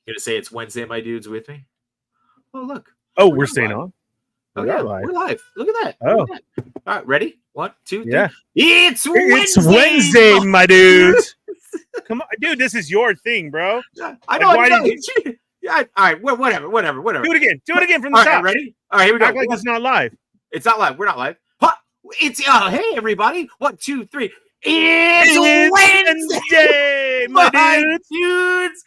Gonna say it's Wednesday, my dudes with me. Oh, look. Oh, we're staying on. Oh, yeah, we're live. Look at that. Oh. Look at that. All right, ready? 1, 2, 3. Yeah. It's Wednesday, my dude. Come on, dude. This is your thing, bro. I know. Like, Yeah. All right. Whatever. Do it again. Do it again from the top. Right, ready? All right, here we go. Act like it's not live. It's not live. We're not live. It's hey everybody. 1, 2, 3. It's Wednesday, my dudes.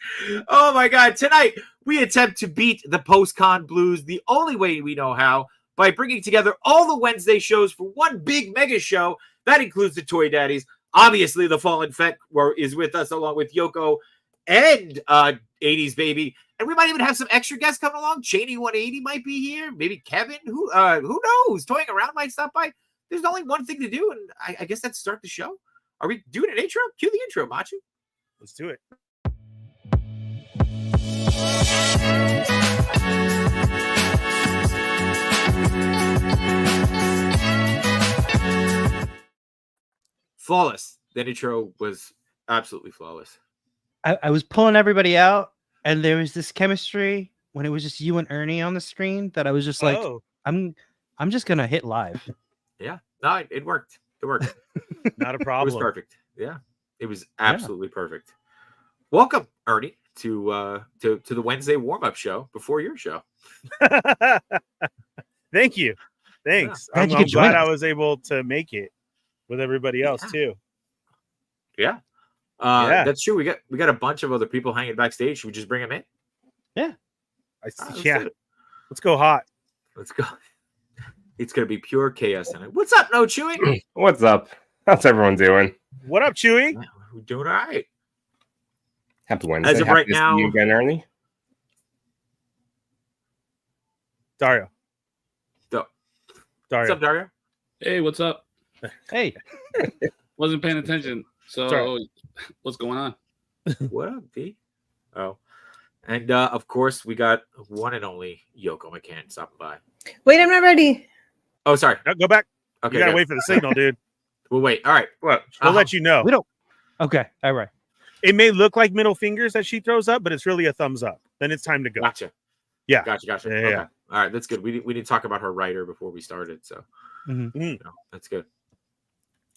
Oh my God. Tonight we attempt to beat the post-con blues the only way we know how, by bringing together all the Wednesday shows for one big mega show. That includes the Toy Daddies. Obviously, the Fallen Fett is with us, along with Yoko and 80s Baby. And we might even have some extra guests coming along. Cheney 180 might be here. Maybe Kevin. Who knows? Toying Around might stop by. There's only one thing to do, and I guess that's start the show. Are we doing an intro? Cue the intro, Machu. Let's do it. Flawless. That intro was absolutely flawless. I was pulling everybody out, and there was this chemistry when it was just you and Ernie on the screen that I was just like, I'm just gonna hit live. Yeah, no, it worked. It worked. Not a problem. It was perfect. Yeah, it was absolutely perfect. Welcome, Ernie, to the Wednesday warm-up show before your show. Thank you. Thanks. Yeah. I'm glad I was able to make it with everybody else too. Yeah. That's true. We got a bunch of other people hanging backstage. Should we just bring them in? Yeah. Let's go hot. Let's go. It's gonna be pure chaos tonight. What's up, No Chewy? What's up? How's everyone doing? What up, Chewy? We're doing all right. Happy Wednesday. As of right now, you again, Ernie. Dario. What's up, Dario? Hey, what's up? Hey. Wasn't paying attention. So what's going on? What up, D? Oh. And of course, we got one and only Yoko McCann stopping by. Wait, I'm not ready. Oh, sorry. No, go back. Okay, you gotta wait for the signal, dude. We'll wait. All right. Well, we'll let you know. We don't. Okay. All right. It may look like middle fingers that she throws up, but it's really a thumbs up. Then it's time to go. Gotcha. Yeah. Gotcha. Yeah, okay. yeah. All right. That's good. We need to talk about her writer before we started. So, that's good.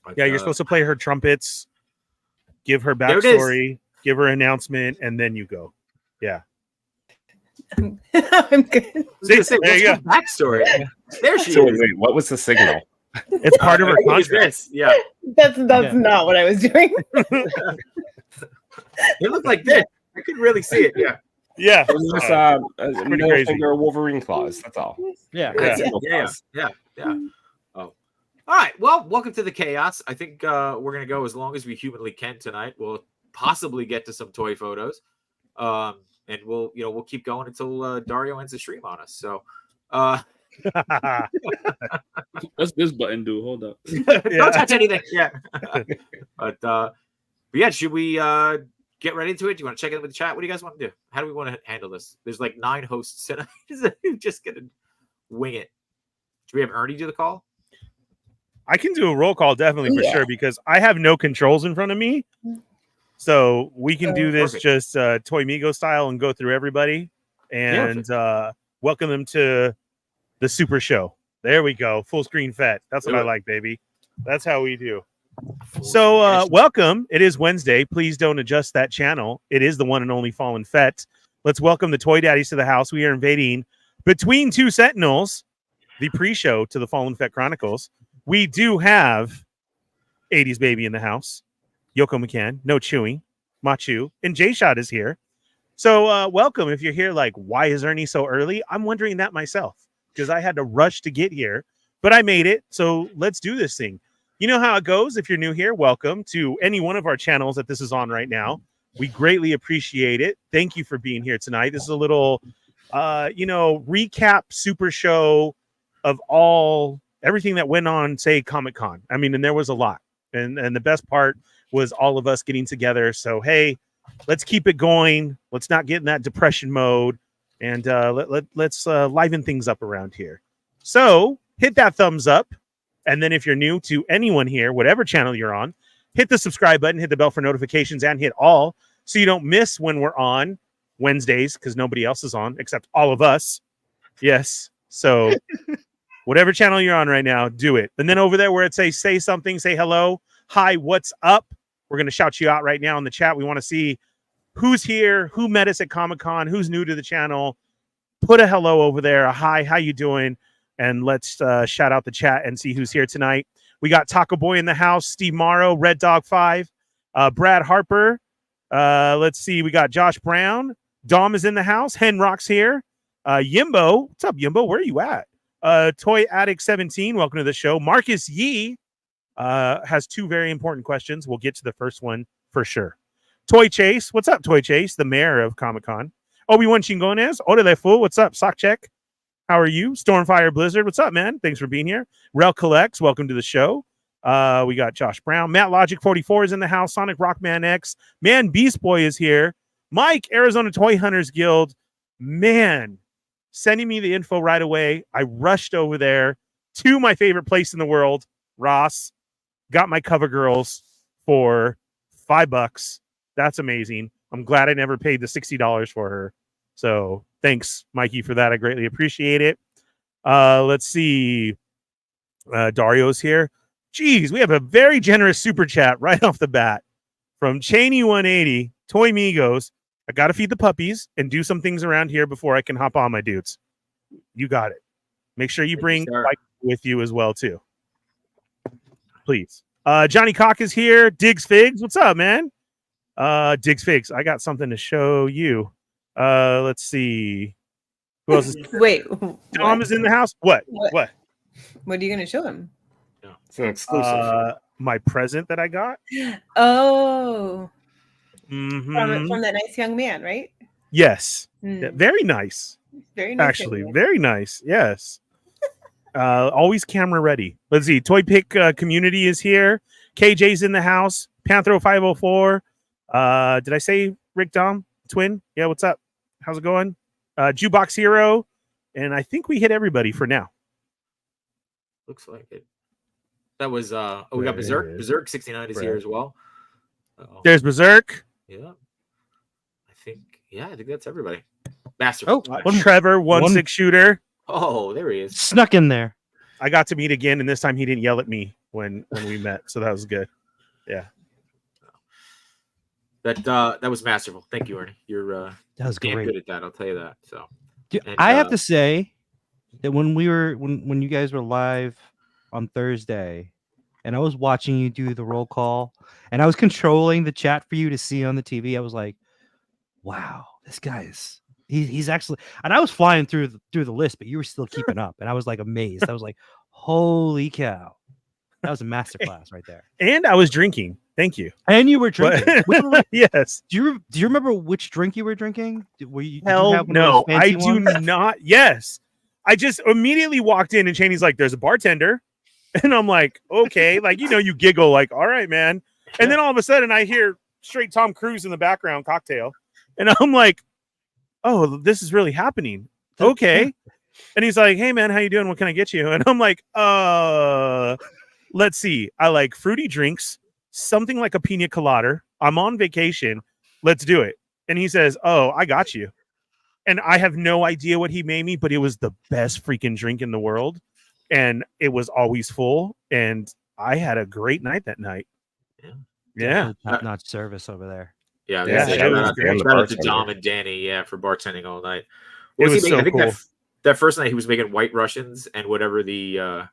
But, yeah, you're supposed to play her trumpets, give her backstory, give her announcement, and then you go. Yeah. I'm good. See, there you go. Backstory. There she is. Wait, what was the signal? It's part of her contract. Yeah. That's not what I was doing. It looked like this. I couldn't really see it. Yeah. Yeah. It was just pretty crazy. finger Wolverine claws. That's all. Yeah. Yeah. Oh. All right. Well, welcome to the chaos. I think we're gonna go as long as we humanly can tonight. We'll possibly get to some toy photos. And we'll keep going until Dario ends the stream on us. So What's this button do? Hold up. Don't touch anything. Yeah. But yeah, should we get right into it? Do you want to check in with the chat? What do you guys want to do? How do we want to handle this? There's like 9 hosts tonight. Just gonna wing it. Should we have Ernie do the call? I can do a roll call definitely for sure because I have no controls in front of me. So we can do this just Toy Migo style and go through everybody and welcome them to the Super Show. There we go. Full screen Fett. That's what I like, baby. That's how we do. So welcome. It is Wednesday. Please don't adjust that channel. It is the one and only Fallen Fett. Let's welcome the Toy Daddies to the house. We are invading Between Two Sentinels, the pre-show to the Fallen Fett Chronicles. We do have 80s Baby in the house. Yoko McCann, No Chewing, Machu, and J-Shot is here. So welcome. If you're here like, why is Ernie so early? I'm wondering that myself because I had to rush to get here, but I made it. So let's do this thing. You know how it goes. If you're new here, welcome to any one of our channels that this is on right now. We greatly appreciate it. Thank you for being here tonight. This is a little, recap super show of everything that went on, say, Comic-Con. I mean, and there was a lot. And the best part was all of us getting together. So, hey, let's keep it going. Let's not get in that depression mode. And let's liven things up around here. So hit that thumbs up. And then if you're new to anyone here, whatever channel you're on, hit the subscribe button, hit the bell for notifications, and hit all so you don't miss when we're on Wednesdays because nobody else is on except all of us. Yes. So whatever channel you're on right now, do it. And then over there where it says say something, say hello, hi, what's up? We're going to shout you out right now in the chat. We want to see who's here, who met us at Comic-Con, who's new to the channel. Put a hello over there, a hi, how you doing? And let's shout out the chat and see who's here tonight. We got Taco Boy in the house, Steve Morrow, Red Dog 5, Brad Harper. Let's see, we got Josh Brown. Dom is in the house. Hen Rock's here. Yimbo, what's up, Yimbo? Where are you at? Toy Addict 17, welcome to the show. Marcus Yee has 2 very important questions. We'll get to the first one for sure. Toy Chase, what's up, Toy Chase, the mayor of Comic-Con. Obi-Wan Chingones, Orale Fool, what's up? Sock Check, how are you? Stormfire Blizzard, what's up, man? Thanks for being here. Rel Collects, welcome to the show. We got Josh Brown. Matt Logic 44 is in the house. Sonic Rockman X. Man, Beast Boy is here. Mike, Arizona Toy Hunters Guild. Man, sending me the info right away. I rushed over there to my favorite place in the world, Ross. Got my cover girls for $5. That's amazing. I'm glad I never paid the $60 for her. So thanks, Mikey, for that. I greatly appreciate it. Let's see. Dario's here. Geez, we have a very generous super chat right off the bat from Cheney 180. Toy Migos. I got to feed the puppies and do some things around here before I can hop on, my dudes. You got it. Make sure you bring Mike with you as well, too. Please. Johnny Cock is here. Diggs Figs. What's up, man? Diggs Figs. I got something to show you. Let's see. Who else is Wait. Tom is in the house. What? What are you going to show him? It's an exclusive. My present that I got. Oh. Mm-hmm. From that nice young man, right? Yes. Yeah, very nice. Very nice. Actually, very nice. Yes. Always camera ready. Let's see. Toy Pick community is here. KJ's in the house. Panthro 504. Did I say Rick Dom? Twin? Yeah, what's up? How's it going? Jukebox Hero. And I think we hit everybody for now. Looks like it. That was we got Berserk. Right. Berserk 69 is here as well. There's Berserk. Yeah. I think that's everybody. Masterful. Trevor, 1-6 shooter. Oh, there he is. Snuck in there. I got to meet again, and this time he didn't yell at me when we met, so that was good. Yeah. That was masterful. Thank you, Ernie. You're that was damn great. good at that. I'll tell you that. So, Dude, I have to say that when you guys were live on Thursday, and I was watching you do the roll call, and I was controlling the chat for you to see on the TV, I was like, "Wow, this guy is he's actually." And I was flying through the list, but you were still keeping up, and I was like amazed. I was like, "Holy cow, that was a masterclass right there." And I was drinking. Thank you. And you were drinking. Yes. Do you remember which drink you were drinking? Did you Hell have one of no, those I fancy do ones? not. Yes. I just immediately walked in and Cheney's like, there's a bartender. And I'm like, okay. Like, you giggle like, all right, man. And then all of a sudden I hear straight Tom Cruise in the background, Cocktail. And I'm like, oh, this is really happening. Okay. And he's like, hey, man, how you doing? What can I get you? And I'm like, let's see. I like fruity drinks, something like a pina colada. I'm on vacation. Let's do it. And he says, oh, I got you. And I have no idea what he made me, but it was the best freaking drink in the world. And it was always full. And I had a great night that night. Yeah. Top-notch service over there. Yeah. It was great. Shout out to Dom and Danny, for bartending all night. It was so cool. That first night he was making White Russians and whatever the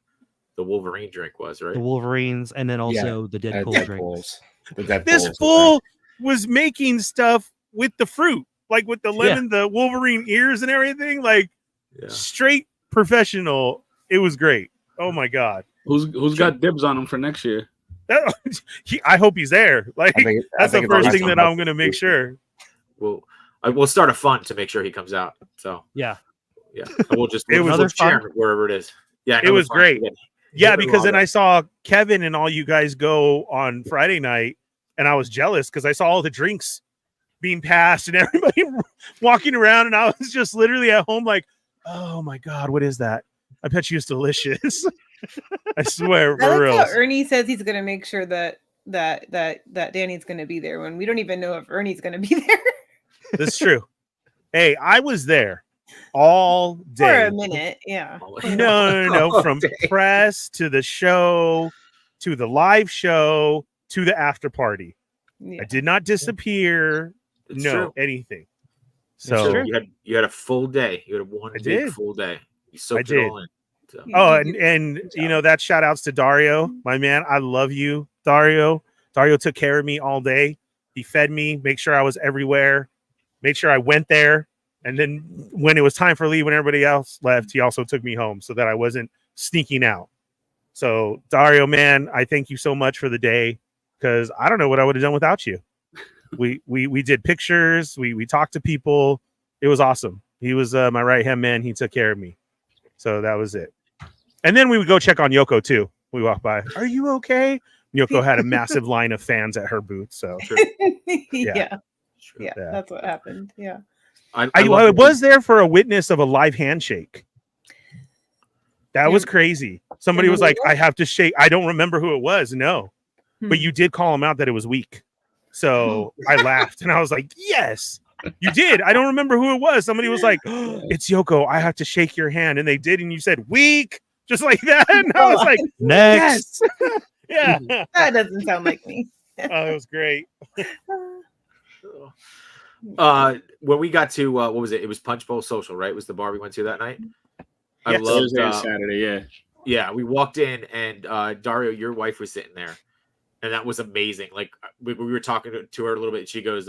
Wolverine drink was, right? The Wolverines, and then also the Deadpool drinks. This fool was making stuff with the fruit, like with the lemon, the Wolverine ears and everything, like straight professional. It was great. Oh my god. Who's got dibs on him for next year? I hope he's there. Like that's the first thing that I'm going to make sure. Well, we'll start a fund to make sure he comes out. So yeah. We'll just share wherever it is. Yeah, it was great. Yeah, because then I saw Kevin and all you guys go on Friday night, and I was jealous because I saw all the drinks being passed and everybody walking around, and I was just literally at home like, oh my god, what is that? I bet you it's delicious. I swear. I like how Ernie says he's going to make sure that Danny's going to be there when we don't even know if Ernie's going to be there. That's true. Hey, I was there all day. For a minute, yeah. No. From press to the show to the live show to the after party. Yeah. I did not disappear. It's true. Anything. It's So true. You had a full day. You had one big full day. You soaked it all in. So. Oh, and that shout outs to Dario, my man. I love you, Dario. Dario took care of me all day. He fed me, make sure I was everywhere, made sure I went there. And then when it was time for leave, when everybody else left, he also took me home so that I wasn't sneaking out. So Dario, man, I thank you so much for the day, because I don't know what I would have done without you. We did pictures. We talked to people. It was awesome. He was my right hand man. He took care of me. So that was it. And then we would go check on Yoko too. We walked by. Are you okay? Yoko had a massive line of fans at her booth. So yeah, that's what happened. Yeah. I was there for a witness of a live handshake. That was crazy. Somebody was like, I have to shake. I don't remember who it was. No, but you did call him out that it was weak. So I laughed and I was like, yes, you did. I don't remember who it was. Somebody was like, it's Yoko. I have to shake your hand. And they did. And you said weak, just like that. And I was like, next. Yes. Yeah. That doesn't sound like me. Oh, it was great. When we got to what was it? It was Punch Bowl Social, right? It was the bar we went to that night. I Yes. loved Thursday and Saturday, yeah. Yeah, we walked in and Dario, your wife was sitting there, and that was amazing. Like we were talking to her a little bit, and she goes,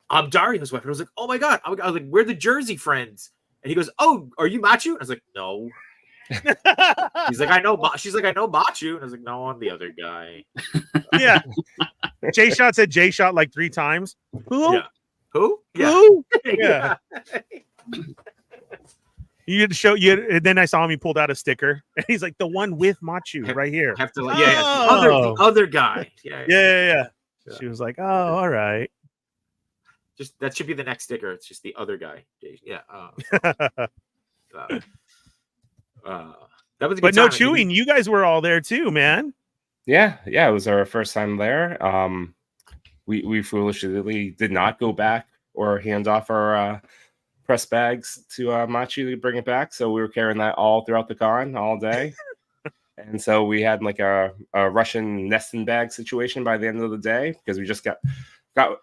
"I'm Dario's wife." And I was like, "Oh my god!" I was like, "We're the Jersey friends." And he goes, "Oh, are you Machu?" And I was like, "No." He's like, "I know." She's like, "I know Machu," and I was like, "No, I'm the other guy." Yeah. J Shot said J Shot like 3 times. Who? Yeah. Who? Yeah. Who? Yeah. You had to show you, and then I saw him. He pulled out a sticker, and he's like, "The one with Machu right here." Have to, the other guy. Yeah. She was like, "Oh, all right." Just that should be the next sticker. It's just the other guy. Yeah. That was a good but no time. chewing. You guys were all there too, man. Yeah. It was our first time there. We foolishly did not go back or hand off our press bags to Machi to bring it back. So we were carrying that all throughout the con all day. And so we had like a Russian nesting bag situation by the end of the day, because we just got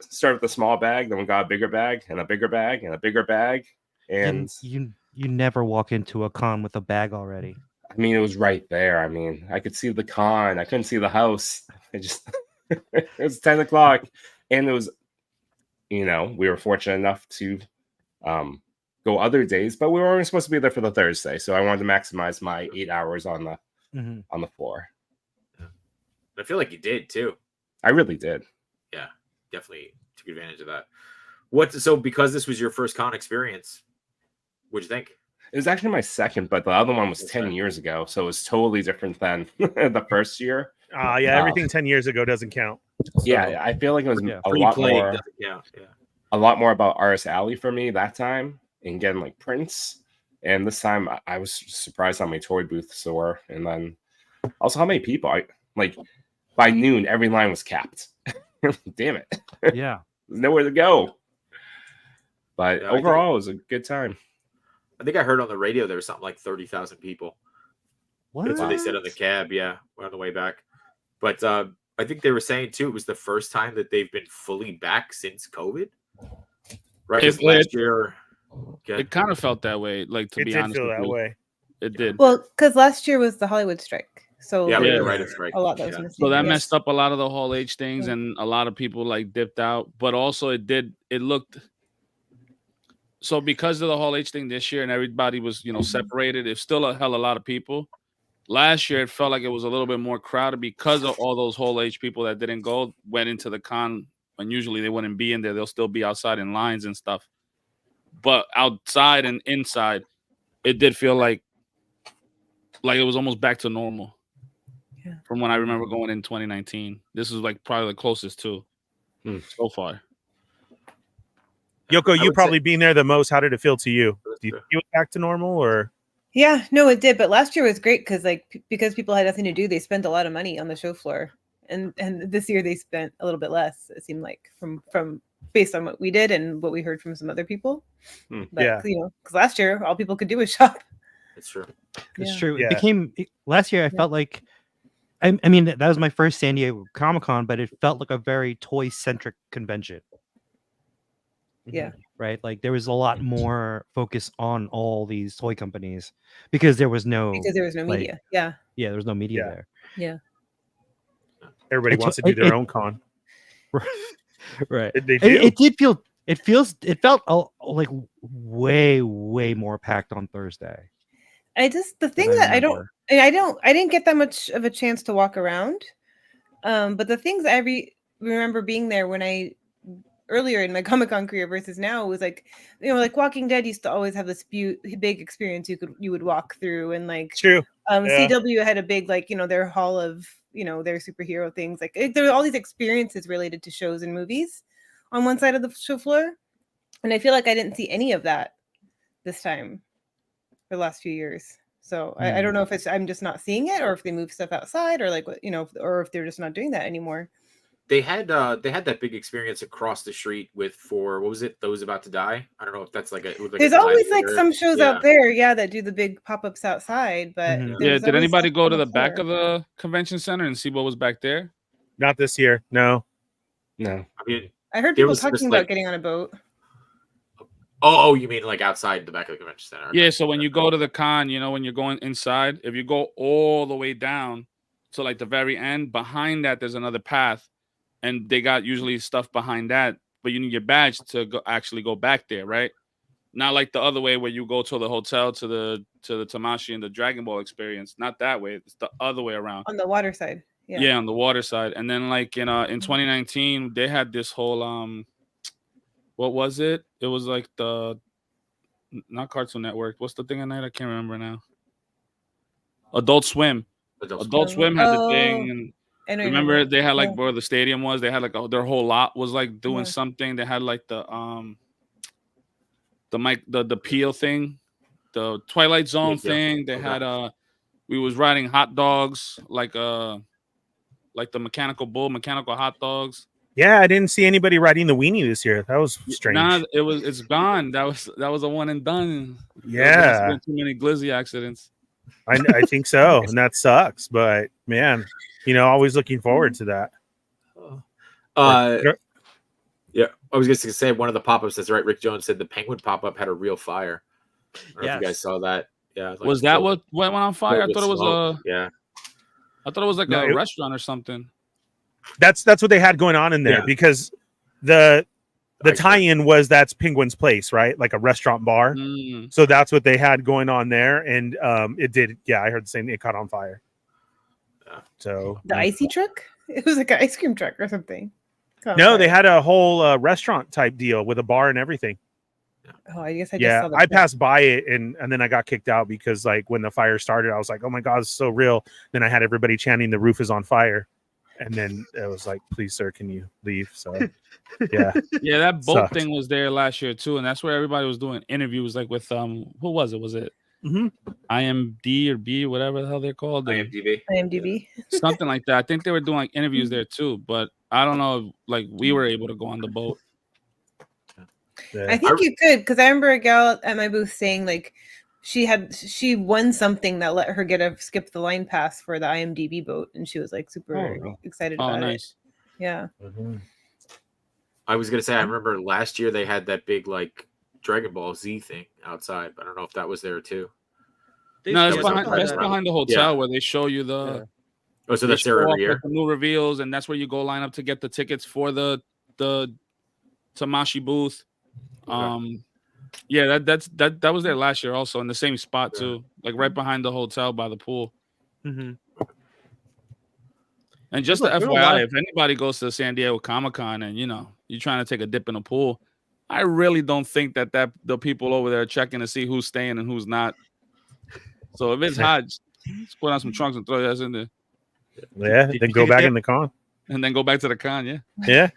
started with a small bag, then we got a bigger bag and a bigger bag and a bigger bag. And you never walk into a con with a bag already. I mean, it was right there. I mean, I could see the con. I couldn't see the house. It was 10 o'clock. And it was, we were fortunate enough to go other days, but we were only supposed to be there for the Thursday. So I wanted to maximize my 8 hours on the floor. I feel like you did too. I really did. Yeah, definitely took advantage of that. So because this was your first con experience, what'd you think? It was actually my second, but the other one was 10 years ago. So it was totally different than the first year. Everything 10 years ago doesn't count. So, yeah, I feel like it was a lot more about RS Alley for me that time, and getting like prints. And this time I was surprised how many toy booths there were. And then also how many people. By noon, every line was capped. Damn it. Yeah. There's nowhere to go. But overall, it was a good time. I think I heard on the radio there was something like 30,000 people. What? That's what they said on the cab. Yeah, on the way back. But I think they were saying too, it was the first time that they've been fully back since COVID. Right? 'Cause last year, it kind of felt that way. Like, to be honest, it did feel that way. It did. Well, because last year was the Hollywood strike, so yeah, Yeah. right, it's right. a lot that was missing. So that Yes. messed up a lot of the Hall H things, and a lot of people like dipped out. But also, it looked. So because of the Hall H thing this year, and everybody was separated, it's still a lot of people. Last year, it felt like it was a little bit more crowded because of all those Hall H people that didn't go, went into the con, and usually they wouldn't be in there. They'll still be outside in lines and stuff. But outside and inside, it did feel like it was almost back to normal. Yeah. From when I remember going in 2019. This is like probably the closest to so far. Yoko, you probably being there the most. How did it feel to you? Do you think it was back to normal, or? Yeah, no, it did. But last year was great because because people had nothing to do, they spent a lot of money on the show floor, and this year they spent a little bit less. It seemed like from based on what we did and what we heard from some other people. Hmm. But, Yeah. you know, because last year all people could do was shop. It's true. It's Yeah. true. Yeah. It became last year. I felt like, I mean, that was my first San Diego Comic-Con, but it felt like a very toy-centric convention. Yeah. Right. Like there was a lot more focus on all these toy companies because there was no Because there was no like, media. Yeah. Yeah, there was no media Yeah. there. Yeah. Everybody It wants to took- do their it- own con. Right. They It, do. it did feel. It felt like way more packed on Thursday. The thing I that I remember. I didn't get that much of a chance to walk around. But the things I remember being there when I earlier in my Comic-Con career versus now was like, you know, like Walking Dead used to always have this big experience you would walk through, and like It's true. Yeah. CW had a big, like, you know, their hall of, you know, their superhero things. Like there were all these experiences related to shows and movies on one side of the show floor, and I feel like I didn't see any of that this time for the last few years. So I don't know if I'm just not seeing it, or if they move stuff outside, or like, you know, or if they're just not doing that anymore. They had that big experience across the street for what was it? Those About to Die. I don't know if that's like a. There's always like some shows out there, that do the big pop-ups outside. But Mhm. there's Did always anybody stuff go on to the back floor. of the convention center and see what was back there? Not this year. No. No. I mean, I heard there people was talking just, about like- getting on a boat. Oh, you mean like outside the back of the convention center? Yeah, so when you go to the con, you know, when you're going inside, if you go all the way down to like the very end, behind that there's another path, and they got usually stuff behind that, but you need your badge to actually go back there, right? Not like the other way where you go to the hotel to the Tamashi and the Dragon Ball experience. Not that way. It's the other way around. On the water side. Yeah. Yeah, on the water side. And then like in 2019, they had this whole what was it? It was like not Cartoon Network. What's the thing at night? I can't remember now. Adult Swim. Adult Swim had the thing, and I know remember they had like where the stadium was. They had like their whole lot was like doing Yeah. something. They had like the peel thing, the Twilight Zone Yeah. thing. They Okay. had we was riding hot dogs like the mechanical hot dogs. Yeah, I didn't see anybody riding the weenie this year. That was strange. Nah, it's gone. That was a one and done. Yeah. There's been too many glizzy accidents. I think so, and that sucks. But man, you know, always looking forward to that. Yeah, I was just gonna say one of the pop-ups. That's right. Rick Jones said the Penguin pop-up had a real fire. I don't know if you guys saw that. Yeah, like Was that what went on fire? I thought it was like No, a restaurant or something. That's what they had going on in there, Yeah. because the Ice tie-in was that's Penguin's Place, right? Like a restaurant bar. Mm. So that's what they had going on there, and it did. Yeah, I heard the same. It caught on fire. So The icy truck? It was like an ice cream truck or something. no, they had a whole restaurant type deal with a bar and everything. Oh, I guess I just saw that. I passed by it and then I got kicked out because like when the fire started, I was like, oh my God, it's so real. Then I had everybody chanting the roof is on fire. And then it was like, please, sir, can you leave? So yeah. Yeah, that boat Sucked. thing was there last year too, and that's where everybody was doing interviews like with who was it? Was it IMD or B, whatever the hell they're called? IMDb. Something like that. I think they were doing like interviews there too, but I don't know if like we were able to go on the boat. Yeah. I think you could, because I remember a gal at my booth saying like she won something that let her skip the line pass for the IMDb boat, and she was like super excited about nice. it. Yeah. I was gonna say I remember last year they had that big like Dragon Ball Z thing outside, but I don't know if that was there too. No, That it's was behind, outside. behind the hotel Yeah. where they show you the. Oh, so they that's there show every off, year. like, the new reveals, and that's where you go line up to get the tickets for the Tamashi booth. Yeah, that was there last year also in the same spot too, like right behind the hotel by the pool. Mm-hmm. And just the FYI, if anybody goes to San Diego Comic-Con and you know you're trying to take a dip in a pool, I really don't think that the people over there are checking to see who's staying and who's not. So if it's hot, just put on some trunks and throw your ass in there. Yeah, then go back in the con. And then go back to the con, yeah. Yeah.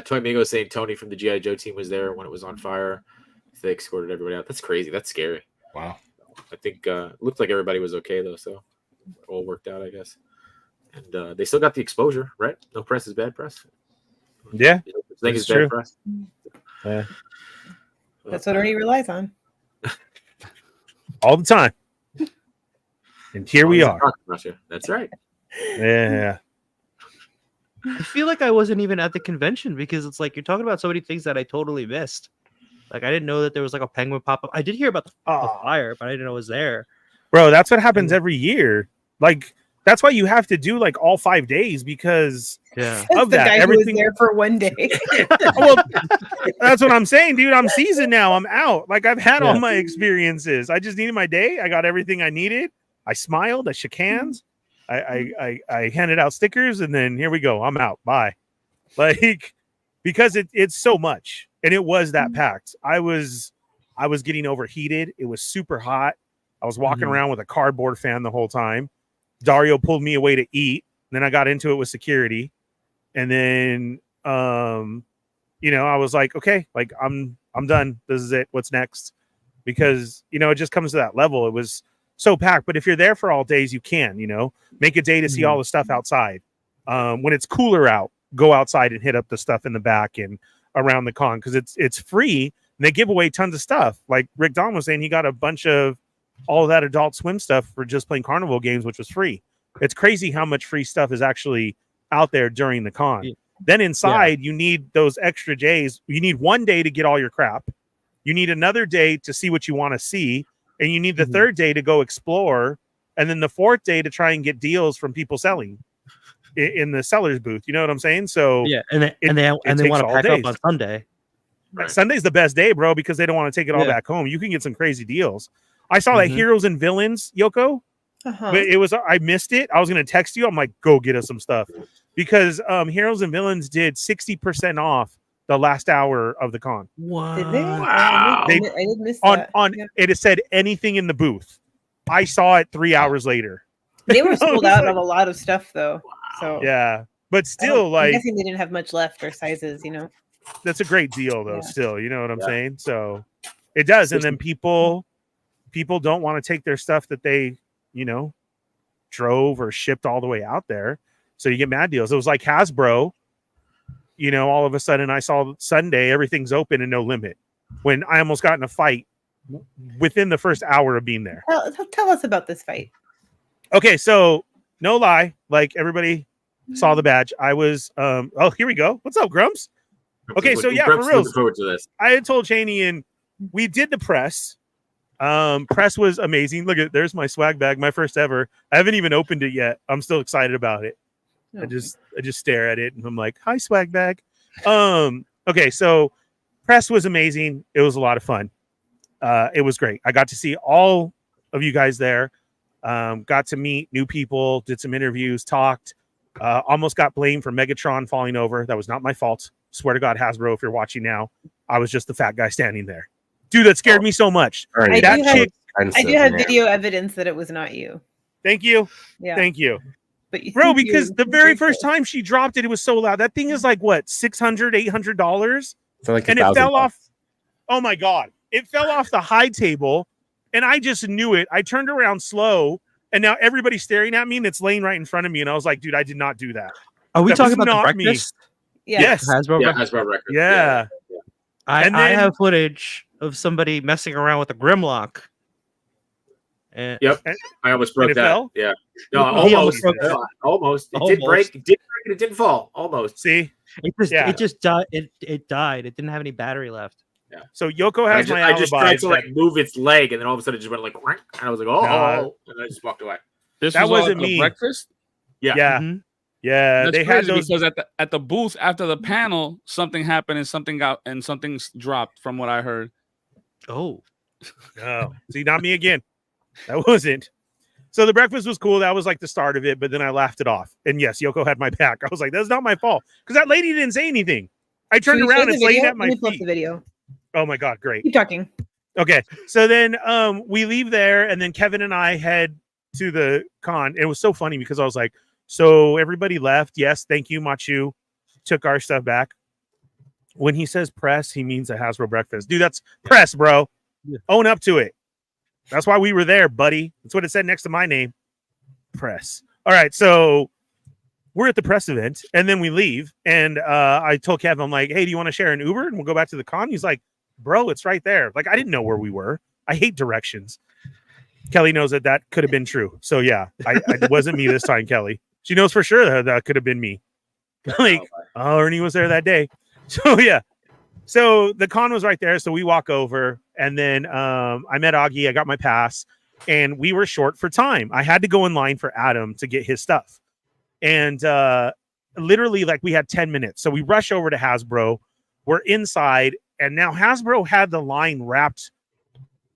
Toy Migo saying Tony from the G.I. Joe team was there when it was on fire. They escorted everybody out. That's crazy. That's scary. Wow. I think looked like everybody was okay though, so all worked out, I guess. And they still got the exposure, right? No press is bad press. Yeah, Thing that's is bad true. press. Yeah. That's what Ernie relies on. All the time. And here we are. Russia. That's right. Yeah. I feel like I wasn't even at the convention because it's like you're talking about so many things that I totally missed. Like I didn't know that there was like a penguin pop up. I did hear about the fire, but I didn't know it was there. Bro, that's what happens every year. Like that's why you have to do like all 5 days because Yeah. of the that. guy Everything who was there for one day. well, that's what I'm saying, dude. I'm seasoned now. I'm out. Like I've had all my experiences. I just needed my day. I got everything I needed. I smiled. I shook hands. I handed out stickers, and then here we go. I'm out. Bye. Like because it's so much, and it was that packed. I was getting overheated. It was super hot. I was walking around with a cardboard fan the whole time. Dario pulled me away to eat. Then I got into it with security, and then I was like, okay, like I'm done. This is it. What's next? Because it just comes to that level. It was so packed. But if you're there for all days, you can make a day to see all the stuff outside. When it's cooler out, go outside and hit up the stuff in the back and around the con because it's free. And they give away tons of stuff. Like Rick Don was saying, he got a bunch of all of that Adult Swim stuff for just playing carnival games, which was free. It's crazy how much free stuff is actually out there during the con. Yeah. Then inside, you need those extra days. You need 1 day to get all your crap. You need another day to see what you want to see. And you need the third day to go explore. And then the fourth day to try and get deals from people selling in the seller's booth. You know what I'm saying? So yeah, and they want to pack up on Sunday. Right. Sunday's the best day, bro, because they don't want to take it all back home. You can get some crazy deals. I saw that Heroes and Villains, Yoko. But I missed it. I was gonna text you. I'm like, go get us some stuff because Heroes and Villains did 60% off the last hour of the con. Wow! Did they? Wow! I did miss that. It has said anything in the booth. I saw it 3 hours later. They were sold out of a lot of stuff though. So yeah, but still, I'm guessing they didn't have much left or sizes. That's a great deal though. Still, you know what I'm saying? So it does, and then people don't want to take their stuff that they drove or shipped all the way out there. So you get mad deals. It was like Hasbro, all of a sudden I saw Sunday, everything's open and no limit when I almost got in a fight within the first hour of being there. Tell us about this fight. Okay. So no lie. Like everybody saw the badge. I was, here we go. What's up, Grumps? Okay. So yeah, for real. Forward to this. I had told Cheney and we did the press. Press was amazing. Look at there's my swag bag, my first ever. I haven't even opened it yet. I'm still excited about it. I just stare at it and I'm like, hi, swag bag. Okay, so press was amazing. It was a lot of fun. It was great. I got to see all of you guys there. Got to meet new people, did some interviews, talked. Almost got blamed for Megatron falling over. That was not my fault. Swear to God, Hasbro, if you're watching now, I was just the fat guy standing there. Dude, that scared me so much. I do have video evidence that it was not you. Thank you. Yeah. Thank you. But bro, because the very first time she dropped it, it was so loud. That thing is like what, $600, $800? So like and it fell off. Oh my God. It fell off the high table and I just knew it. I turned around slow and now everybody's staring at me and it's laying right in front of me. And I was like, dude, I did not do that. Are we that talking about the breakfast? Yeah. Yes. Hasbro Records. Yeah. I have footage of somebody messing around with a Grimlock. And I almost broke that. Fell? Yeah. No, almost. Almost. It did break. It did break and it didn't fall. Almost. See? It just died. It died. It didn't have any battery left. Yeah. So Yoko has I just tried to like move its leg and then all of a sudden it just went like, and I was like, and I just walked away. That wasn't me. Breakfast? Yeah. Mm-hmm. Yeah, that's they crazy had those because at the booth after the panel, something happened and something dropped from what I heard. Oh, see, not me again. That wasn't. So the breakfast was cool. That was like the start of it, but then I laughed it off. And yes, Yoko had my back. I was like, that's not my fault because that lady didn't say anything. I turned around and it's laying at my feet. The video. Oh my God, great. Keep talking. Okay, so then we leave there, and then Kevin and I head to the con. It was so funny because I was like, so everybody left. Yes, thank you, Machu. Took our stuff back. When he says press, he means a Hasbro breakfast. Dude, that's press, bro. Yeah. Own up to it. That's why we were there, buddy. That's what it said next to my name. Press. All right, so we're at the press event, and then we leave. And I told Kev, I'm like, hey, do you want to share an Uber? And we'll go back to the con. He's like, bro, it's right there. Like, I didn't know where we were. I hate directions. Kelly knows that could have been true. So yeah, it wasn't me this time, Kelly. She knows for sure that could have been me. Like, Ernie was there that day. So yeah. So the con was right there. So we walk over, and then I met Augie. I got my pass, and we were short for time. I had to go in line for Adam to get his stuff. And literally, like, we had 10 minutes. So we rush over to Hasbro. We're inside, and now Hasbro had the line wrapped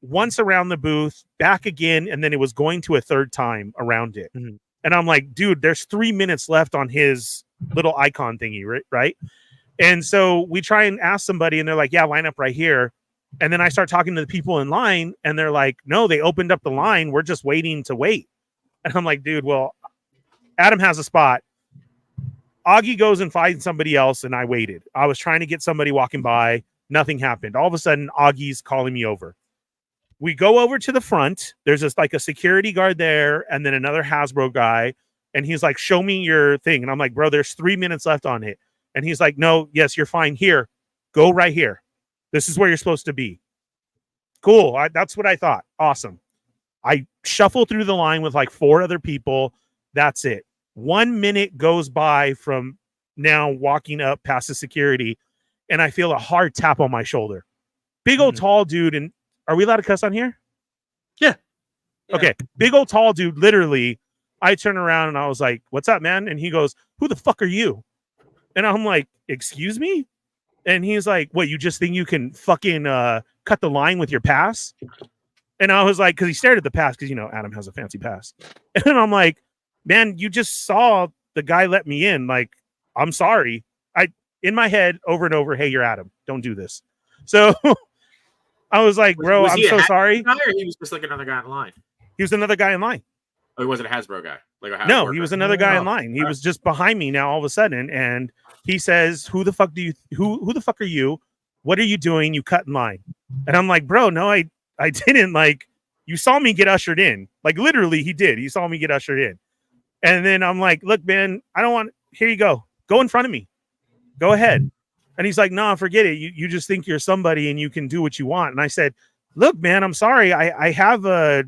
once around the booth, back again, and then it was going to a third time around it. Mm-hmm. And I'm like, dude, there's 3 minutes left on his little icon thingy, right? And so we try and ask somebody, and they're like, yeah, line up right here. And then I start talking to the people in line, and they're like, no, they opened up the line. We're just waiting to wait. And I'm like, dude, well, Adam has a spot. Augie goes and finds somebody else, and I waited. I was trying to get somebody walking by. Nothing happened. All of a sudden, Augie's calling me over. We go over to the front. There's just like a security guard there, and then another Hasbro guy. And he's like, show me your thing. And I'm like, bro, there's 3 minutes left on it. And he's like, no, yes, you're fine. Here, go right here. This is where you're supposed to be. Cool. That's what I thought. Awesome. I shuffle through the line with like 4 other people. That's it. 1 minute goes by from now walking up past the security, and I feel a hard tap on my shoulder. Big old tall dude. And are we allowed to cuss on here? Yeah. Okay. Big old tall dude. Literally, I turn around and I was like, what's up, man? And he goes, who the fuck are you? And I'm like, excuse me? And he's like, what, you just think you can fucking cut the line with your pass? And I was like, because he stared at the pass, because, you know, Adam has a fancy pass. And I'm like, man, you just saw the guy let me in. Like, I'm sorry. In my head, over and over, hey, you're Adam. Don't do this. So I was like, bro, I'm so sorry. Guy, or he was just like another guy in line? He was another guy in line. Oh, he wasn't a Hasbro guy. Like a Hasbro no, he was another guy in Oh. line. He was just behind me now all of a sudden. And he says, who the fuck are you? What are you doing? You cut in line. And I'm like, bro, no, I didn't. Like, you saw me get ushered in. Like, literally, he did. He saw me get ushered in. And then I'm like, look, man, I don't want, here you go. Go in front of me. Go ahead. And he's like, no, forget it. You just think you're somebody and you can do what you want. And I said, look, man, I'm sorry. I have a,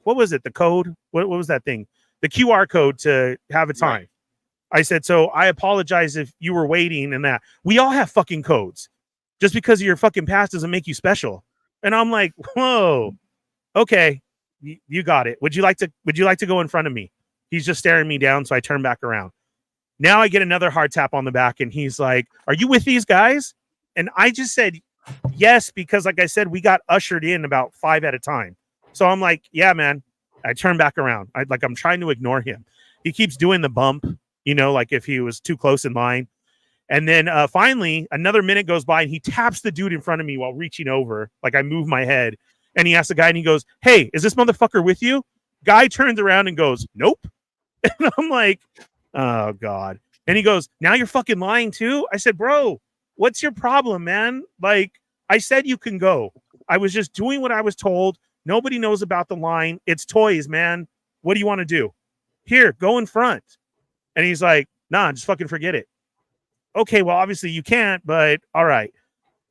what was it? The code? What was that thing? The QR code to have a time. Right. I said, so I apologize if you were waiting and that. We all have fucking codes. Just because of your fucking pass doesn't make you special. And I'm like, whoa, okay, you got it. Would you like to go in front of me? He's just staring me down. So I turn back around. Now I get another hard tap on the back, and he's like, are you with these guys? And I just said, yes, because like I said, we got ushered in about 5 at a time. So I'm like, yeah, man. I turn back around. I'm trying to ignore him. He keeps doing the bump, you know, like if he was too close in line. And then finally, another minute goes by, and he taps the dude in front of me while reaching over. Like, I move my head, and he asks the guy, and he goes, hey, is this motherfucker with you? Guy turns around and goes, nope. And I'm like, oh, God. And he goes, now you're fucking lying too? I said, bro, what's your problem, man? Like, I said you can go. I was just doing what I was told. Nobody knows about the line. It's toys, man. What do you want to do? Here, go in front. And he's like, nah, just fucking forget it. Okay, well, obviously you can't, but all right.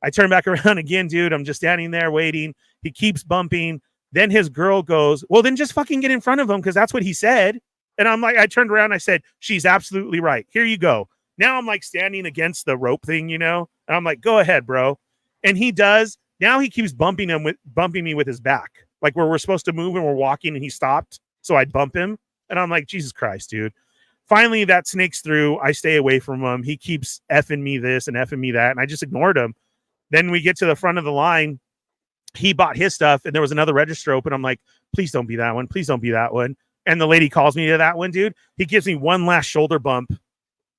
I turn back around again, dude. I'm just standing there waiting. He keeps bumping. Then his girl goes, well, then just fucking get in front of him, because that's what he said. And I'm like, I turned around. I said, she's absolutely right. Here you go. Now I'm like standing against the rope thing, you know? And I'm like, go ahead, bro. And he does. Now he keeps bumping me with his back. Like, where we're supposed to move and we're walking, and he stopped. So I'd bump him. And I'm like, Jesus Christ, dude. Finally, that snakes through. I stay away from him. He keeps effing me this and effing me that. And I just ignored him. Then we get to the front of the line. He bought his stuff, and there was another register open. I'm like, please don't be that one. Please don't be that one. And the lady calls me to that one, dude. He gives me one last shoulder bump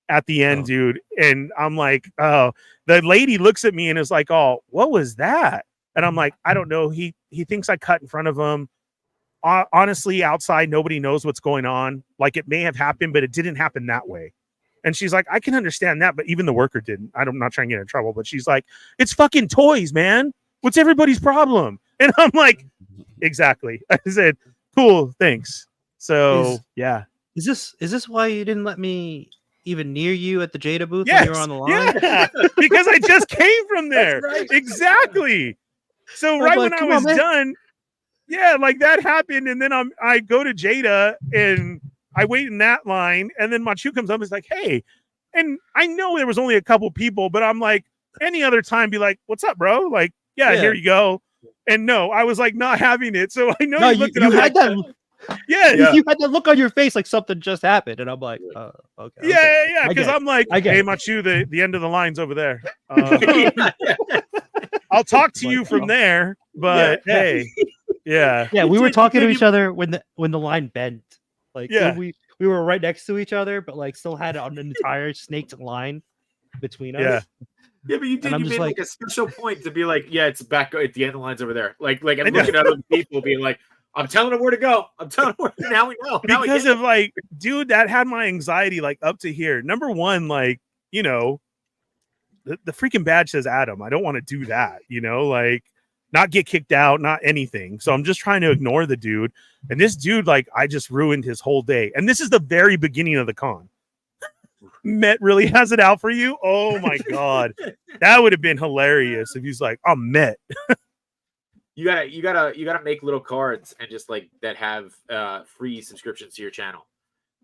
at the end, dude. And I'm like, oh, the lady looks at me and is like, oh, what was that? And I'm like, I don't know. He thinks I cut in front of him. Honestly, outside, nobody knows what's going on. Like, it may have happened, but it didn't happen that way. And she's like, I can understand that, but even the worker didn't. I'm not trying to get in trouble, but she's like, it's fucking toys, man. What's everybody's problem? And I'm like, exactly. I said, cool, thanks. So yeah. Is this why you didn't let me even near you at the Jada booth when you were on the line? Yeah, because I just came from there. right. Exactly. So right like, when I "Come was on, man." done, yeah, like that happened, and then I go to Jada and I wait in that line, and then Machu comes up and is like, "Hey," and I know there was only a couple people, but I'm like, any other time, be like, "What's up, bro?" Like, yeah. Here you go. And no, I was like not having it. So I know No, you looked at it. had that. Yeah. You had that look on your face like something just happened, and I'm like, okay. Yeah. Because I'm like, I get hey, it. Machu, the end of the line's over there. I'll talk to you from there, but hey, yeah. Yeah, we were talking to each other when the line bent. Like, Yeah. we were right next to each other, but like still had an entire snaked line between us. Yeah. Yeah, but you did. I'm You just made like a special point to be like, yeah, it's back at the end of the lines over there. Like I'm looking at other people being like, I'm telling them where to go. I'm telling them where. Now we know. Because of like, dude, that had my anxiety like up to here. Number one, like, you know, the freaking badge says Adam. I don't want to do that, you know, like not get kicked out, not anything. So I'm just trying to ignore the dude. And this dude, like, I just ruined his whole day. And this is the very beginning of the con. Met really has it out for you. Oh my god, that would have been hilarious if he's like, I'm Met. You gotta make little cards and just like that have free subscriptions to your channel.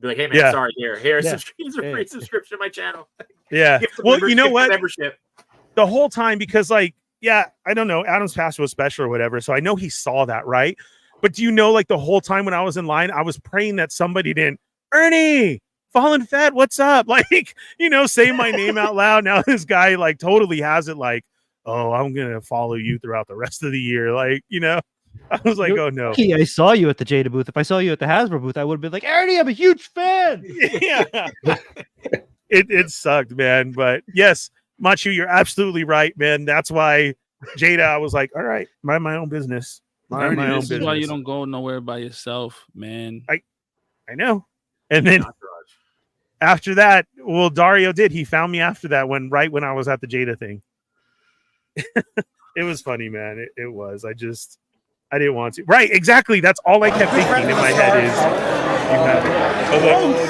Be like, hey man, sorry, here's a free subscription to my channel. Yeah. Well, you know what? Membership. The whole time, because like, yeah, I don't know, Adam's Pass was special or whatever, so I know he saw that, right? But do you know, like the whole time when I was in line, I was praying that somebody didn't, Ernie, Fallen Fed, what's up? Like, you know, say my name out loud. Now this guy like totally has it like, oh, I'm gonna follow you throughout the rest of the year. Like, you know, I was like, oh no. I saw you at the Jada booth. If I saw you at the Hasbro booth, I would have been like, Ernie, I'm a huge fan. Yeah. It sucked, man. But yes, Machu, you're absolutely right, man. That's why Jada, I was like, all right, mind my own business. Mind my own this business. is why you don't go nowhere by yourself, man. I know. And then after that, well, Dario did. He found me after that right when I was at the Jada thing. It was funny, man. It was. I didn't want to. Right, exactly. That's all I kept thinking in my head is you have it.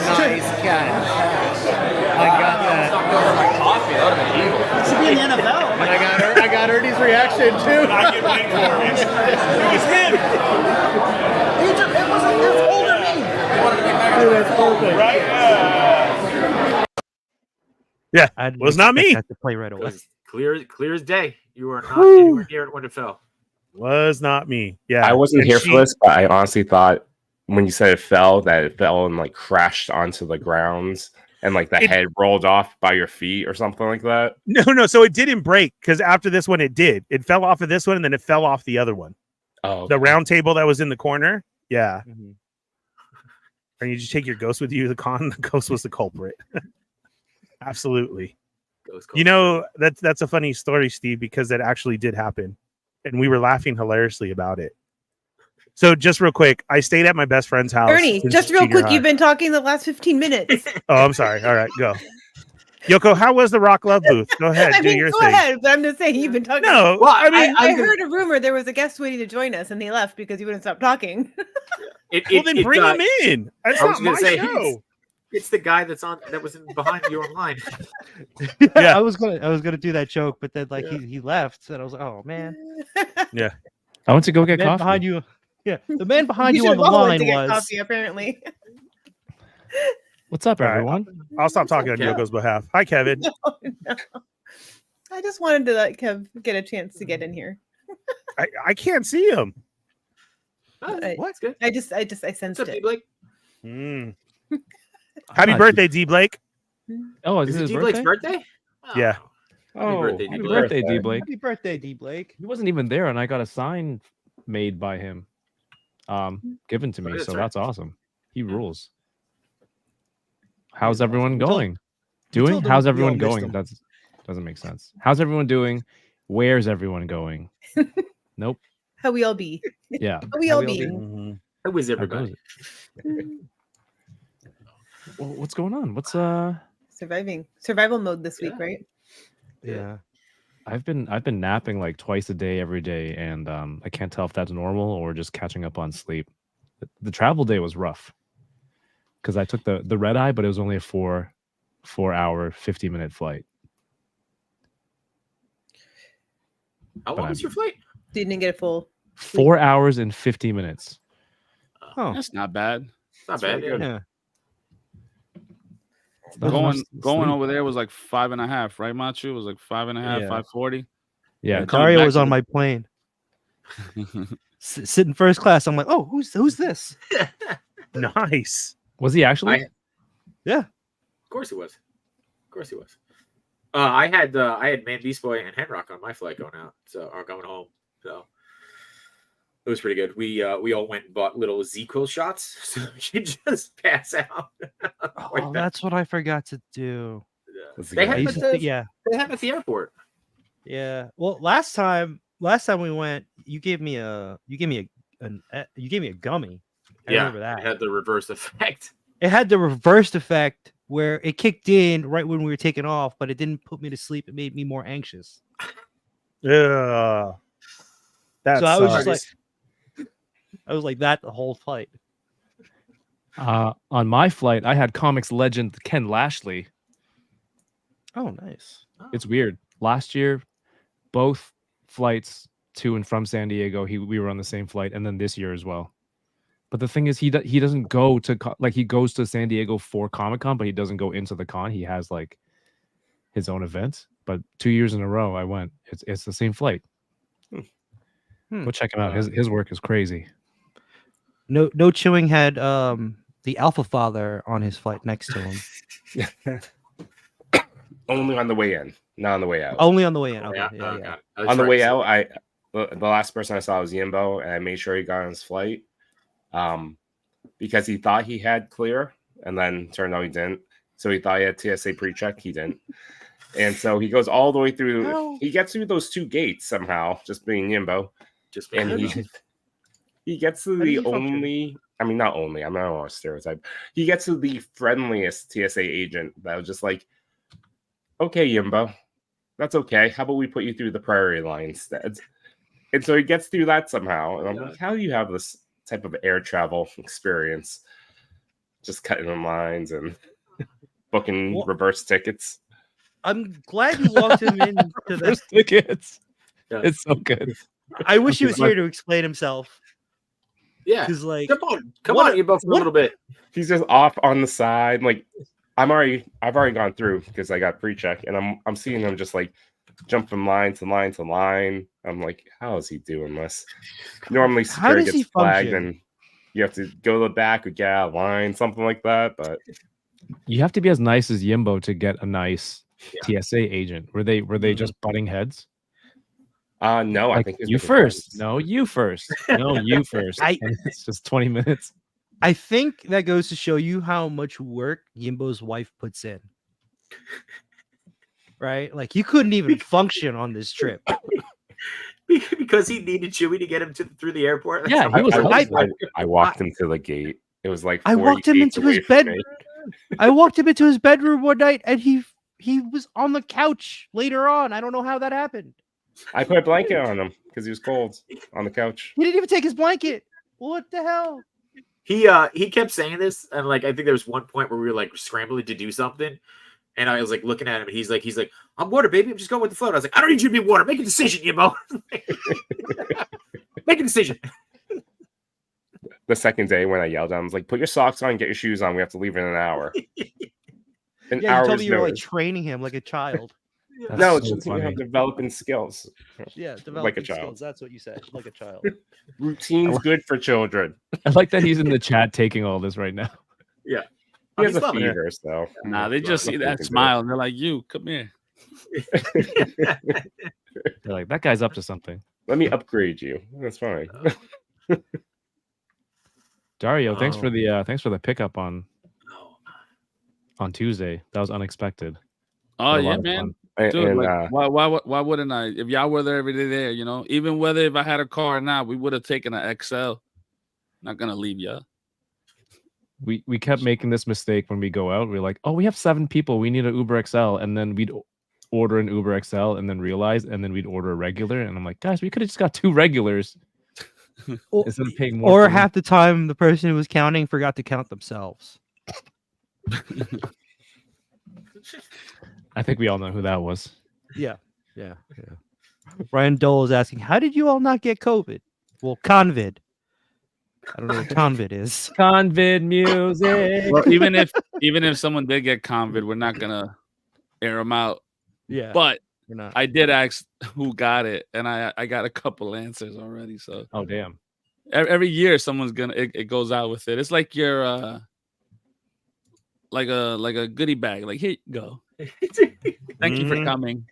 Nice catch. I got that. It should be in the NFL. And I got Ernie's reaction too. I get waiting for it. It was him. It was older me. That's perfect. Right? Yeah. I didn't Was not me. expect that to play right It away. was clear as day. You were not anywhere near it when it fell. Was not me. Yeah. I wasn't And here for this, but I honestly thought when you said it fell, that it fell and like crashed onto the grounds and like the head rolled off by your feet or something like that. No. So it didn't break because after this one, it did. It fell off of this one and then it fell off the other one. Oh, The round table that was in the corner. Yeah. Mhm. And you just take your ghost with you. The ghost was the culprit. Absolutely. You know, that's a funny story, Steve, because that actually did happen. And we were laughing hilariously about it. So just real quick, I stayed at my best friend's house. Ernie, just real quick, you've been talking the last 15 minutes. Oh, I'm sorry. All right, go. Yoko, how was the Rock Love booth? Go ahead, I do mean, your go thing. ahead, but I'm just saying you've been talking. No, Well, I mean, I heard a rumor there was a guest waiting to join us, and they left because you wouldn't stop talking. well, then bring him in. That's I was not gonna my say, show. It's the guy that was behind you online. Yeah. I was gonna do that joke, but then like he left, and I was like, oh man. I went to go get The man coffee. behind you. Yeah, the man behind you on should've the all went line to get was. coffee, apparently. What's up, All right. everyone? I'll stop talking on Yoko's behalf. Hi, Kevin. No. I just wanted to like get a chance to get in here. I can't see him. What's good? I sensed What's up, it. Blake? Happy not birthday, D Blake. Oh, is Is this it his D Blake's birthday? birthday? Yeah. Oh, birthday, happy D. birthday, Blake. D. Blake. Happy birthday, D Blake. He wasn't even there, and I got a sign made by him, given to me. that's So right. that's awesome. He rules. How's everyone told- going? told Doing? him How's we all everyone missed going? him. That doesn't make sense. How's everyone doing? Where's everyone going? Nope. How we all be? Yeah. How we all be? How is How everybody? goes it? Well, what's going on? What's Survival mode this week, right? Yeah. I've been napping like twice a day every day, and I can't tell if that's normal or just catching up on sleep. The travel day was rough because I took the red eye, but it was only a 4 4-hour, 50-minute flight. How long was your flight? Didn't get a full 4 hours and 50 minutes. Oh, That's not bad. It's not bad. really good. yeah. Going over there was like 5.5, right, Machu? It was like 5.5, Yeah. 540. Yeah, And coming Dario back was to on my plane, sitting first class. I'm like, oh, who's this? Nice. was he actually? Yeah. Of course he was. Of course he was. I had Man Beast Boy and Henrock on my flight going out, or going home. So it was pretty good. We all went and bought little Z-Quill shots so we could just pass out. Oh, that's what I forgot to do. They had I them used at to the, think- yeah, they had them at the airport. yeah. Well, last time we went, you gave me a gummy. I remember that. It had the reverse effect. It had the reversed effect where it kicked in right when we were taking off, but it didn't put me to sleep. It made me more anxious. Yeah. That's So I was like that the whole flight. On my flight, I had comics legend Ken Lashley. Oh, nice. It's weird. Last year, both flights to and from San Diego, we were on the same flight, and then this year as well. But the thing is, he doesn't go to he goes to San Diego for Comic-Con, but he doesn't go into the con. He has like his own event. But 2 years in a row, I went. It's the same flight. Go check him out. His work is crazy. No Chewing had the Alpha Father on his flight next to him. Only on the way in, not on the way out. Only on the way in. Okay, Yeah, yeah. okay. On the way out, the last person I saw was Yimbo, and I made sure he got on his flight, because he thought he had clear, and then turned out he didn't. So he thought he had TSA pre-check, he didn't, and so he goes all the way through. No. He gets through those two gates somehow, just being Yimbo, Just and he gets to How the does he function? only. I mean, not only. I'm not want to stereotype. He gets to the friendliest TSA agent that was just like, "Okay, Yimbo, that's okay. How about we put you through the prairie line instead?" And so he gets through that somehow. And I'm like, how do you have this type of air travel experience? Just cutting in lines and booking Well, reverse tickets. I'm glad you walked him into the. First tickets. Yeah. It's so good. I wish he was here to explain himself. Yeah. Because like, Come on, you both for a little bit. He's just off on the side. Like I've already gone through because I got pre-check, and I'm seeing him just like jump from line to line to line. I'm like, how is he doing this? Normally How security does he gets flagged function? and you have to go to the back or get out of line, something like that. But You have to be as nice as Yimbo to get a nice TSA agent. Were they just butting heads? no, I Like, think you first. No, you first. No, you first. I- And it's just 20 minutes. I think that goes to show you how much work Yimbo's wife puts in. Right? Like you couldn't even function on this trip. Because he needed Chewie to get him through the airport. Yeah, he was. I walked him to the gate. It was like I 40 walked him gates into his away from bed. me. I walked him into his bedroom one night and he was on the couch later on. I don't know how that happened. I put a blanket on him because he was cold on the couch. He didn't even take his blanket. What the hell? He kept saying this, and like I think there was one point where we were like scrambling to do something, and I was like looking at him, and he's like, "I'm water, baby. I'm just going with the flow." I was like, "I don't need you to be water. Make a decision, Yimbo. Make a decision." The second day when I yelled at him, I was like, "Put your socks on, get your shoes on. We have to leave in an hour." An Yeah, you told hour's me you were like notice. training him like a child. That's No, so it's just you funny. have developing skills. Yeah, Like a developing child. skills. That's what you said, like a child. Routine's good for children. I like that he's in the chat taking all this right now. He Oh, has he's a loving it. fever, so Nah, they just see Nothing that to do. smile and they're like, "You come here." They're like, that guy's up to something. Let me upgrade you. That's fine. Dario, thanks Oh. for the pickup on Tuesday. That was unexpected. Oh A lot yeah, of man. fun. And, Dude, and, like, why wouldn't I? If y'all were there every day, there, even whether if I had a car or not, we would have taken an XL. Not gonna leave y'all. We kept making this mistake when we go out. We're like, oh, we have 7 people. We need an Uber XL, and then we'd order an Uber XL, and then realize, and then we'd order a regular. And I'm like, guys, we could have just got 2 regulars Or, instead of paying more. or for one. half the time, the person who was counting forgot to count themselves. I think we all know who that was. Yeah. Ryan Dole is asking, how did you all not get COVID? Well, convid. I don't know what convid is. Convid music. Well, even if someone did get COVID, we're not gonna air them out. Yeah. But We're not. I did ask who got it, and I got a couple answers already. So Oh damn. every year someone's gonna it goes out with it. It's like your like a goodie bag. Like, here you go. Thank you for coming.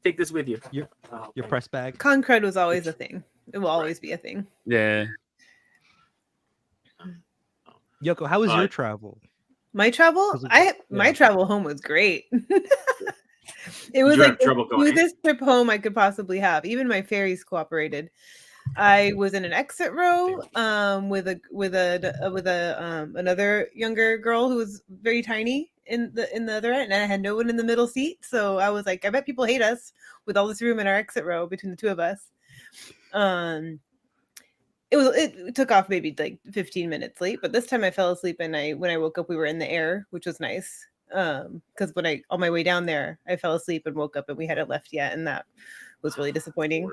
Take this with you. Your press bag. Con crud was always a thing. It will always be a thing. Yeah. Yoko, how was your travel? My travel? My travel home was great. It was like the smoothest trip home I could possibly have. Even my ferries cooperated. I was in an exit row with another younger girl who was very tiny in the other end, and I had no one in the middle seat. So I was like, I bet people hate us with all this room in our exit row between the two of us. It took off maybe like 15 minutes late, but this time I fell asleep, and when I woke up we were in the air, which was nice. Because on my way down there I fell asleep and woke up and we hadn't left yet, and that was really disappointing.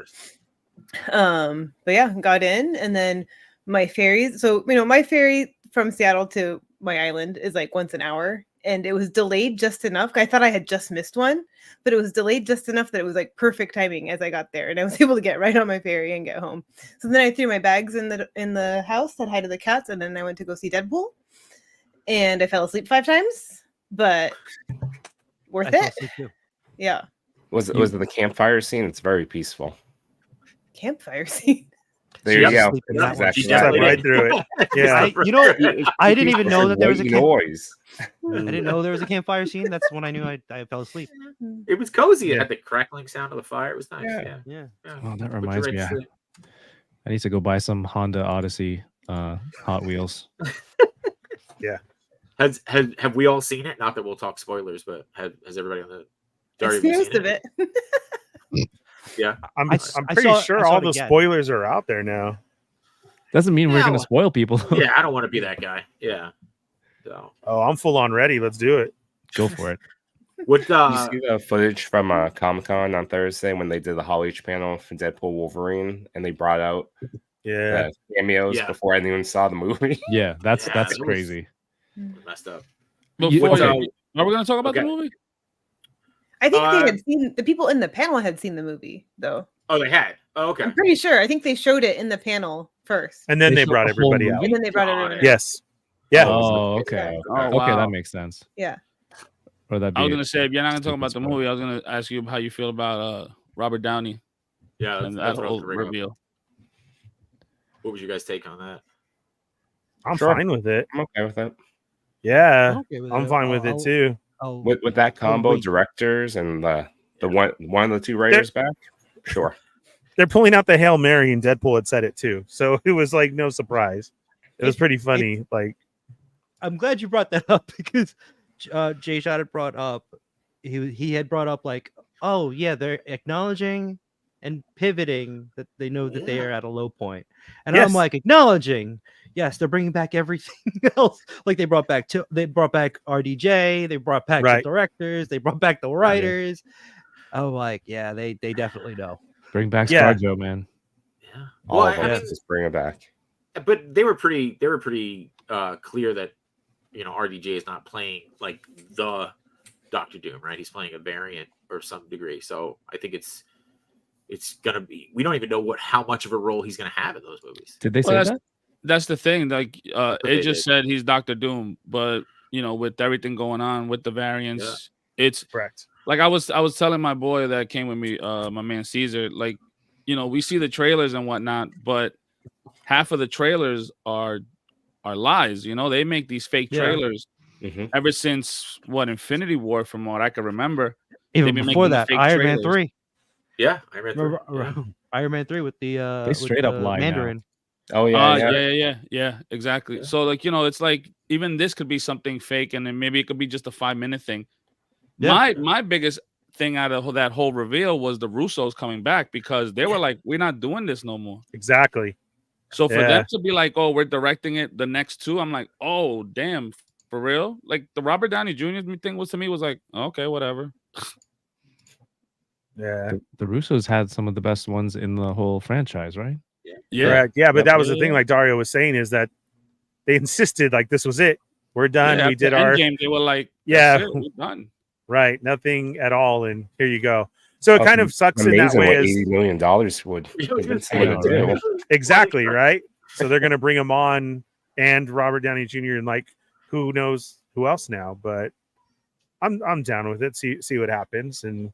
But yeah, got in, and then my ferries. So my ferry from Seattle to my island is like once an hour, and it was delayed just enough. I thought I had just missed one, but it was delayed just enough that it was like perfect timing as I got there, and I was able to get right on my ferry and get home. So then I threw my bags in the house, said hi to the cats, and then I went to go see Deadpool, and I fell asleep 5 times, but worth it. Yeah. Was it the campfire scene? It's very peaceful. Campfire scene. There you go. Exactly. Right through it. Yeah. I didn't even know that there was a noise. I didn't know there was a campfire scene. That's when I knew I fell asleep. It was cozy. It had the crackling sound of the fire. It was nice. Yeah. Oh, that reminds me. I need to go buy some Honda Odyssey Hot Wheels. Yeah. Have we all seen it? Not that we'll talk spoilers, but has everybody on the most of it? Yeah, I'm pretty sure all the spoilers are out there now. Doesn't mean we're gonna spoil people. Yeah, I don't want to be that guy. Yeah. So. Oh, I'm full on ready. Let's do it. Go for it. What you see the footage from Comic-Con on Thursday when they did the Hall H panel for Deadpool Wolverine, and they brought out cameos before anyone saw the movie? Yeah, that's crazy. Messed up. Are we gonna talk about the movie? I think they had seen the people in the panel had seen the movie though. Oh, they had. Oh, okay. I'm pretty sure. I think they showed it in the panel first, and then they brought everybody out. And then they brought everybody out. Yes. Yeah. Oh, okay. Okay, that makes sense. Yeah. I was gonna say, if you're not gonna talk about the movie, I was gonna ask you how you feel about Robert Downey. Yeah, and that whole reveal. What was your guys' take on that? I'm fine with it. I'm okay with it. Yeah, I'm fine with it too. With that combo, directors and the one of the two writers back, sure. They're pulling out the Hail Mary, and Deadpool had said it too, so it was like no surprise. It was pretty funny. Like, I'm glad you brought that up because Jay Shot had brought up. He had brought up like, oh yeah, they're acknowledging and pivoting that they know that they are at a low point, and I'm like acknowledging. Yes, they're bringing back everything else. Like they brought back RDJ, they brought back the directors, they brought back the writers. I'm like, yeah, they definitely know. Bring back ScarJo, man. Yeah, all of us just bring it back. But they were pretty clear that RDJ is not playing like the Doctor Doom, right? He's playing a variant or some degree. So I think it's gonna be. We don't even know how much of a role he's gonna have in those movies. Did they say that? That's the thing. Like it just said he's Doctor Doom, but with everything going on with the variants, it's correct. Like I was telling my boy that came with me, my man Caesar, like, we see the trailers and whatnot, but half of the trailers are lies. They make these fake trailers ever since Infinity War, from what I can remember. Even before that, Iron Man 3. Yeah, Iron Man 3 with the they straight up lie Mandarin. now. Oh yeah, exactly. So like it's like even this could be something fake, and then maybe it could be just a 5-minute thing. Yeah. My biggest thing out of that whole reveal was the Russos coming back, because they were like, we're not doing this no more. Exactly. So for them to be like, oh, we're directing it the next 2, I'm like, oh damn, For real? Like the Robert Downey Jr. thing was to me was like, okay, whatever. Yeah. The Russos had some of the best ones in the whole franchise, right? Yeah. Correct. Yeah, but Yep. that was the Yeah, thing, yeah. like Dario was saying, is that they insisted like this was it. We're done. Yeah, We after did our Endgame, they were like, Yeah. that's it, we're done. right, nothing at all, and here you go. So it kind of sucks in that Amazing way what as $80 million would convince someone to I know, do. right? exactly right. So they're going to bring him on and Robert Downey Jr. and like who knows who else now, but I'm down with it. See what happens, and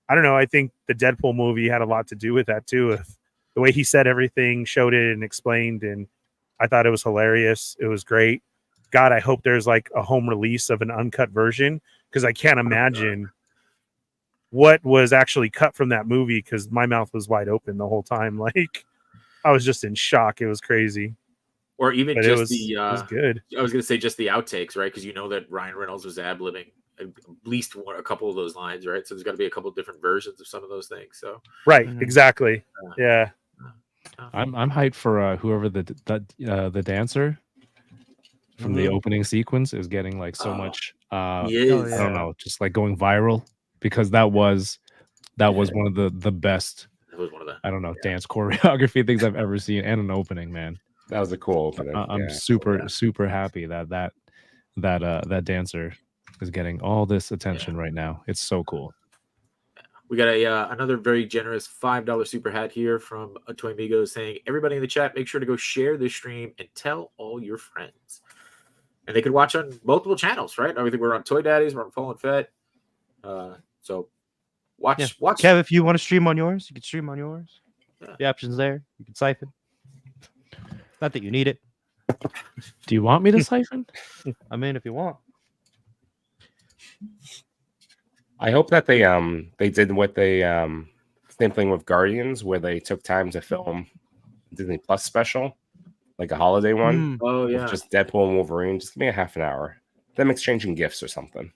I don't know. I think the Deadpool movie had a lot to do with that too. Of the way he said everything, showed it, and explained, and I thought it was hilarious. It was great. God, I hope there's like a home release of an uncut version because I can't imagine what was actually cut from that movie because my mouth was wide open the whole time. Like I was just in shock. It was crazy. Or even But just it was good. I was going to say just the outtakes, right? Because you know that Ryan Reynolds was ad-libbing at least a couple of those lines, right? So there's got to be a couple of different versions of some of those things. So Right, exactly. Yeah. I'm hyped for whoever the dancer from the opening sequence is getting like so much. I don't know, just like going viral because that was one of the best. That was one of the dance choreography things I've ever seen, and an opening, man. That was a cool opening. I'm super happy that dancer is getting all this attention right now. It's so cool. We got another very generous $5 super hat here from Toy Amigos saying, everybody in the chat, make sure to go share this stream and tell all your friends. And they could watch on multiple channels, right? I think we're on Toy Daddies, we're on Fallen Fett. So watch. Kev, if you want to stream on yours, you can stream on yours. Yeah. The option's there. You can siphon. Not that you need it. Do you want me to siphon? I mean, if you want. I hope that they did what they same thing with Guardians where they took time to film Disney Plus special, like a holiday one. Oh yeah, just Deadpool and Wolverine. Just give me a half an hour. Them exchanging gifts or something.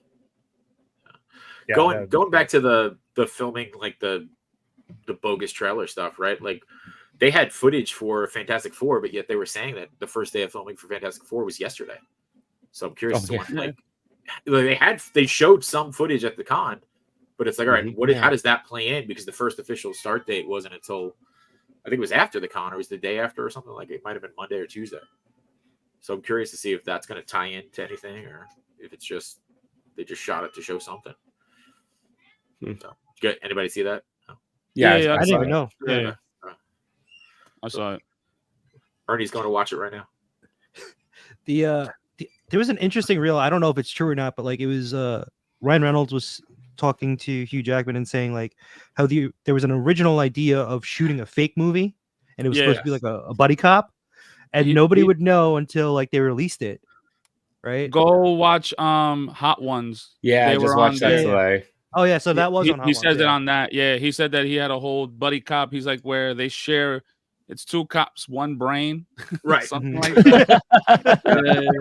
Yeah, going back to the filming, like the bogus trailer stuff, right? Like they had footage for Fantastic Four, but yet they were saying that the first day of filming for Fantastic Four was yesterday. So I'm curious they showed some footage at the con, but it's like, all right, how does that play in? Because the first official start date wasn't until I think it was after the con, or it was the day after, or something like it might have been Monday or Tuesday. So I'm curious to see if that's going to tie into anything, or if it's just they just shot it to show something. So, anybody see that? No. Yeah, I didn't even know. Yeah. I saw it. Ernie's going to watch it right now. There was an interesting reel. I don't know if it's true or not, but like it was Ryan Reynolds was talking to Hugh Jackman and saying like how there was an original idea of shooting a fake movie, and it was supposed to be like a buddy cop, and nobody would know until like they released it. Right? Go watch Hot Ones. Yeah, I just watched that today. Oh yeah, so that was on Hot he Ones. says it on that. Yeah, he said that he had a whole buddy cop. He's like where they share. It's two cops, one brain, right? Something like that.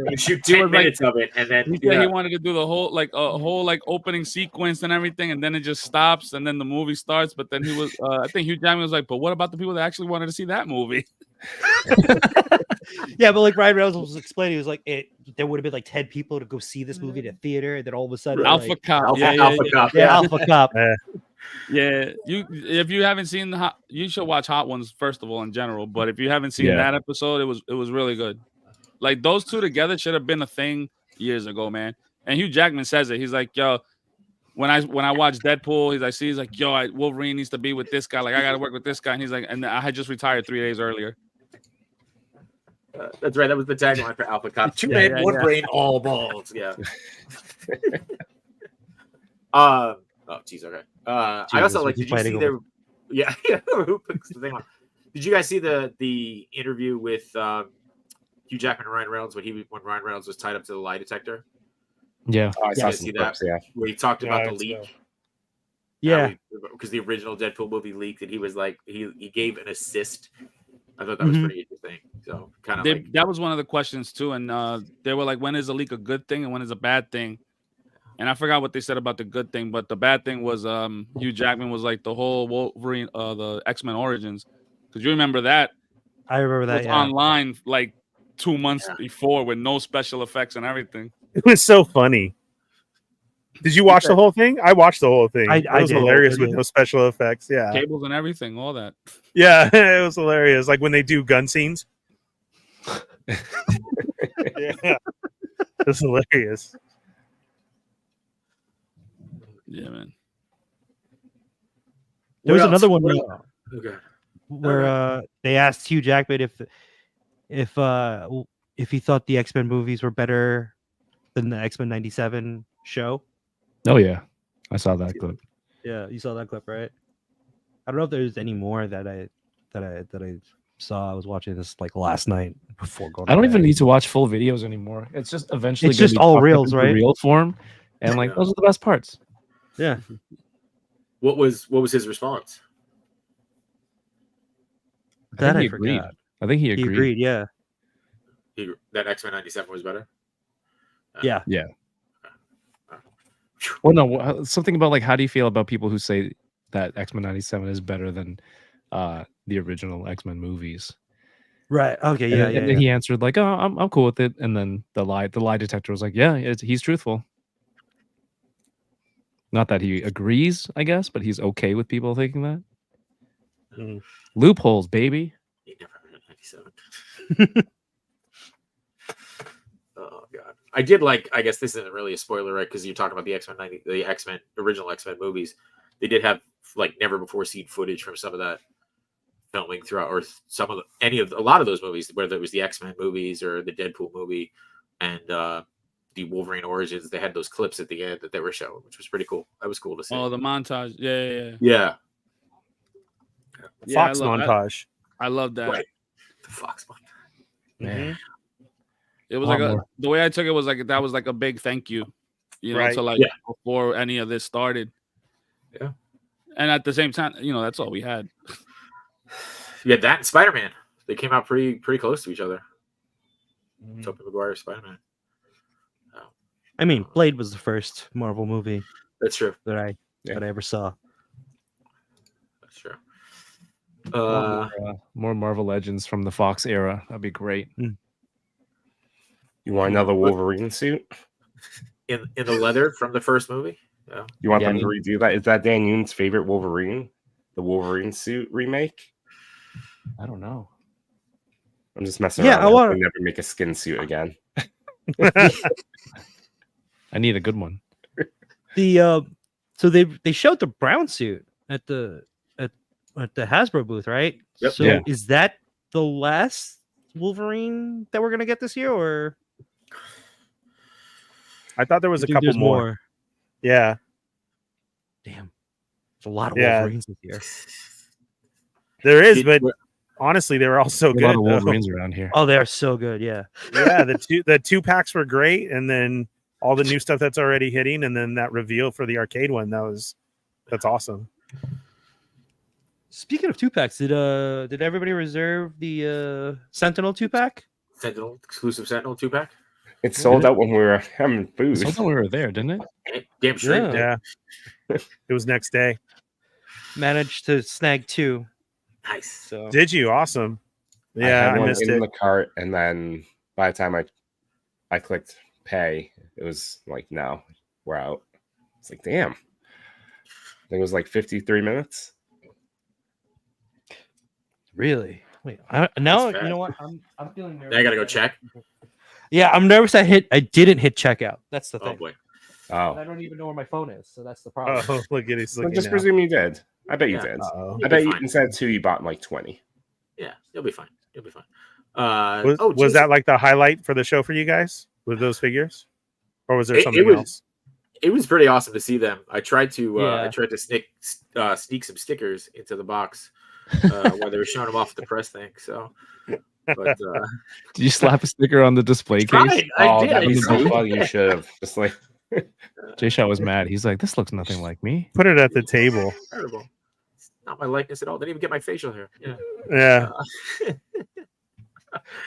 You shoot 10 minutes of it, and then he wanted to do the whole opening sequence and everything, and then it just stops, and then the movie starts. But then he was, I think Hugh Jackman was like, "But what about the people that actually wanted to see that movie?" Yeah, but like Ryan Reynolds was explaining, he was like, there would have been like 10 people to go see this movie at a theater, and then all of a sudden, Alpha Cop, Alpha Cop. Yeah, if you haven't seen you should watch Hot Ones first of all in general. But if you haven't seen that episode, it was really good. Like those two together should have been a thing years ago, man. And Hugh Jackman says it. He's like, yo, when I watch Deadpool, he's like, yo, Wolverine needs to be with this guy. Like I got to work with this guy. And he's like, and I had just retired 3 days earlier. That's right. That was the tagline for Alpha Cop. Two men, one brain, all balls. Yeah. Oh, geez. Okay. I also like. Did you see their? Yeah. Who picks the thing on? Did you guys see the interview with Hugh Jackman and Ryan Reynolds when Ryan Reynolds was tied up to the lie detector? Yeah. Oh, I saw some clips, where he talked about the leak. Yeah. Because the original Deadpool movie leaked, and he was like, he gave an assist. I thought that was pretty interesting. So kind of that was one of the questions too, and they were like, when is a leak a good thing and when is a bad thing? And I forgot what they said about the good thing, but the bad thing was Hugh Jackman was like the whole Wolverine, the X-Men Origins, because you remember that. I remember that. Online like 2 months before with no special effects and everything. It was so funny. Did you watch the whole thing? I watched the whole thing. It was did. hilarious with no special effects. Yeah. Cables and everything, all that. Yeah, it was hilarious. Like when they do gun scenes. Yeah. It's hilarious. Yeah, man. There was What another else? one Okay. where they asked Hugh Jackman if he thought the X-Men movies were better than the X-Men '97 show. Oh yeah, I saw that clip. Yeah, you saw that clip, right? I don't know if there's any more that I saw. I was watching this like last night before going. I don't to even bed. need to watch full videos anymore. It's just eventually It's gonna just be all chopped up reels, into right? Reel form, and like those are the best parts. Yeah. What was his response? That I he agreed. forgot. I think he He agreed. agreed. Yeah. That X-Men '97 was better. Yeah. Yeah. Well, no, something about like how do you feel about people who say that X-Men '97 is better than the original X-Men movies? Right. Okay. And Yeah. then, Yeah. and then he answered like, "Oh, I'm cool with it." And then the lie detector was like, "Yeah, he's truthful." Not that he agrees, I guess, but he's okay with people thinking that. Mm. Loopholes, baby. He never heard '97. Oh god, I did like. I guess this isn't really a spoiler, right? Because you're talking about the X-Men original X-Men movies. They did have like never before seen footage from some of that filming throughout, or some of a lot of those movies, whether it was the X-Men movies or the Deadpool movie, and the Wolverine Origins. They had those clips at the end that they were showing, which was pretty cool. That was cool to see. Oh, the montage. Yeah. Yeah. Yeah, Fox montage. I love that. Right. The Fox montage. Mhm. It was like the way I took it was like that was like a big thank you, Right. to like Yeah. before any of this started. Yeah. And at the same time, that's all we had. Yeah, that and Spider-Man. They came out pretty close to each other. Mhm. Tobey Maguire, Spider-Man. I mean, Blade was the first Marvel movie That's true. that I Yeah. ever saw. That's true. More Marvel Legends from the Fox era. That'd be great. You want another Wolverine suit? in the leather from the first movie. Yeah. You want Yeah, them to redo that? Is that Dan Yoon's favorite Wolverine? The Wolverine suit remake? I don't know. I'm just messing Yeah, around. I I wanna- hope they never make a skin suit again. I need a good one. So they showed the brown suit at the Hasbro booth, right? Yep. So Yeah. is that the last Wolverine that we're gonna get this year, or I thought there was you a think couple there's more. Yeah. Damn, there's a lot of Yeah. Wolverines this year. There is, Did- but honestly, they were all so A good. lot of though. Wolverines around here. Oh, they are so good. Yeah. Yeah, the two packs were great, and then all the new stuff that's already hitting, and then that reveal for the arcade one that's awesome. Speaking of 2-packs, did everybody reserve the Sentinel 2-pack? Sentinel exclusive Sentinel 2-pack. It sold out when we were having food. Something we were there, didn't it? Damn straight. Yeah. Yeah, it was next day. Managed to snag 2. Nice. So Did you? Awesome. I Yeah, had I one missed in it. the cart, and then by the time I clicked pay, it was like, no, we're out. It's like, damn. I think it was like 53 minutes. really, wait. Now That's you know fast. what? I'm feeling nervous. Now I gotta go check. Yeah, I'm nervous. I didn't hit checkout. That's the Oh thing. boy. And I Oh, don't even know where my phone is, so that's the problem. Oh, look at he's well, looking just now. presume you did. I bet you Yeah. did. Uh-oh. I bet you, Fine. instead of 2, you bought like 20. Yeah, you'll be fine. You'll be fine. Was Jason, that like the highlight for the show for you guys with those figures, or was there It something was- else? It was pretty awesome to see them. I tried to Yeah. sneak some stickers into the box while they were showing them off at the press thing. So, but Did you slap a sticker on the display case? tried. Oh, I that'd be did. so funny. You should have. Just like, Jay Shaw was mad. He's like, this looks nothing like me. Put it at the table. Terrible. It's not my likeness at all. Didn't even get my facial hair. Yeah. Yeah.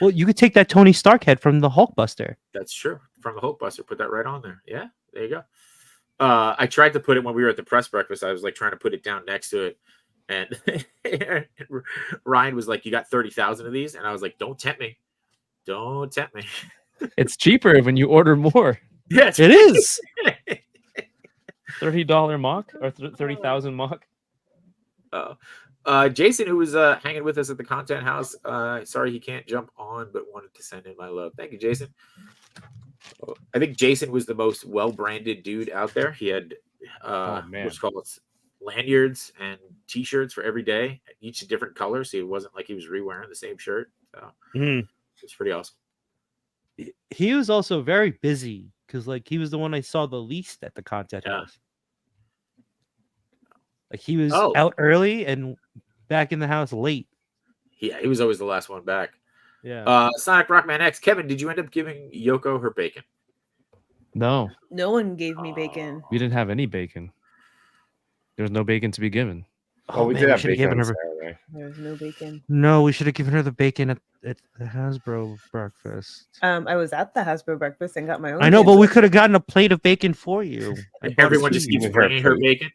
Well, you could take that Tony Stark head from the Hulkbuster. That's true. From the Hulkbuster, put that right on there. Yeah, there you go. I tried to put it when we were at the press breakfast. I was like trying to put it down next to it, and Ryan was like, "You got 30,000 of these," and I was like, "Don't tempt me, don't tempt me." It's cheaper when you order more. Yes, It is. $30 mock or 30,000 mock. Jason, who was hanging with us at the content house, sorry he can't jump on, but wanted to send in my love. Thank you, Jason. I think Jason was the most well-branded dude out there. He had what's called lanyards and T-shirts for every day, each a different color, so it wasn't like he was re-wearing the same shirt. So it's pretty awesome. He was also very busy because, like, he was the one I saw the least at the content house. Like, he was out early and back in the house late. Yeah, he was always the last one back. Yeah. Sonic Rockman X. Kevin, did you end up giving Yoko her bacon? No. No one gave me bacon. We didn't have any bacon. There was no bacon to be given. We did have bacon on Saturday. There was no bacon. No, we should have given her the bacon at the Hasbro breakfast. I was at the Hasbro breakfast and got my own. I know, but we could have gotten a plate of bacon for you. Everyone just keeps bringing her bacon.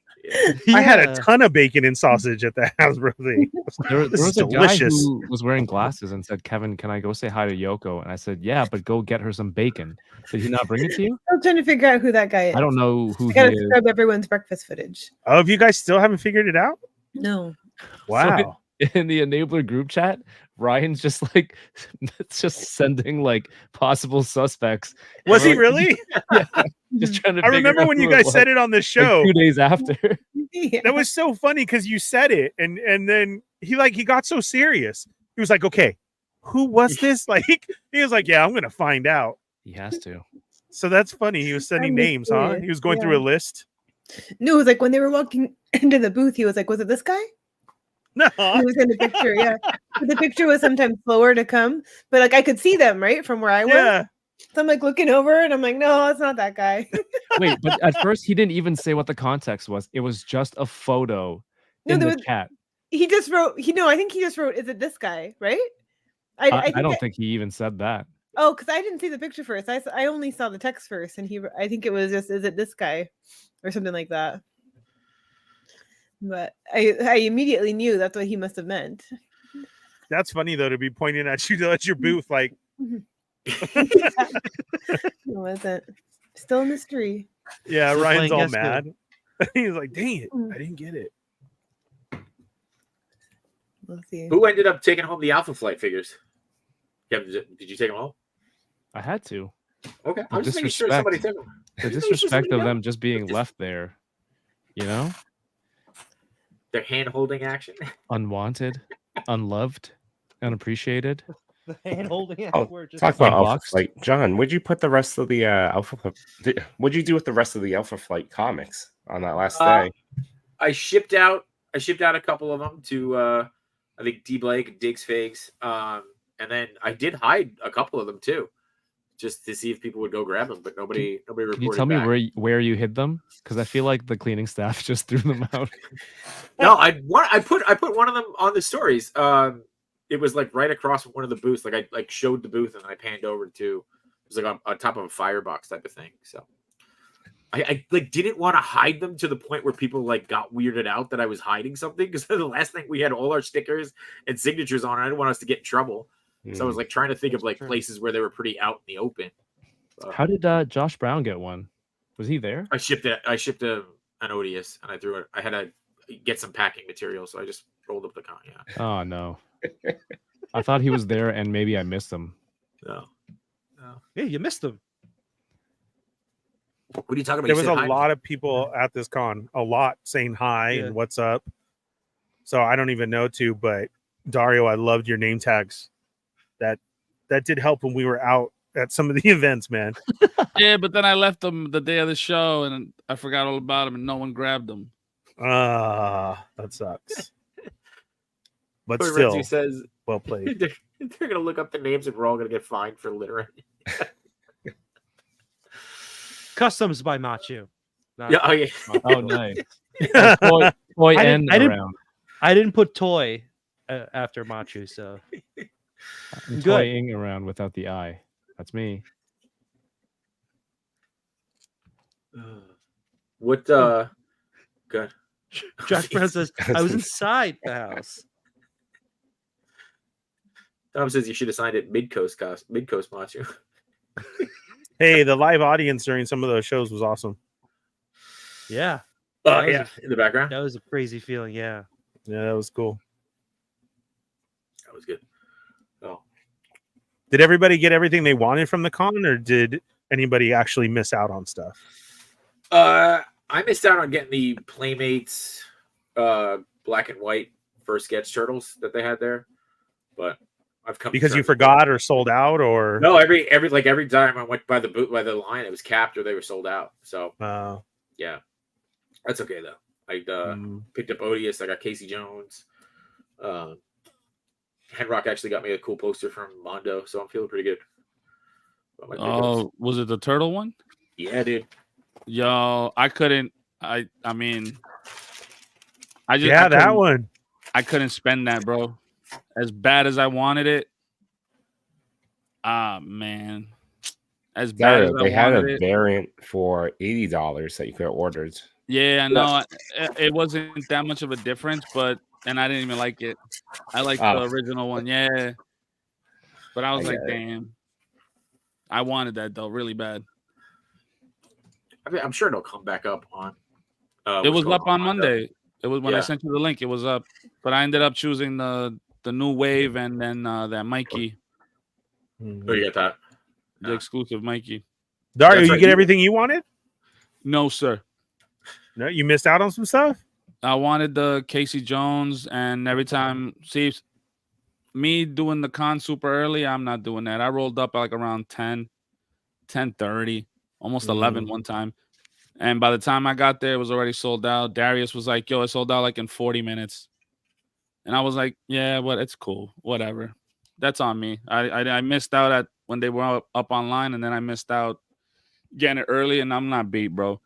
I had a ton of bacon and sausage at the Hasbro thing. There was a guy who was wearing glasses and said, "Kevin, can I go say hi to Yoko?" And I said, "Yeah, but go get her some bacon." Did he not bring it to you? I'm trying to figure out who that guy is. I don't know who I gotta he is. scrub everyone's breakfast footage. Oh, if you guys still haven't figured it out? No. Wow. So in the enabler group chat, Ryan's just like sending like possible suspects. Was he really? Yeah. Just trying to I remember when you guys said it on the show. Like 2 days after. Yeah. That was so funny because you said it, and then he got so serious. He was like, "Okay, who was this?" Like he was like, "Yeah, I'm gonna find out." He has to. So that's funny. He was sending names, huh? He was going through a list. No, it was like when they were walking into the booth, he was like, "Was it this guy?" No, he was in the picture. Yeah, the picture was sometimes slower to come, but like I could see them right from where I was. Yeah. So I'm like looking over, and I'm like, "No, it's not that guy." Wait, but at first he didn't even say what the context was. It was just a photo in the chat. He just wrote. I think he just wrote, "Is it this guy?" Right? I don't think he even said that. Oh, because I didn't see the picture first. I only saw the text first, and I think it was just, "Is it this guy?" or something like that. But I immediately knew that's what he must have meant. That's funny though, to be pointing at you at your booth like. It wasn't. Still a mystery. Yeah, Still Ryan's all playing mad. He's like, "Dang it, I didn't get it." We'll see. Who ended up taking home the Alpha Flight figures? Kevin, did you take them home? I had to. Okay, I'm just making sure somebody took them. The disrespect of them just being left there, you know? Their hand-holding action. Unwanted, unloved, unappreciated. The hand holding. Talk about Alpha Flight, John. Would you put the rest of the What'd you do with the rest of the Alpha Flight comics on that last day? I shipped out a couple of them to I think D Blake, Diggs Figs, and then I did hide a couple of them too, just to see if people would go grab them. But nobody reported. Can you tell me where you hid them? Because I feel like the cleaning staff just threw them out. No, I put one of them on the stories. It was like right across from one of the booths. Like I showed the booth and I panned over to. It was like on top of a firebox type of thing. So I like didn't want to hide them to the point where people like got weirded out that I was hiding something, because the last thing we had all our stickers and signatures on. I didn't want us to get in trouble. So I was like trying to think of like places where they were pretty out in the open. How did Josh Brown get one? Was he there? I shipped an Odious, and I threw it. I had to get some packing material, so I just rolled up the con. Yeah. Oh no. I thought he was there, and maybe I missed him. No. Yeah, you missed him. What are you talking about? There was a lot of people at this con, a lot saying hi and what's up. So I don't even know but Dario, I loved your name tags. That did help when we were out at some of the events, man. Yeah, but then I left them the day of the show, and I forgot all about them, and no one grabbed them. That sucks. But still, Renzi says, well played. They're gonna look up the names, and we're all gonna get fined for littering. Customs by Machu. Yeah. Oh yeah. Oh nice. Toy and around. I didn't put toy after Machu, so I'm toying around without the I. That's me. What? Good. Josh Brown says I was inside the house. Tom says you should have signed it mid-coast Machu. Hey, the live audience during some of those shows was awesome. Yeah. Yeah, in the background. That was a crazy feeling. Yeah. Yeah, that was cool. That was good. Oh, Did everybody get everything they wanted from the con, or did anybody actually miss out on stuff? I missed out on getting the Playmates black and white first sketch turtles that they had there, but I've come Because you forgot or sold out, or no, every time I went by the line, it was capped or they were sold out. So yeah, that's okay though. I picked up Odious. I got Casey Jones. Henrock actually got me a cool poster from Mondo, so I'm feeling pretty good. Oh, was it the turtle one? Yeah, dude. Yo, I couldn't. I mean, that one. I couldn't spend that, bro. As bad as I wanted it. Ah, man. As bad as they I had wanted a it. variant for $80 that you could have ordered. Yeah, I know. It wasn't that much of a difference, and I didn't even like it. I liked the original one, yeah. But I was like, damn. I wanted that though, really bad. I mean, I'm sure it'll come back up on. It was up on Monday. It was when I sent you the link. It was up, but I ended up choosing the new wave and then that Mikey. Oh, you got that? The exclusive Mikey. Dario, you get everything you wanted? No, sir. No, you missed out on some stuff? I wanted the Casey Jones, and every time, see, me doing the con super early, I'm not doing that. I rolled up like around 10:30, almost 11 one time. And by the time I got there, it was already sold out. Darius was like, yo, it sold out like in 40 minutes. And I was like, yeah, well, it's cool. Whatever. That's on me. I missed out at when they were up online, and then I missed out getting it early, and I'm not beat, bro.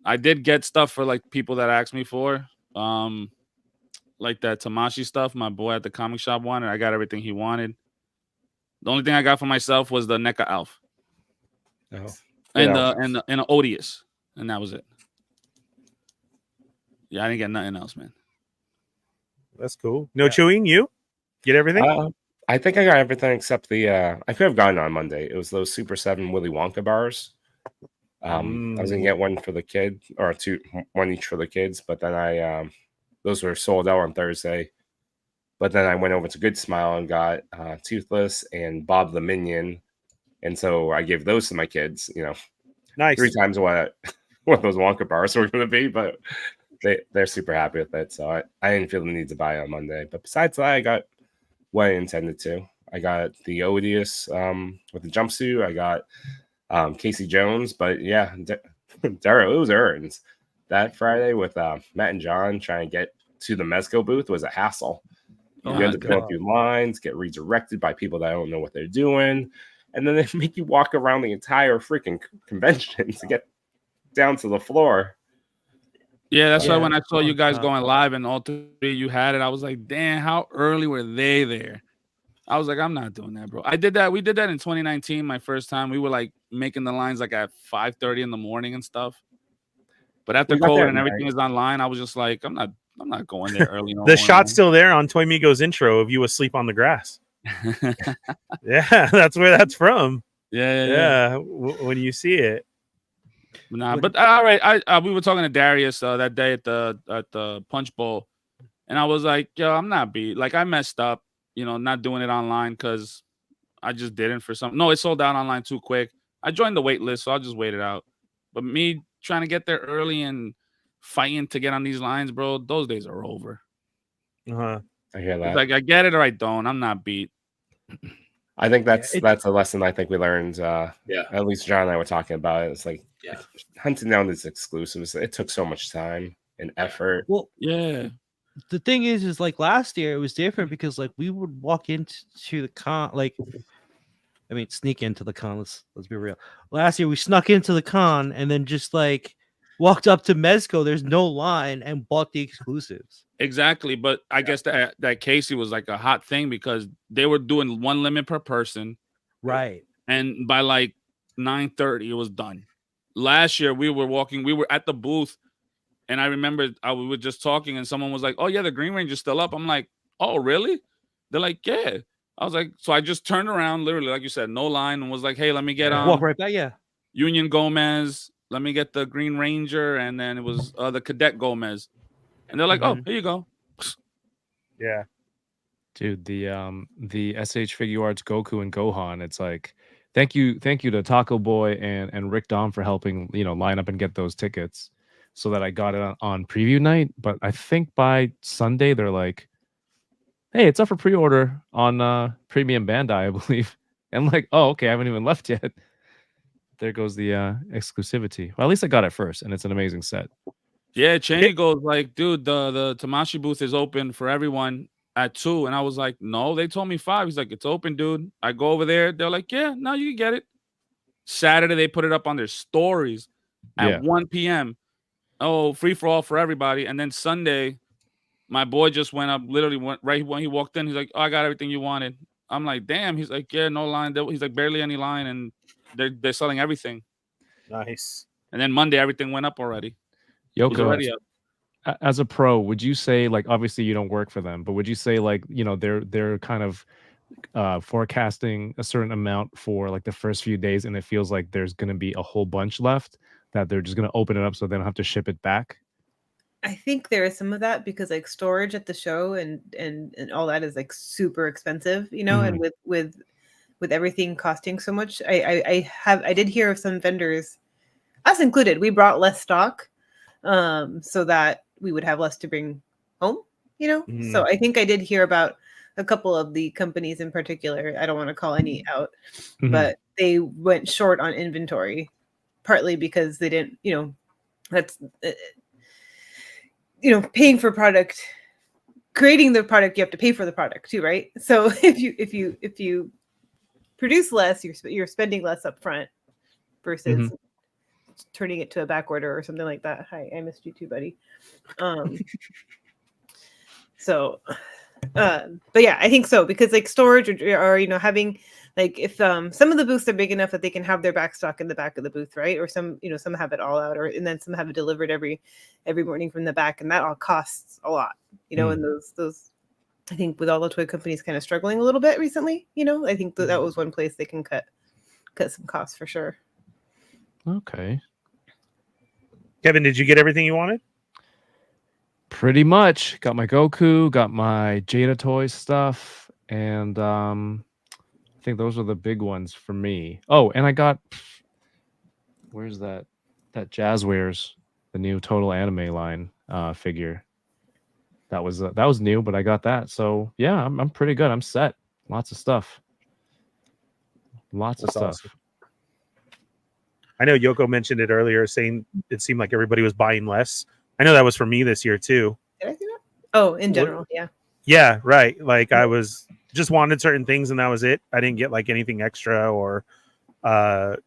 I did get stuff for like people that asked me for. Like that Tamashi stuff, my boy at the comic shop wanted. I got everything he wanted. The only thing I got for myself was the NECA Alf. And the Odious. And that was it. Yeah, I didn't get nothing else, man. That's cool. No chewing, you? Get everything? I think I got everything except the I could have gotten on Monday. It was those Super 7 Willy Wonka bars. I was gonna get one for the kid, or one each for the kids, but then those were sold out on Thursday. But then I went over to Good Smile and got Toothless and Bob the Minion, and so I gave those to my kids. Nice. 3 times what those Wonka bars were going to be, but they're super happy with it. So I didn't feel the need to buy it on Monday. But besides that, I got what I intended to. I got the Odious with the jumpsuit. I got Casey Jones, but yeah, Daryl, it was errands. That Friday with Matt and John trying to get to the Mezco booth was a hassle. You had to go through lines, get redirected by people that don't know what they're doing, and then they make you walk around the entire freaking convention to get down to the floor. Yeah, that's why when I saw you guys going live and all 3 you had it, I was like, damn, how early were they there? I was like, I'm not doing that, bro. I did that. We did that in 2019, my first time. We were like making the lines like at 5:30 in the morning and stuff. But after COVID and everything is online, I was just like, I'm not going there early. The shot's still there on Toy Migo's intro of you asleep on the grass. Yeah, that's where that's from. Yeah. When you see it. Nah, but all right. We were talking to Darius that day at the Punch Bowl, and I was like, yo, I'm not beat. Like I messed up, not doing it online because I just didn't for some. No, it sold out online too quick. I joined the wait list, so I'll just wait it out. But me trying to get there early and fighting to get on these lines, bro, those days are over. I hear that. It's like I get it or I don't. I'm not beat. I think that's a lesson I think we learned. At least John and I were talking about it. It's like hunting down these exclusives. It took so much time and effort. Well, yeah. The thing is like last year it was different because like we would walk into the con, sneak into the con. Let's be real. Last year we snuck into the con and then just like walked up to Mezco. There's no line and bought the exclusives. Exactly, but I guess that Casey was like a hot thing because they were doing 1 limit per person, right? And by like 9:30, it was done. Last year we were at the booth, and I remember we were just talking, and someone was like, "Oh yeah, the Green Ranger's still up." I'm like, "Oh really?" They're like, "Yeah." I was like, so I just turned around, literally, like you said, no line, and was like, "Hey, let me get on." Walk right back, yeah. Union Gomez. Let me get the Green Ranger, and then it was the Cadet Gomez. And they're like, "Oh, here you go." Yeah. Dude, the SH Figure Arts Goku and Gohan, it's like thank you to Taco Boy and Rick Dom for helping, line up and get those tickets so that I got it on preview night. But I think by Sunday they're like, hey, it's up for pre-order on Premium Bandai, I believe. And like, oh, okay, I haven't even left yet. There goes the exclusivity. Well, at least I got it first, and it's an amazing set. Yeah, Cheney goes like, dude, the Tamashi booth is open for everyone at 2. And I was like, no, they told me 5. He's like, it's open, dude. I go over there. They're like, yeah, no, you can get it. Saturday, they put it up on their stories at 1 p.m. Oh, free for all for everybody. And then Sunday, my boy just went up, literally went right when he walked in. He's like, oh, I got everything you wanted. I'm like, damn. He's like, yeah, no line. He's like, barely any line. And they're selling everything. Nice. And then Monday, everything went up already. Yoko, already up. As a pro, would you say, like, obviously you don't work for them, but would you say, like, they're kind of forecasting a certain amount for like the first few days, and it feels like there's going to be a whole bunch left that they're just going to open it up so they don't have to ship it back? I think there is some of that because like storage at the show and all that is like super expensive, and with everything costing so much. I did hear of some vendors, us included, we brought less stock so that we would have less to bring home, So I think I did hear about a couple of the companies in particular. I don't want to call any out, but they went short on inventory, partly because they didn't, that's paying for product, creating the product, you have to pay for the product too, right? So if you produce less, you're spending less up front versus turning it to a back order or something like that. Hi, I missed you too, buddy. But yeah, I think so, because like storage or having like if some of the booths are big enough that they can have their back stock in the back of the booth, right? Or some some have it all out, and then some have it delivered every morning from the back, and that all costs a lot, and those I think with all the toy companies kind of struggling a little bit recently, I think that was one place they can cut some costs for sure. Okay. Kevin, did you get everything you wanted? Pretty much. Got my Goku, got my Jada Toy stuff, and I think those are the big ones for me. Oh, and I got, where's that Jazzwares, the new Total Anime line figure. That was new, but I got that. So yeah, I'm pretty good. I'm set. Lots of stuff. Lots of stuff. Awesome. I know Yoko mentioned it earlier, saying it seemed like everybody was buying less. I know that was for me this year too. Did I see that? Oh, in general, yeah. Yeah, right. Like I was just wanted certain things, and that was it. I didn't get like anything extra or, an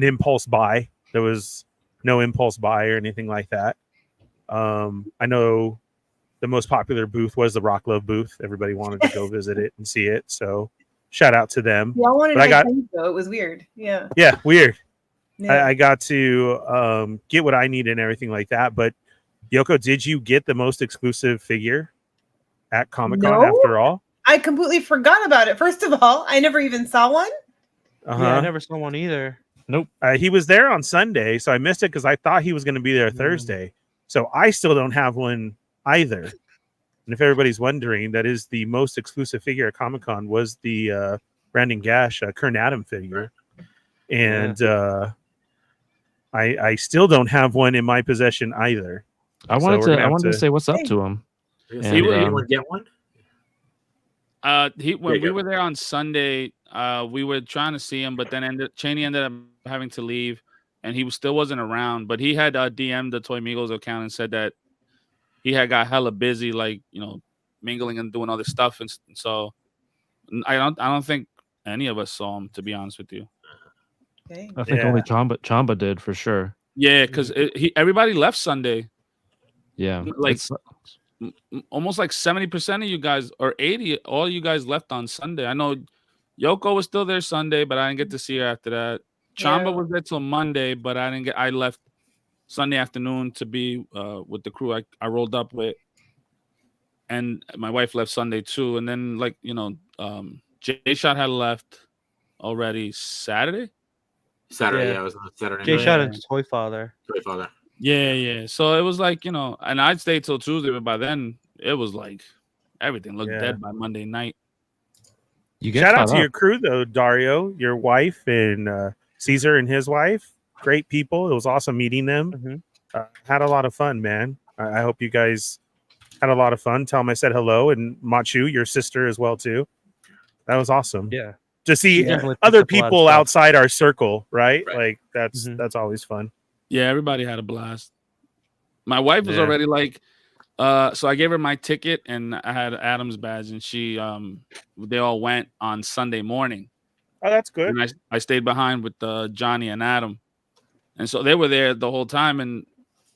impulse buy. There was no impulse buy or anything like that. I know the most popular booth was the Rock Love booth. Everybody wanted to go visit it and see it. So shout out to them. Yeah, I wanted to though. It was weird. Yeah. Yeah, weird. Yeah. I got to get what I need and everything like that. But Yoko, did you get the most exclusive figure at Comic-Con after all? I completely forgot about it. First of all, I never even saw one. Yeah, I never saw one either. Nope. He was there on Sunday, so I missed it because I thought he was going to be there Thursday. So I still don't have one either. And if everybody's wondering, that is the most exclusive figure at Comic-Con was the Brandon Gash Kern Adam figure. And I still don't have one in my possession either. I wanted to say what's up to him. Anyone get one? When we were there on Sunday, we were trying to see him, but then Cheney ended up having to leave, and he still wasn't around. But he had DM'd the Toy Migos account and said that he had got hella busy, like mingling and doing other stuff, and so I don't think any of us saw him, to be honest with you. Okay. I think only Chamba did for sure. Yeah, because everybody left Sunday. Yeah, like almost like 70% of you guys, or 80, all you guys left on Sunday. I know Yoko was still there Sunday, but I didn't get to see her after that. Chamba was there till Monday, but I left Sunday afternoon to be with the crew I rolled up with, and my wife left Sunday too. And then J-Shot had left already Saturday. Saturday. Yeah. Yeah, it was on Saturday. Jay night. shot a toy father. Toy father. Yeah. So it was like, and I'd stay till Tuesday, but by then it was like everything looked dead by Monday night. You get Shout out caught to your up. crew though, Dario, your wife, and Caesar and his wife. Great people. It was awesome meeting them. Had a lot of fun, man. I hope you guys had a lot of fun. Tell them I said hello, and Machu, your sister, as well too. That was awesome. Yeah. To see definitely picked other up a lot of people stuff. outside our circle, right? Like that's always fun. Yeah, everybody had a blast. My wife was already like, so I gave her my ticket and I had Adam's badge, and she they all went on Sunday morning. Oh, that's good. And I stayed behind with Johnny and Adam. And so they were there the whole time. And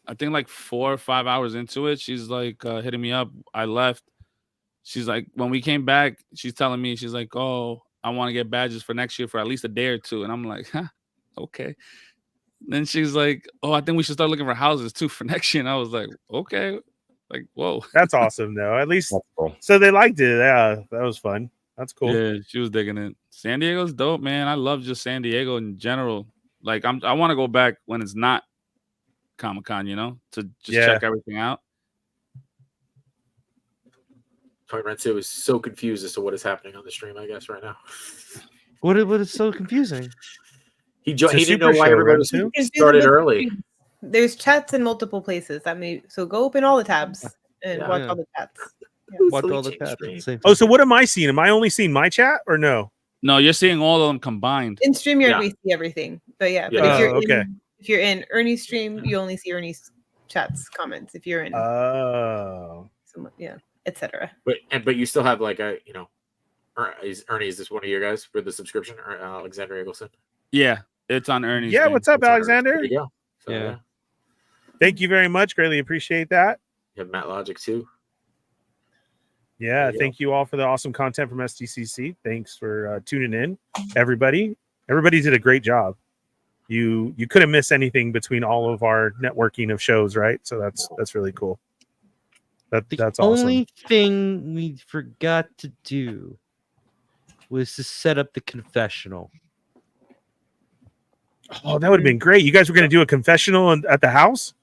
I think like 4 or 5 hours into it, she's like hitting me up. I left. She's like, when we came back, she's telling me, she's like, oh, I want to get badges for next year for at least a day or two. And I'm like, huh, okay. Then she's like, oh, I think we should start looking for houses too for next year. And I was like, okay. Like, whoa. That's awesome though. At least cool. So they liked it. Yeah, that was fun. That's cool. Yeah, she was digging it. San Diego's dope, man. I love just San Diego in general. Like I want to go back when it's not Comic-Con, to just check everything out. Toy Renzo is so confused as to what is happening on the stream, I guess, right now. What is so confusing? He didn't know why everybody was started early. There's chats in multiple places. So go open all the tabs and watch all the chats. Watch all the tabs. At the same time. Oh, so what am I seeing? Am I only seeing my chat or no? No, you're seeing all of them combined. In StreamYard, we see everything. But if you're in Ernie's stream, you only see Ernie's chats, comments. If you're in, etc. But you still have like is Ernie? Is this one of your guys for the subscription? Or Alexander Eggleston? Yeah, it's on Ernie's. Yeah, thing. what's up, Alexander? There you go. So, Yeah. Thank you very much. Greatly appreciate that. You have Matt Logic too. Yeah, thank you all for the awesome content from Sdcc. Thanks for tuning in, everybody. Everybody did a great job. You couldn't miss anything between all of our networking of shows, right? So that's really cool. That's awesome. The only thing we forgot to do was to set up the confessional. Oh, that would have been great. You guys were going to do a confessional at the house?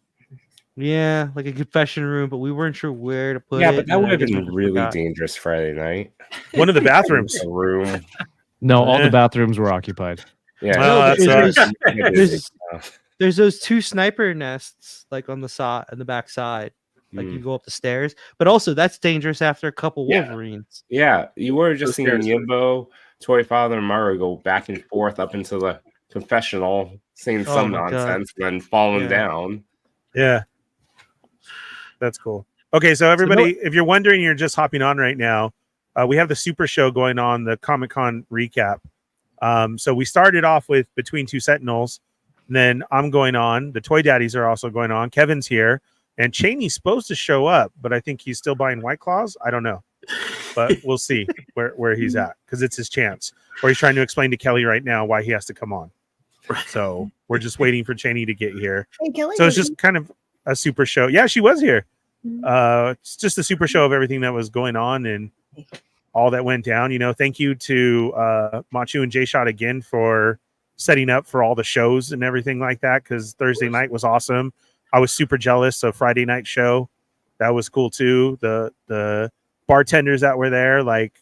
Yeah, like a confession room, but we weren't sure where to put it. Yeah, but that would have and I been just really forgot. dangerous Friday night. One of the bathrooms. A room. No, all the bathrooms were occupied. Yeah. Well, there's those 2 sniper nests like on the side and the back side. Like you go up the stairs, but also that's dangerous after a couple Wolverines. Yeah, you were just seeing Yimbo, Toy Father, and Mario go back and forth up into the confessional, saying some nonsense, and then falling down. Yeah. That's cool. Okay, so everybody, if you're wondering, you're just hopping on right now. We have the Super Show going on, the Comic-Con recap. So we started off with Between Two Sentinels. And then I'm going on. The Toy Daddies are also going on. Kevin's here. And Cheney's supposed to show up, but I think he's still buying White Claws. I don't know. But we'll see where he's at, because it's his chance. Or he's trying to explain to Kelly right now why he has to come on. So we're just waiting for Cheney to get here. Hey, Kelly, so it's just kind of a super show. Yeah, she was here. It's just a super show of everything that was going on and all that went down. Thank you to Machu and J-Shot again for setting up for all the shows and everything like that, because Thursday night was awesome. I was super jealous of Friday night show. That was cool too. The bartenders that were there, like,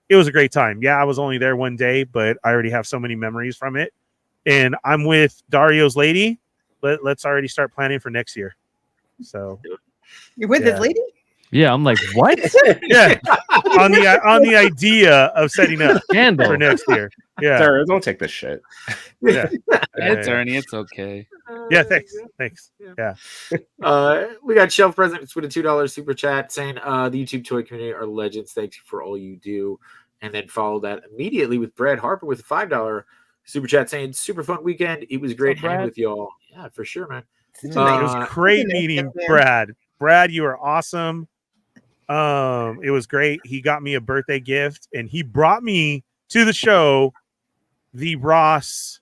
it was a great time. Yeah, I was only there one day, but I already have so many memories from it. And I'm with Dario's lady. Let's already start planning for next year. So you're with this lady? Yeah, I'm like, what? Yeah, on the idea of setting up for next year. Yeah, Sarah, don't take this shit. Yeah, It's Ernie. It's okay. Yeah, thanks. Yeah. We got Shelf Presidents with a $2 super chat saying the YouTube toy community are legends. Thanks for all you do. And then follow that immediately with Brad Harper with a $5 super chat saying super fun weekend. It was great hanging with y'all. Yeah, for sure, man. It was great meeting Brad. Brad, you are awesome. It was great. He got me a birthday gift and he brought me to the show the Ross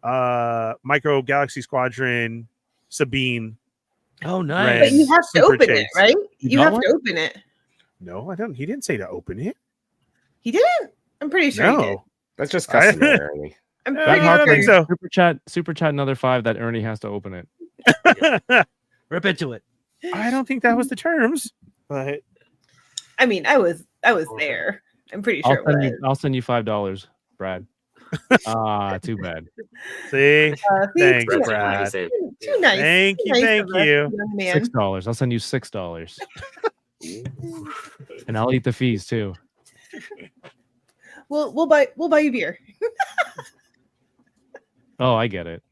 Micro Galaxy Squadron Sabine. Oh, nice. But you have to open it, right? You have to open it. No, I don't. He didn't say to open it. He didn't? I'm pretty sure he did. That's just customary. I'm Yeah, pretty I don't sure. think so. Super chat another 5 that Ernie has to open it. Rip into it. I don't think that was the terms, but I mean, I was there. I'm pretty sure it was. I'll send you $5, Brad. Too bad. see, thanks, too, Brad. too nice. Thank too you, nice thank of a you. young man. $6. I'll send you $6. And I'll eat the fees too. We'll buy you beer Oh, I get it.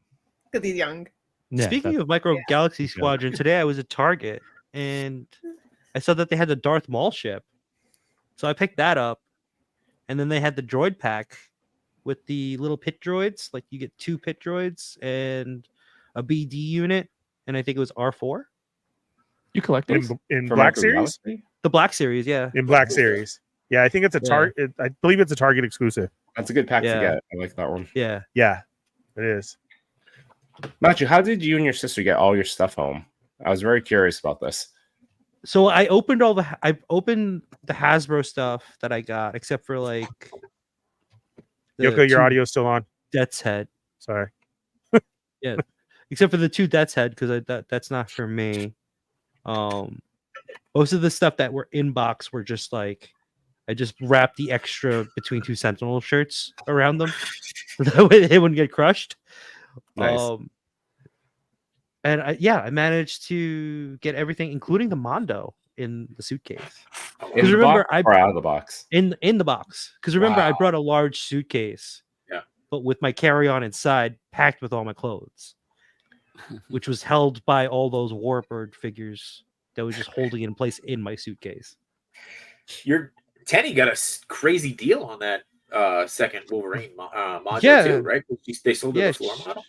because he's young. Yeah, Speaking that's- of Micro Galaxy Squadron, today I was at Target and I saw that they had the Darth Maul ship. So I picked that up. And then they had the droid pack with the little pit droids. Like you get 2 pit droids and a BD unit. And I think it was R4. you collect these? in For Black Micro Series. Galaxy? The Black Series, yeah. In Black Series, yeah, I think it's a Yeah. Target. I believe it's a Target exclusive. That's a good pack Yeah. to get. I like that one. Yeah. Yeah, it is. Matthew, how did you and your sister get all your stuff home? I was very curious about this. So I opened the Hasbro stuff that I got, except for like the Yoko, your 2 audio's still on. Death's Head. Sorry. Yeah, except for the 2 Death's Head because that's not for me. Most of the stuff that were in box were just like I just wrapped the extra between 2 Sentinel shirts around them, so that way they wouldn't get crushed. Nice. And I managed to get everything, including the Mondo, in the suitcase. In the remember, box or out of the box? In the box, because remember I Wow. brought a large suitcase, but with my carry-on inside, packed with all my clothes, which was held by all those Warbird figures that was just holding it in place in my suitcase. Your Tenny got a crazy deal on that second Wolverine module Yeah. too, right? They sold Yeah, the floor model.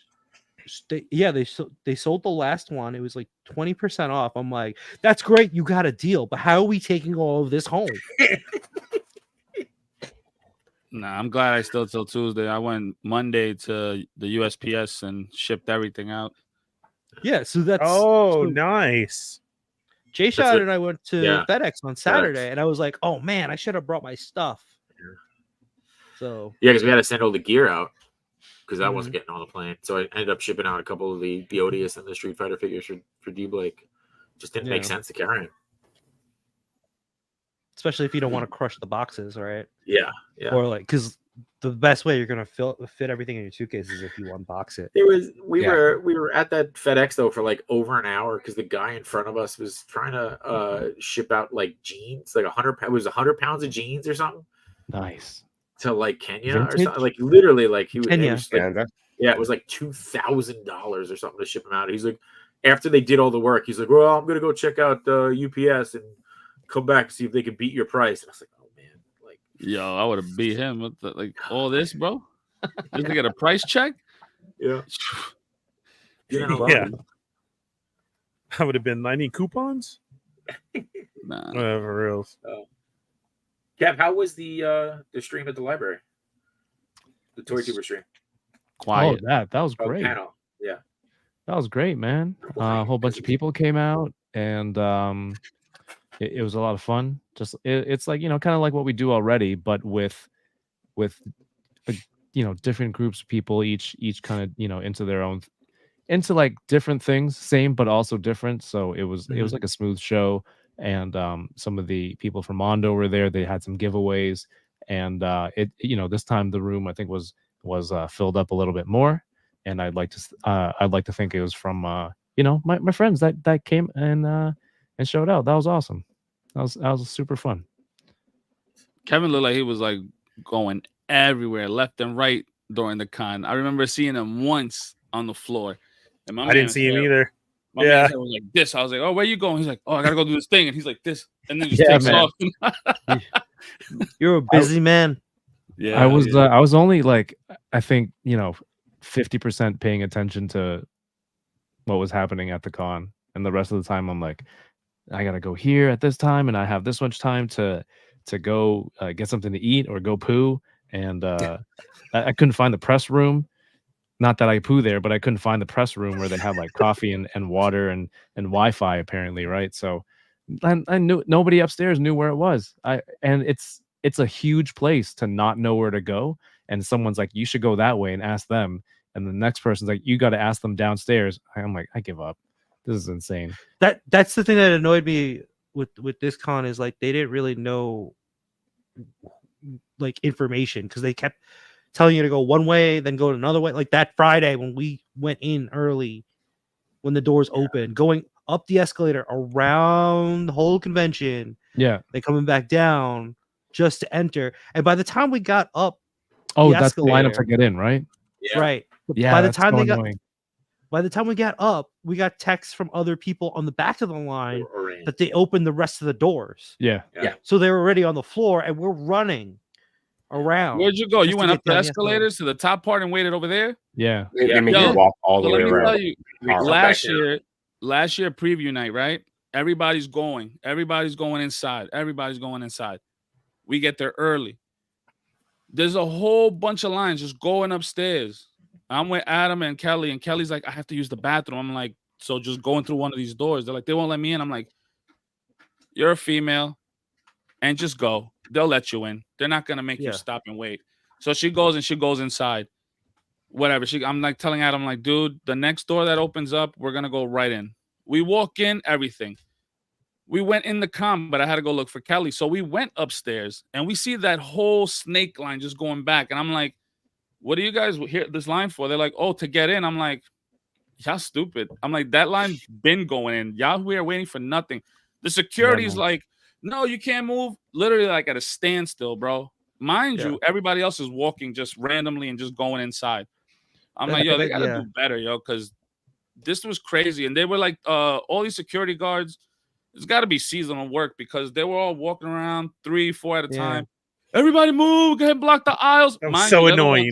They sold the last one. It was like 20% off. I'm like, that's great, you got a deal, but how are we taking all of this home? Nah, I'm glad I still till Tuesday. I went Monday to the USPS and shipped everything out. Yeah, so that's Oh, so nice. Jay Shot what- and I went to yeah. FedEx on Saturday, and I was like, oh man, I should have brought my stuff. So Yeah, because we had to send all the gear out because that wasn't getting on the plane. So I ended up shipping out a couple of the Odious and the Street Fighter figures for D Blake. Just didn't make Yeah. sense to carry them. especially if you don't want to crush the boxes, right? Yeah, yeah. Or like, because the best way you're gonna fit everything in your suitcase is if you unbox it. We were at that FedEx though for like over an hour because the guy in front of us was trying to ship out like jeans, like 100 pounds of jeans or something Nice. to like Kenya Vintage? or something. Like literally, like he was, it Kenya. was like, yeah, it was like $2,000 or something to ship him out. He's like, after they did all the work, he's like, well, I'm gonna go check out UPS and come back and see if they can beat your price. And I was like, oh man, like, Yo, I would have beat him with like all this, bro. Just to get a price check. yeah, Yeah. I would have been 90 coupons. Nah. For reals. Kev, how was the stream at the library? The Toy Tuber stream. Quiet. Oh, that was Oh, great. panel. Yeah. That was great, man. A whole bunch of people came out, and it was a lot of fun. Just it's like, kind of like what we do already, but with different groups of people, each kind of into their own, into like different things, same but also different. So it was like a smooth show, and some of the people from Mondo were there. They had some giveaways, and this time the room I think was filled up a little bit more. And I'd like to think it was from my friends that came and showed out. That was awesome. That was super fun. Kevin looked like he was like going everywhere, left and right during the con. I remember seeing him once on the floor. And my I didn't see him either. My Yeah. man was like this. I was like, oh, where you going? He's like, oh, I gotta go do this thing. And he's like this. And then just Yeah, takes man. off. You're a busy man. Yeah. I was only like, I think 50% paying attention to what was happening at the con, and the rest of the time I'm like, I gotta go here at this time, and I have this much time to go get something to eat or go poo, and I couldn't find the press room. Not that I poo there, but I couldn't find the press room where they had like coffee and water and Wi-Fi apparently, right? So I knew nobody upstairs knew where it was. And it's a huge place to not know where to go. and someone's like, you should go that way and ask them, and the next person's like, you got to ask them downstairs. I'm like, I give up. This is insane. That's the thing that annoyed me with this con is like they didn't really know like information because they kept telling you to go one way, then go another way. Like that Friday when we went in early, when the doors opened, going up the escalator around the whole convention, then coming back down just to enter. And by the time we got up, that's the lineup to get in, right? Right. Yeah. By the that's time so they annoying. by the time we got up, we got texts from other people on the back of the line that they opened the rest of the doors. Yeah. So they were already on the floor, and we're running around. Where'd you go? You just went to up get the down escalators to the top part and waited over there? Yeah. They make you walk all the way let me around. tell you, last year preview night, right? Everybody's going inside. We get there early. There's a whole bunch of lines just going upstairs. I'm with Adam and Kelly, and Kelly's like, I have to use the bathroom. I'm like, so just going through one of these doors. They're like, they won't let me in. I'm like, you're a female, and just go. They'll let you in. They're not gonna make you stop and wait. So she goes inside. Whatever. I'm like telling Adam, like, dude, the next door that opens up, we're gonna go right in. We walk in, everything. We went in the con, but I had to go look for Kelly. So we went upstairs and we see that whole snake line just going back. And I'm like, what are you guys here this line for? They're like, oh, to get in. I'm like, y'all stupid. I'm like, that line's been going in. Y'all we are waiting for nothing. The security's like, no, you can't move. Literally like at a standstill, bro. Mind you, everybody else is walking just randomly and just going inside. I'm like, yo, they gotta do better, yo, because this was crazy. And they were like, all these security guards, it's got to be seasonal work because they were all walking around 3-4 at a time. Everybody move, go ahead and block the aisles. That was so annoying.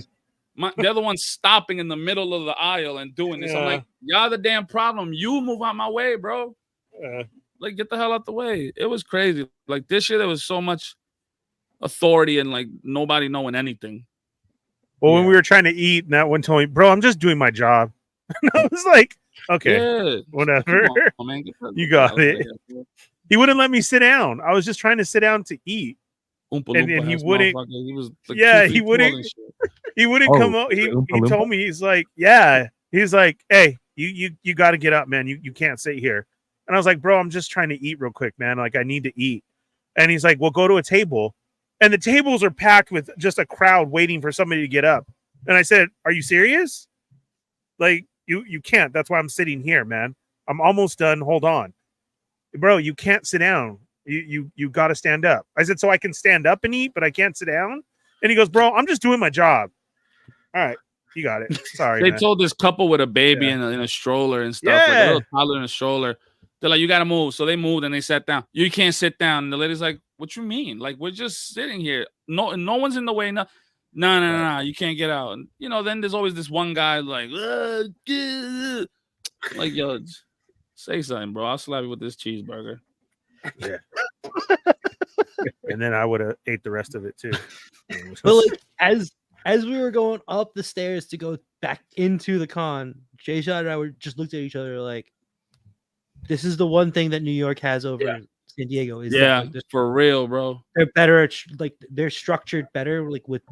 They're the ones stopping in the middle of the aisle and doing this. I'm like, y'all the damn problem. You move out my way, bro. Like, get the hell out the way. It was crazy. Like this year, there was so much authority and like nobody knowing anything. Well, when we were trying to eat, and that one told me, bro, I'm just doing my job. And I was like, okay, whatever. On, man. You got it. He wouldn't let me sit down. I was just trying to sit down to eat. And he wouldn't. He was like he wouldn't. He wouldn't come out. He told me, he's like, he's like, hey, you got to get up, man. You can't sit here. And I was like, bro, I'm just trying to eat real quick, man. Like I need to eat. And he's like, well, go to a table. And the tables are packed with just a crowd waiting for somebody to get up. And I said, are you serious? Like you can't. That's why I'm sitting here, man. I'm almost done. Hold on, bro. You can't sit down. You got to stand up. I said, so I can stand up and eat, but I can't sit down. And he goes, bro, I'm just doing my job. All right, you got it. Sorry. They told this couple with a baby in a stroller and stuff, like a little toddler in a stroller. They're like, you got to move. So they moved and they sat down. You can't sit down. And the lady's like, what you mean? Like, we're just sitting here. No one's in the way. No, you can't get out. And, then there's always this one guy like, yo, say something, bro. I'll slap you with this cheeseburger. Yeah. And then I would have ate the rest of it too. But like as we were going up the stairs to go back into the con, Jay Shot and I were just looked at each other like, this is the one thing that New York has over San Diego. Is that, like, for real, bro. They're better at they're structured better, like with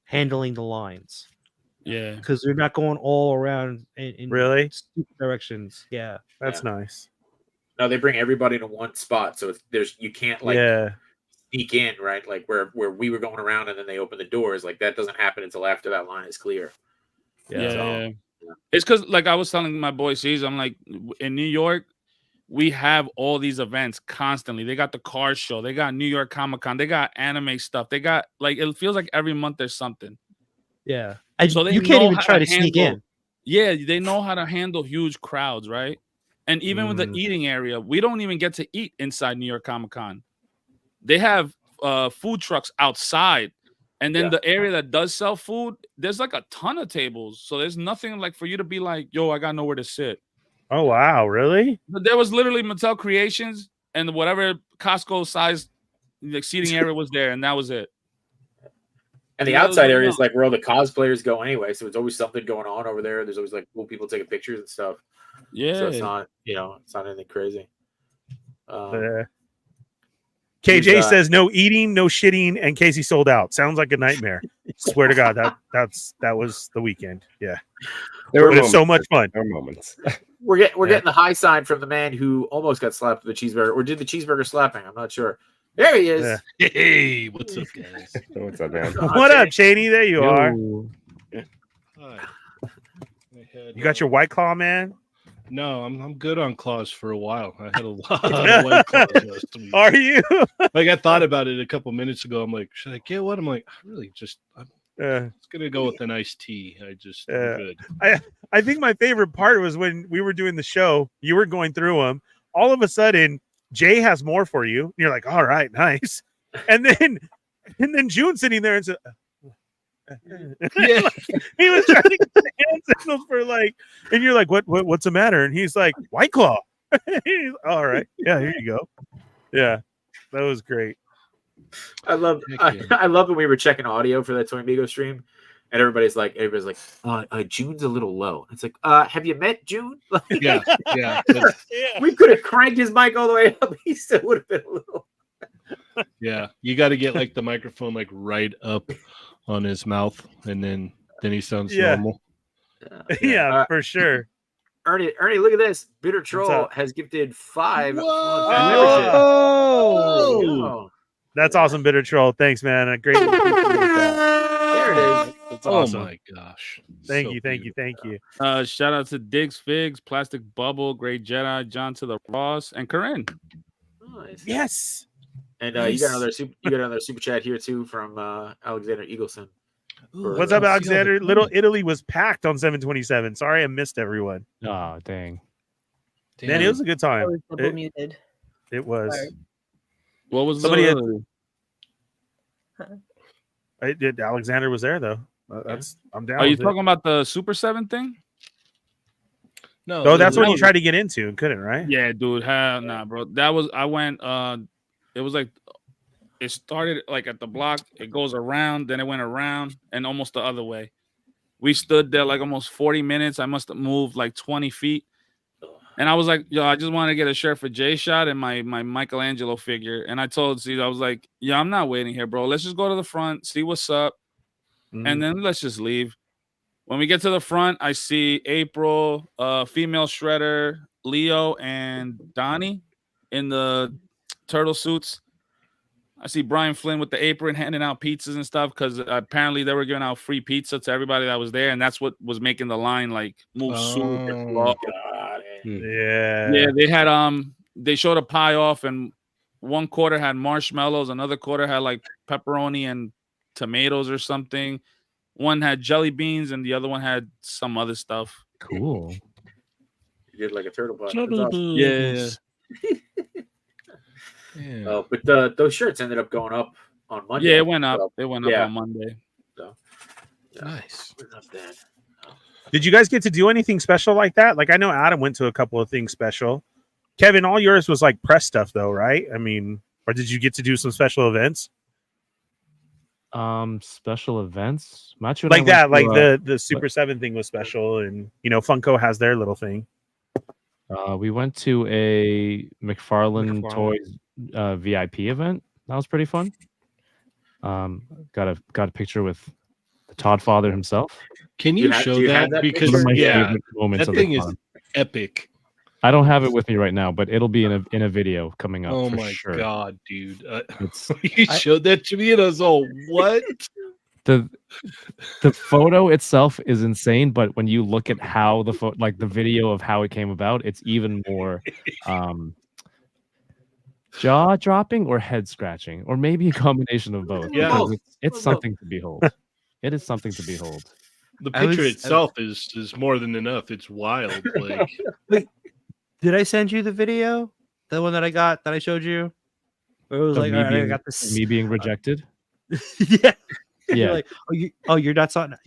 handling the lines. Yeah, because they're not going all around in really stupid directions. Yeah, that's nice. No, they bring everybody to one spot, so you can't sneak in, right? Like where we were going around, and then they open the doors. Like that doesn't happen until after that line is clear. Yeah. It's because, like I was telling my boy Caesar, I'm like, in New York, we have all these events constantly. They got the car show, they got New York Comic-Con, they got anime stuff, they got like it feels like every month there's something. Yeah, so you can't even try to sneak in. Yeah, they know how to handle huge crowds, right? And even with the eating area, we don't even get to eat inside New York Comic-Con. They have food trucks outside. And then the area that does sell food, there's like a ton of tables. So there's nothing like for you to be like, yo, I got nowhere to sit. Oh, wow. Really? But there was literally Mattel Creations and whatever Costco size seating area was there. And that was it. And the outside area is like where all the cosplayers go anyway. So there's always something going on over there. There's always like cool people taking pictures and stuff. Yeah. So it's not, it's not anything crazy. KJ says no eating, no shitting, and Casey sold out. Sounds like a nightmare. Swear to God, that was the weekend. Yeah, There were so much fun. There were moments. We're getting the high sign from the man who almost got slapped with the cheeseburger, or did the cheeseburger slapping? I'm not sure. There he is. Yeah. Hey, what's up, guys? What's up, man? What up, Cheney? There you are. Hi. You got your White Claw, man? No, I'm good on claws for a while. I had a lot of White Claws last week. Are you? Like, I thought about it a couple minutes ago. I'm like, should I get one? I'm like, I'm it's gonna go with an iced tea. I'm good. I think my favorite part was when we were doing the show. You were going through them. All of a sudden, Jay has more for you. And you're like, all right, nice. And then June sitting there and said, Yeah. he was trying to get hand signals for like, and you're like, what's the matter? And he's like, White Claw. All right, yeah, here you go. Yeah, that was great. I love when we were checking audio for that Toy Amigo stream, and everybody's like, June's a little low. It's like, have you met June? Yeah. We could have cranked his mic all the way up. He still would have been a little. Yeah, you got to get like the microphone like right up on his mouth, and then he sounds normal. Yeah, for sure. Ernie, look at this. Bitter Troll has gifted 5. Whoa! That's awesome, Bitter Troll. Thanks, man. A great. There it is. That's awesome. Oh my gosh! Thank you. Shout out to Diggs Figs, Plastic Bubble, Great Jedi, John to the Ross, and Corinne. Nice. Yes. And you got another super chat here too from Alexander Eagleson. What's up, Alexander? Little Italy was packed on 727. Sorry, I missed everyone. Oh, dang. Man, it was a good time. Muted. It was. Sorry. What was Somebody the... Alexander was there though. I'm down. Are you with talking about the Super 7 thing? No, that's what you tried to get into and couldn't, right? Yeah, dude. Hell nah, bro. I went it was like it started like at the block, it goes around, then it went around and almost the other way. We stood there like almost 40 minutes. I must have moved like 20 feet. And I was like, yo, I just want to get a shirt for J Shot and my Michelangelo figure. And I told Steve, I was like, yeah, I'm not waiting here, bro. Let's just go to the front, see what's up, and then let's just leave. When we get to the front, I see April, female Shredder, Leo, and Donnie in the turtle suits. I see Brian Flynn with the apron handing out pizzas and stuff because apparently they were giving out free pizza to everybody that was there, and that's what was making the line like move super slow. Yeah. They had they showed a pie off, and one quarter had marshmallows, another quarter had like pepperoni and tomatoes or something. One had jelly beans, and the other one had some other stuff. Cool. You did like a turtle pie. Yeah. Yeah. Oh, but those shirts ended up going up on Monday. Yeah, it went up. So, it went up on Monday. So, Nice. Did you guys get to do anything special like that? Like I know Adam went to a couple of things special. Kevin, all yours was like press stuff though, right? I mean, or did you get to do some special events? Special events? Like that, like the Super 7 thing was special, and Funko has their little thing. We went to a McFarlane Toys VIP event. That was pretty fun. Got a picture with the Todd Father himself. Can you show that? Because one of my favorite moments that of thing the is con. epic. I don't have it with me right now, but it'll be in a video coming up. Oh for my sure. god, dude! You showed that to me, and I was all, "What?" The photo itself is insane, but when you look at how the video of how it came about, it's even more jaw dropping or head scratching, or maybe a combination of both. Yeah, because it's something to behold. It is something to behold. The picture itself is more than enough. It's wild. Like, wait, did I send you the video? The one that I showed you? Where it was like, all right, I got this. Me being rejected. Yeah. Yeah. You're like, you're not something,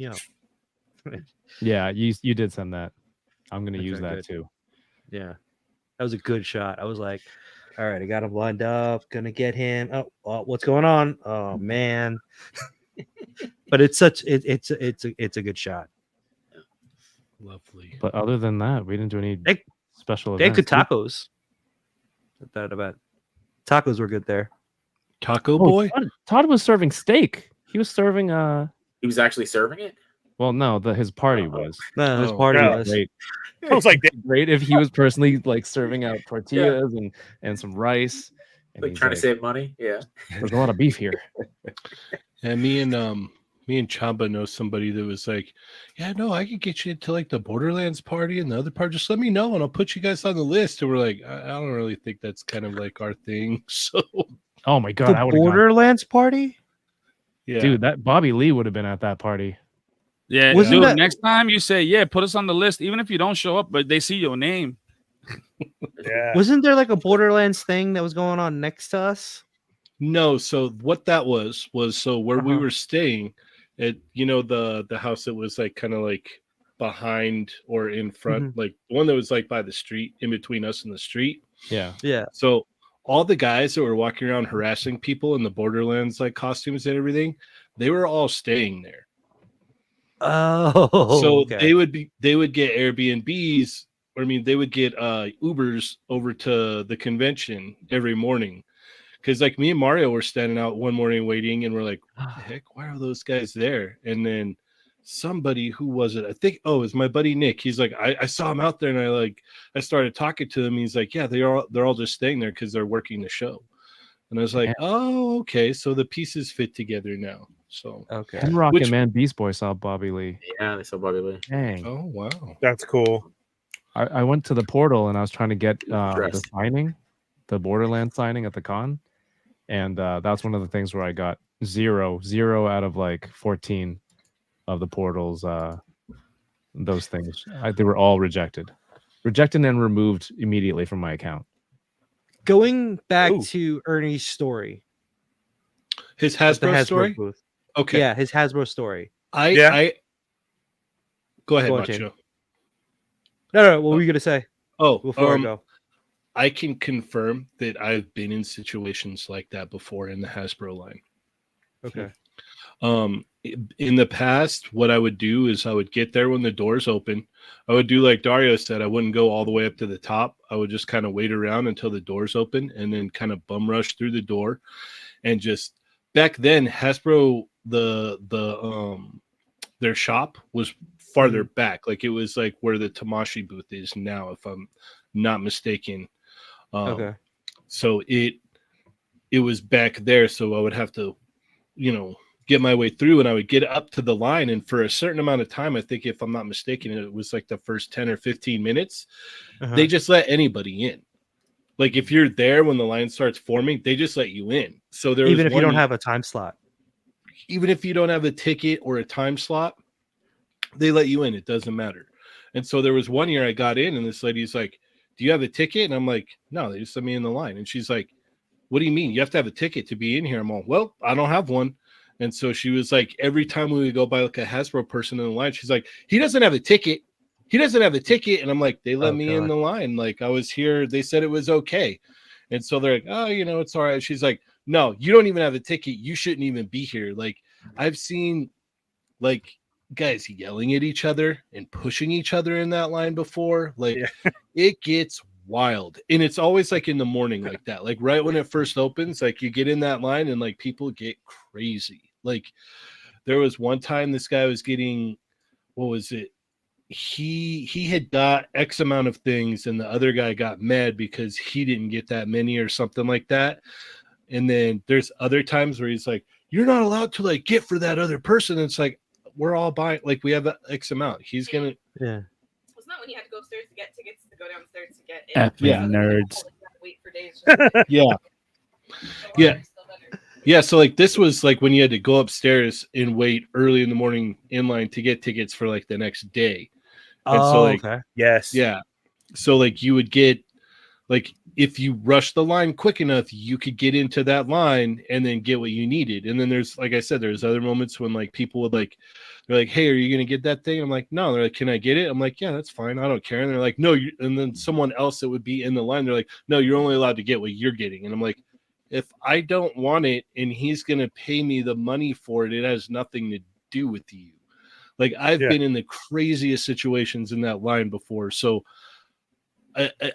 Yeah, you did send that. I'm gonna use that too. Yeah. That was a good shot. I was like, all right, I got him lined up, gonna get him. Oh, what's going on? Oh man. But it's a good shot. lovely. But other than that, we didn't do any special They had events. good tacos. That about tacos were good there. Taco Boy? Todd was serving steak. He was serving He was actually serving it. well, no, his party was. No, his Oh, party yeah. was. Great. I was like, Great if he was personally like serving out tortillas and some rice. And Like he's trying to save money. Yeah. There's a lot of beef here. And me and Chamba know somebody that was like, yeah, no, I could get you to like the Borderlands party and the other part. Just let me know and I'll put you guys on the list. And we're like, I don't really think that's kind of like our thing. So Oh my god, The I would have Borderlands party? yeah, dude, that Bobby Lee would have been at that party. Yeah, Wasn't dude. that- Next time you say, yeah, put us on the list, even if you don't show up, but they see your name. yeah. Wasn't there like a Borderlands thing that was going on next to us? no. So what that was so where we Uh-huh. were staying at, the house that was like kind of like behind or in front, like the one that was like by the street, in between us and the street. Yeah. Yeah. So all the guys that were walking around harassing people in the Borderlands like costumes and everything, they were all staying there. Oh, So okay. they would get Airbnbs, or I mean they would get Ubers over to the convention every morning. Because like me and Mario were standing out one morning waiting, and we're like, what the heck, why are those guys there? And then somebody, who was it? I think, it was my buddy Nick. He's like, I saw him out there, and I started talking to him. He's like, yeah, they're all just staying there because they're working the show. And I was like, oh, okay, so the pieces fit together now. So Okay. And Rocket Man Beast Boy saw Bobby Lee. Yeah, they saw Bobby Lee. Dang. oh wow, That's cool. I went to the portal and I was trying to get the Dressed. signing, the Borderlands signing at the con. And that's one of the things where I got zero out of like 14 of the portals. Those things. They were all rejected and removed immediately from my account. Going back Ooh. to Ernie's story. his with the Hasbro Hasbro story. booth. Okay, Yeah, his Hasbro story. I go ahead, Go on, Macho. Shane. No, what were you gonna say Oh, before I go? I can confirm that I've been in situations like that before in the Hasbro line. Okay. In the past, what I would do is I would get there when the doors open. I would do like Dario said, I wouldn't go all the way up to the top. I would just kind of wait around until the doors open and then kind of bum rush through the door. And just back then, Hasbro, their shop was farther back. Like it was like where the Tamashi booth is now, if I'm not mistaken. Okay. So it was back there. So I would have to, get my way through, and I would get up to the line. And for a certain amount of time, I think if I'm not mistaken, it was like the first 10 or 15 minutes, they just let anybody in. Like if you're there when the line starts forming, they just let you in. So there Even was if you don't have a time slot. even if you don't have a ticket or a time slot, they let you in. It doesn't matter. And so there was one year I got in, and this lady's like, do you have a ticket? And I'm like, no, they just let me in the line. And she's like, what do you mean? You have to have a ticket to be in here. I'm all, well, I don't have one. And so she was like, every time we would go by like a Hasbro person in the line, she's like, he doesn't have a ticket. He doesn't have a ticket. And I'm like, they let me in the line. Like I was here. They said it was okay. And so they're like, oh, it's all right. She's like, no, you don't even have a ticket. You shouldn't even be here. Like I've seen like guys yelling at each other and pushing each other in that line before. Like it gets wild. And it's always like in the morning like that. Like right when it first opens, like you get in that line and like people get crazy. Like there was one time this guy was getting, what was it? He had got X amount of things and the other guy got mad because he didn't get that many or something like that. And then there's other times where he's like, you're not allowed to like get for that other person. It's like, we're all buying, like we have that X amount. He's gonna, yeah. Wasn't that when you had to go upstairs to get tickets to go downstairs to get Effing nerds. Wait for days. yeah. So like this was like when you had to go upstairs and wait early in the morning in line to get tickets for like the next day. And so like, okay. Yes. yeah. So like you would get, like if you rush the line quick enough, you could get into that line and then get what you needed. And then there's, like I said, there's other moments when like people would like, they're like, hey, are you going to get that thing? I'm like, no. They're like, can I get it? I'm like, yeah, that's fine. I don't care. And they're like, no. And then someone else that would be in the line, they're like, no, you're only allowed to get what you're getting. And I'm like, if I don't want it and he's going to pay me the money for it, it has nothing to do with you. Like I've been in the craziest situations in that line before. So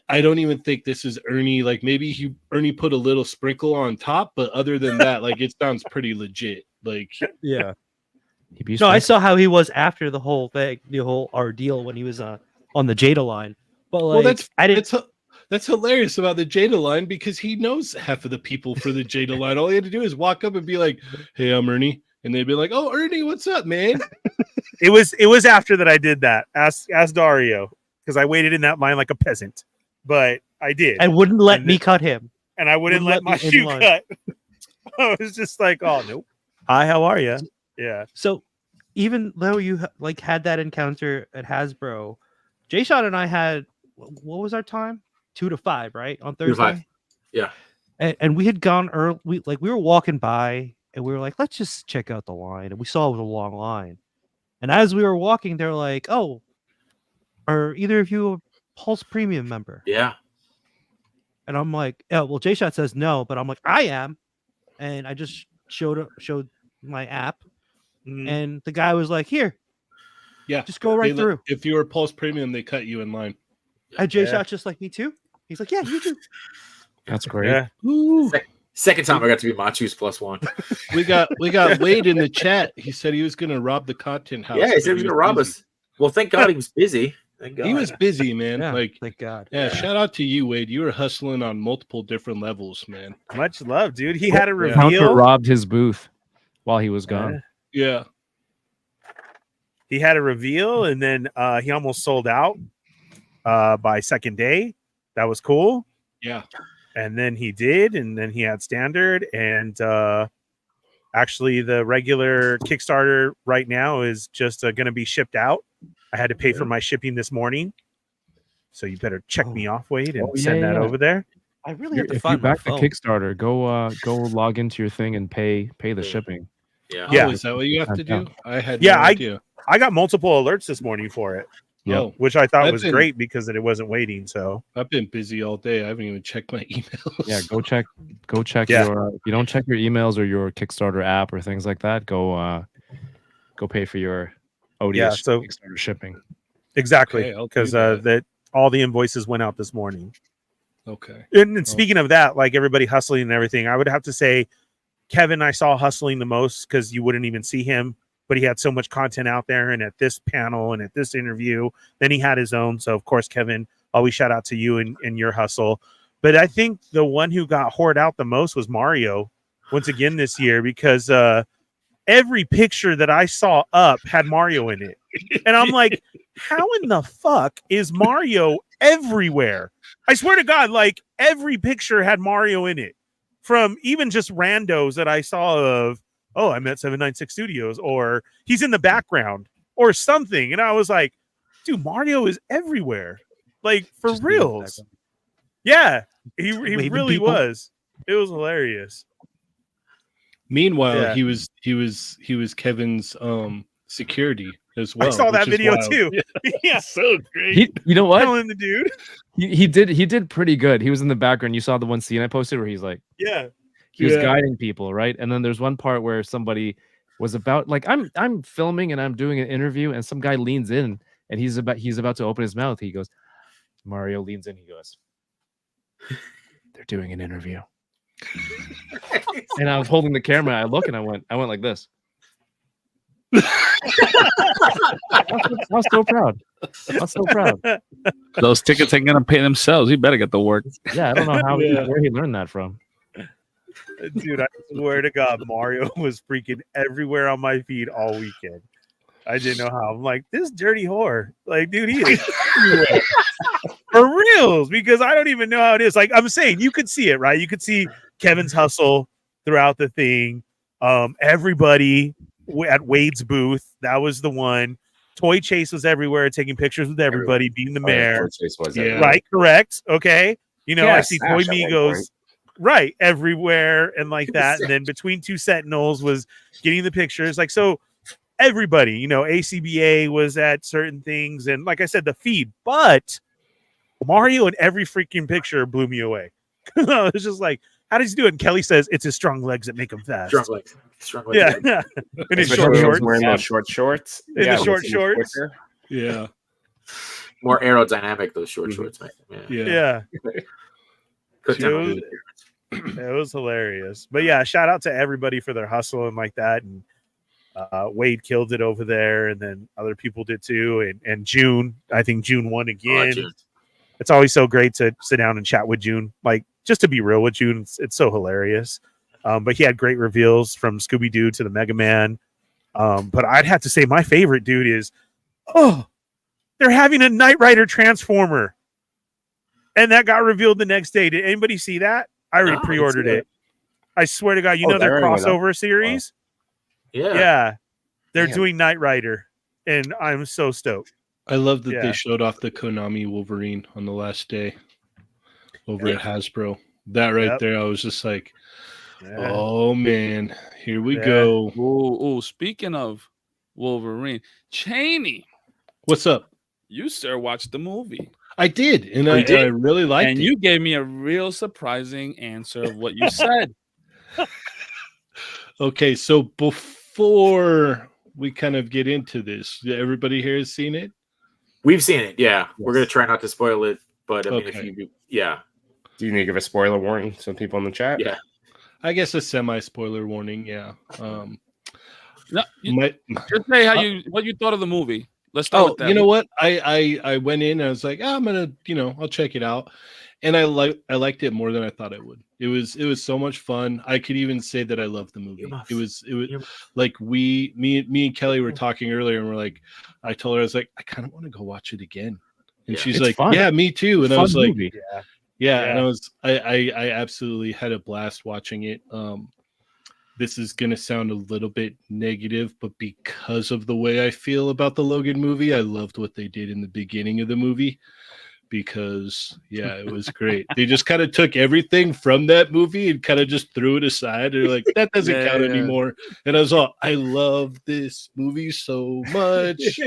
I don't even think this is Ernie. Like maybe Ernie put a little sprinkle on top, but other than that, like it sounds pretty legit. Like Yeah. No, I saw how he was after the whole thing, the whole ordeal when he was on the Jada line. But like, well, that's hilarious about the Jada line because he knows half of the people for the Jada line. All he had to do is walk up and be like, "Hey, I'm Ernie," and they'd be like, "Oh, Ernie, what's up, man?" It was after that I did that. Ask Dario because I waited in that line like a peasant, but I did. And wouldn't let me cut him, and I wouldn't let my shoe cut. I was just like, "Oh nope, hi, how are you?" Yeah. So even though you like had that encounter at Hasbro, Jay-Sean and I had, what was our time? 2 to 5, right? On Thursday. 2 to 5. Yeah. And we had gone early. We were walking by and we were like, let's just check out the line. And we saw it was a long line. And as we were walking, they're like, "Oh, are either of you a Pulse Premium member?" Yeah. And I'm like, "Oh, well, Jay-Shot says no," but I'm like, "I am." And I just showed my app. And the guy was like, "Here, yeah, just go right through." If you were Pulse Premium, they cut you in line. And Jay-Shot's just like, "Me too." He's like, "Yeah, you too." That's great. Yeah. Second time I got to be Machu's +1. We got Wade in the chat. He said he was going to rob the content house. Yeah, he said he was going to rob us. Well, thank God he was busy. Thank God. He was busy, man. Yeah, like, thank God. Yeah, shout out to you, Wade. You were hustling on multiple different levels, man. Much love, dude. He had a reveal. Counter robbed his booth while he was gone. Yeah. He had a reveal, and then he almost sold out by second day. That was cool. Yeah. And then he did, and then he had standard, and actually the regular Kickstarter right now is just going to be shipped out. I had to pay for my shipping this morning, so you better check me off, Wade, and send that over there. I really have to If find you back my the phone. Kickstarter, go log into your thing and pay the shipping. Yeah. Oh, is that what you have to do? I had no idea. I got multiple alerts this morning for it. Yeah, which I thought was great because it wasn't waiting. So I've been busy all day. I haven't even checked my emails. Yeah, go check your. If you don't check your emails or your Kickstarter app or things like that, go pay for your ODS Kickstarter shipping. Exactly, because that all the invoices went out this morning. Okay. And speaking of that, like everybody hustling and everything, I would have to say Kevin I saw hustling the most because you wouldn't even see him. But he had so much content out there, and at this panel and at this interview, then he had his own. So, of course, Kevin, always shout out to you and your hustle. But I think the one who got hoarded out the most was Mario once again this year because every picture that I saw up had Mario in it. And I'm like, how in the fuck is Mario everywhere? I swear to God, like every picture had Mario in it from even just randos that I saw of. Oh, I'm at 796 Studios, or he's in the background, or something. And I was like, dude, Mario is everywhere. Like, for reals. Yeah, he really was. It was hilarious. Meanwhile, he was Kevin's security as well. I saw that video too. Yeah, so great. You know what? Telling the dude. He did pretty good. He was in the background. You saw the one scene I posted where he's like, he was guiding people, right? And then there's one part where somebody was about, like, I'm filming and I'm doing an interview, and some guy leans in and he's about to open his mouth. He goes, Mario leans in. He goes, "They're doing an interview." And I was holding the camera. I look and I went like this. I was so proud. Those tickets ain't gonna pay themselves. You better get to work. Yeah, I don't know where he learned that from. Dude, I swear to God, Mario was freaking everywhere on my feed all weekend. I didn't know how. I'm like, this dirty whore. Like, dude, he is everywhere. For reals, because I don't even know how it is. Like, I'm saying, you could see it, right? You could see Kevin's hustle throughout the thing. Everybody at Wade's booth, that was the one. Toy Chase was everywhere, taking pictures with everybody, being the mayor. Right, correct. Okay. You know, I see Toy Migos. Right, everywhere and like that. And then between two Sentinels was getting the pictures. Like, so everybody, you know, ACBA was at certain things. And like I said, the feed, but Mario in every freaking picture blew me away. I was just like, how does he do it? And Kelly says it's his strong legs that make him fast. Strong legs. Yeah. In his short shorts. Wearing those short shorts. In the short shorts. Yeah. more aerodynamic. Those short shorts, man. Yeah. Put them on. It was hilarious. But yeah, shout out to everybody for their hustle and like that. And Wade killed it over there, and then other people did too. And June, I think June won again. June. It's always so great to sit down and chat with June. Like, just to be real with June, it's so hilarious. But he had great reveals from Scooby-Doo to the Mega Man. But I'd have to say my favorite dude is, they're having a Knight Rider Transformer. And that got revealed the next day. Did anybody see that? I already pre-ordered it. I swear to God, you know their crossover series? Yeah. Yeah. They're doing Knight Rider. And I'm so stoked. I love that they showed off the Konami Wolverine on the last day over at Hasbro. That right there, I was just like, oh man, here we go. Oh, speaking of Wolverine, Cheney, what's up? You sir watched the movie. I did, and I really liked it. And you gave me a real surprising answer of what you said. Okay, so before we kind of get into this, everybody here has seen it? We've seen it, yeah. We're going to try not to spoil it, but I mean, if you do, Do you need to give a spoiler warning to people in the chat? Yeah. I guess a semi-spoiler warning, yeah. No, just say what you thought of the movie. Let's start with that. You know what? I went in and I was like, I'm gonna, I'll check it out. And I liked it more than I thought I would. It was so much fun. I could even say that I loved the movie. It was like me and Kelly were talking earlier, and we're like, I told her, I was like, I kind of want to go watch it again. And she's like, fun. Yeah, me too. And I was like, and I absolutely had a blast watching it. This is gonna sound a little bit negative, but because of the way I feel about the Logan movie, I loved what they did in the beginning of the movie. Because it was great. They just kind of took everything from that movie and kind of just threw it aside. They're like, that doesn't count anymore. And I was all, I love this movie so much.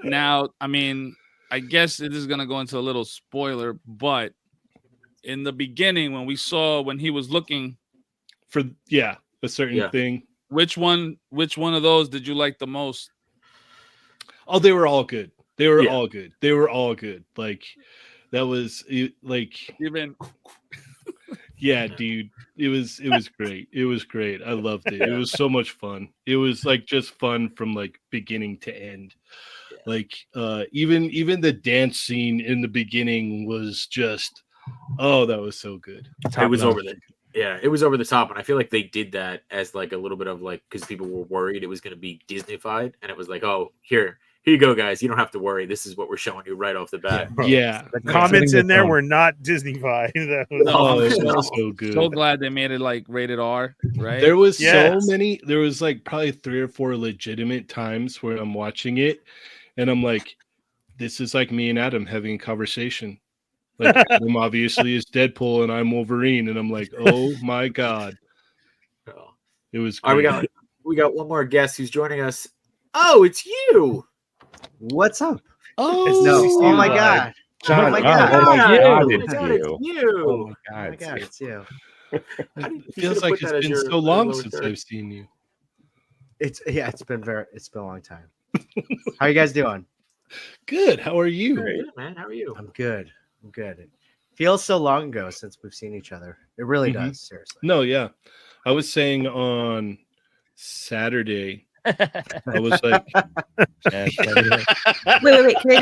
Now, I mean, I guess it is going to go into a little spoiler, but in the beginning, when he was looking for a certain thing, which one of those did you like the most? Oh, they were all good. They were all good. They were all good. Like, that was like, even dude. It was great. It was great. I loved it. It was so much fun. It was like just fun from like beginning to end. Like, even the dance scene in the beginning was just, that was so good. It was over it was over the top, and I feel like they did that as like a little bit of like, because people were worried it was going to be Disneyfied, and it was like, oh, here you go, guys. You don't have to worry. This is what we're showing you right off the bat. Yeah. The comments in there were not Disney-fied. It was so good. So glad they made it like rated R, right? There was so many. There was like probably 3 or 4 legitimate times where I'm watching it, and I'm like, this is like me and Adam having a conversation. Like, Adam obviously is Deadpool, and I'm Wolverine, and I'm like, oh my god. It was great. All right, we got one more guest who's joining us. Oh, it's you. What's up? Oh my god. John, oh my god. It's you. Oh my god, it's you. It feels like it's been so long since I've seen you. It's been a long time. How you guys doing? Good. How are you? Great, man. How are you? I'm good. It feels so long ago since we've seen each other. It really does, seriously. No, yeah. I was saying on Saturday, I was like, wait. Can I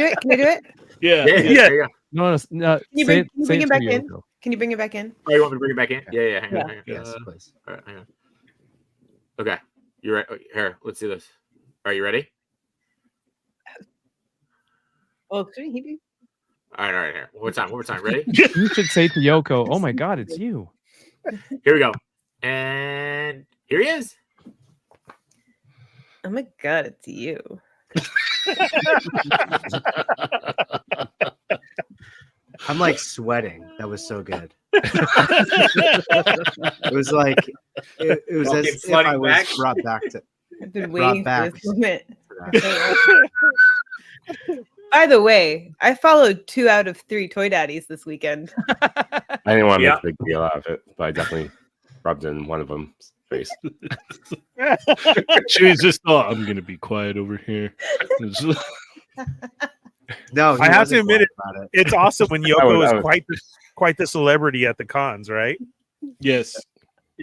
do it? Yeah. No. Can you bring it back in? Can you bring it back in? Oh, you want me to bring it back in? Yeah. Hang on. Yes, please. All right, hang on. Okay, you're right. Here, let's do this. Are you ready? Oh, could he be? All right. Here. One more time. Ready? You should say to Yoko, "Oh my God, it's you." Here we go. And here he is. Oh my god, it's you. I'm like sweating. That was so good. It was like it was as if I was brought back to. I've been waiting for this moment. By the way, I followed 2 out of 3 Toy Daddies this weekend. I didn't want to make a big deal out of it, but I definitely rubbed in one of them's face. She was just thought, I'm gonna be quiet over here. No, he I have to wasn't admit glad it. about it. It's awesome when Yoko I is was- quite the celebrity at the cons, right? Yes.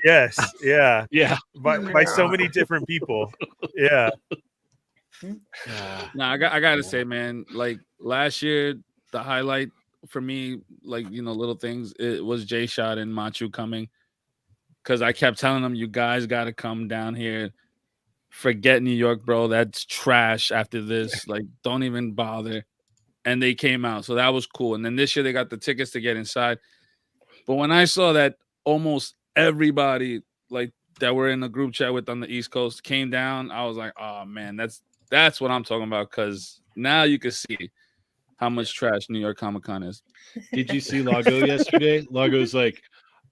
Yes, yeah, Yeah. by so many different people. Yeah. Nah, I gotta say, man, like last year, the highlight for me, like little things, it was J Shot and Machu coming. Cause I kept telling them, you guys gotta come down here. Forget New York, bro. That's trash after this. Like, don't even bother. And they came out. So that was cool. And then this year they got the tickets to get inside. But when I saw that almost everybody like that we're in the group chat with on the East Coast came down, I was like, oh man, that's what I'm talking about. Cause now you can see how much trash New York Comic Con is. Did you see Lago yesterday? Lago's like,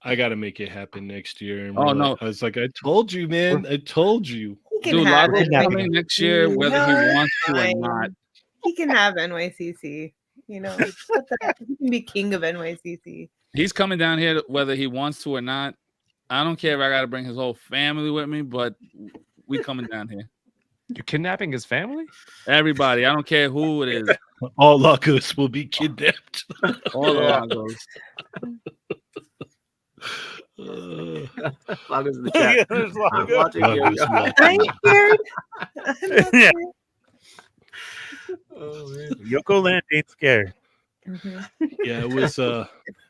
I got to make it happen next year. And Oh, no. I was like, I told you, man. I told you. He can Dude, have Lago's it. coming next year, whether he No, wants to or fine. not. He can have NYCC. He can be king of NYCC. He's coming down here whether he wants to or not. I don't care if I got to bring his whole family with me, but we coming down here. You're kidnapping his family? Everybody. I don't care who it is. All Lagos will be kidnapped. All the Lagos. Lagos in the chat. Yeah, there's I'm Lago. watching Yoko. I ain't scared. I'm not Yeah. scared. Oh, man. Yoko Land ain't scared. Mhm. Yeah, it was man,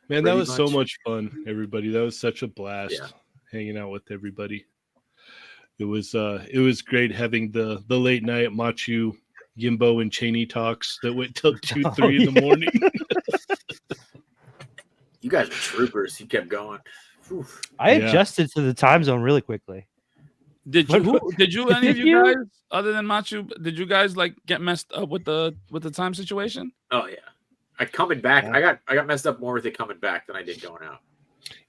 that Pretty was so much. much fun, everybody. That was such a blast Yeah. hanging out with everybody. It was great having the late night Machu, Yimbo, and Cheney talks that went till 2-3 in the morning. You guys are troopers. You kept going. Oof. I Yeah. adjusted to the time zone really quickly. Did you any of Did you you? guys other than Machu, did you guys like get messed up with the time situation? Oh yeah. Coming back, I got messed up more with it coming back than I did going out.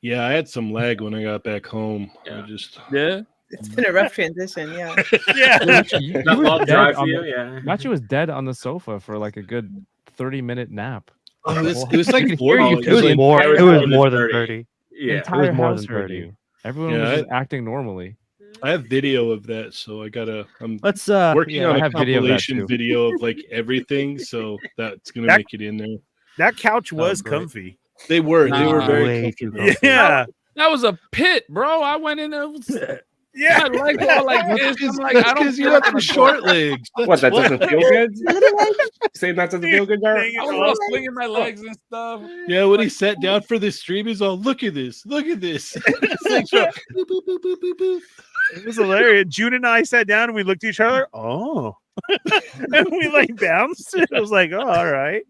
Yeah, I had some lag when I got back home. I Yeah. just Yeah. It's been a rough transition, yeah. Yeah. You That were long dead drive for on you, the- yeah. Machu was dead on the sofa for like a good 30-minute nap. it was like could 40. hear you It was too. more. it was It more was than more than 30. 30. Yeah. It Entire was more house than heard 30. you. Everyone Yeah, was just acting normally. I have video of that, so I'm Let's working yeah, on I a have video of that compilation too. video of like everything, so that's gonna That- make it in there. That couch was great. comfy. They were Nah. very Way too comfortable. comfy. Yeah. That was a pit, bro. I went in there. Yeah. My legs were all like this. I'm like, I don't because you feel have like the I'm short legs. What, that doesn't feel good? Saying that doesn't feel good, Jar? Hanging I was off. all swinging my legs and stuff. Yeah, when he sat down for the stream, he's all, look at this, look at this. It's like, boop, boop, boop, boop, boop, boop. It was hilarious. June and I sat down and we looked at each other. Oh. And we like bounced. It was like, oh, all right.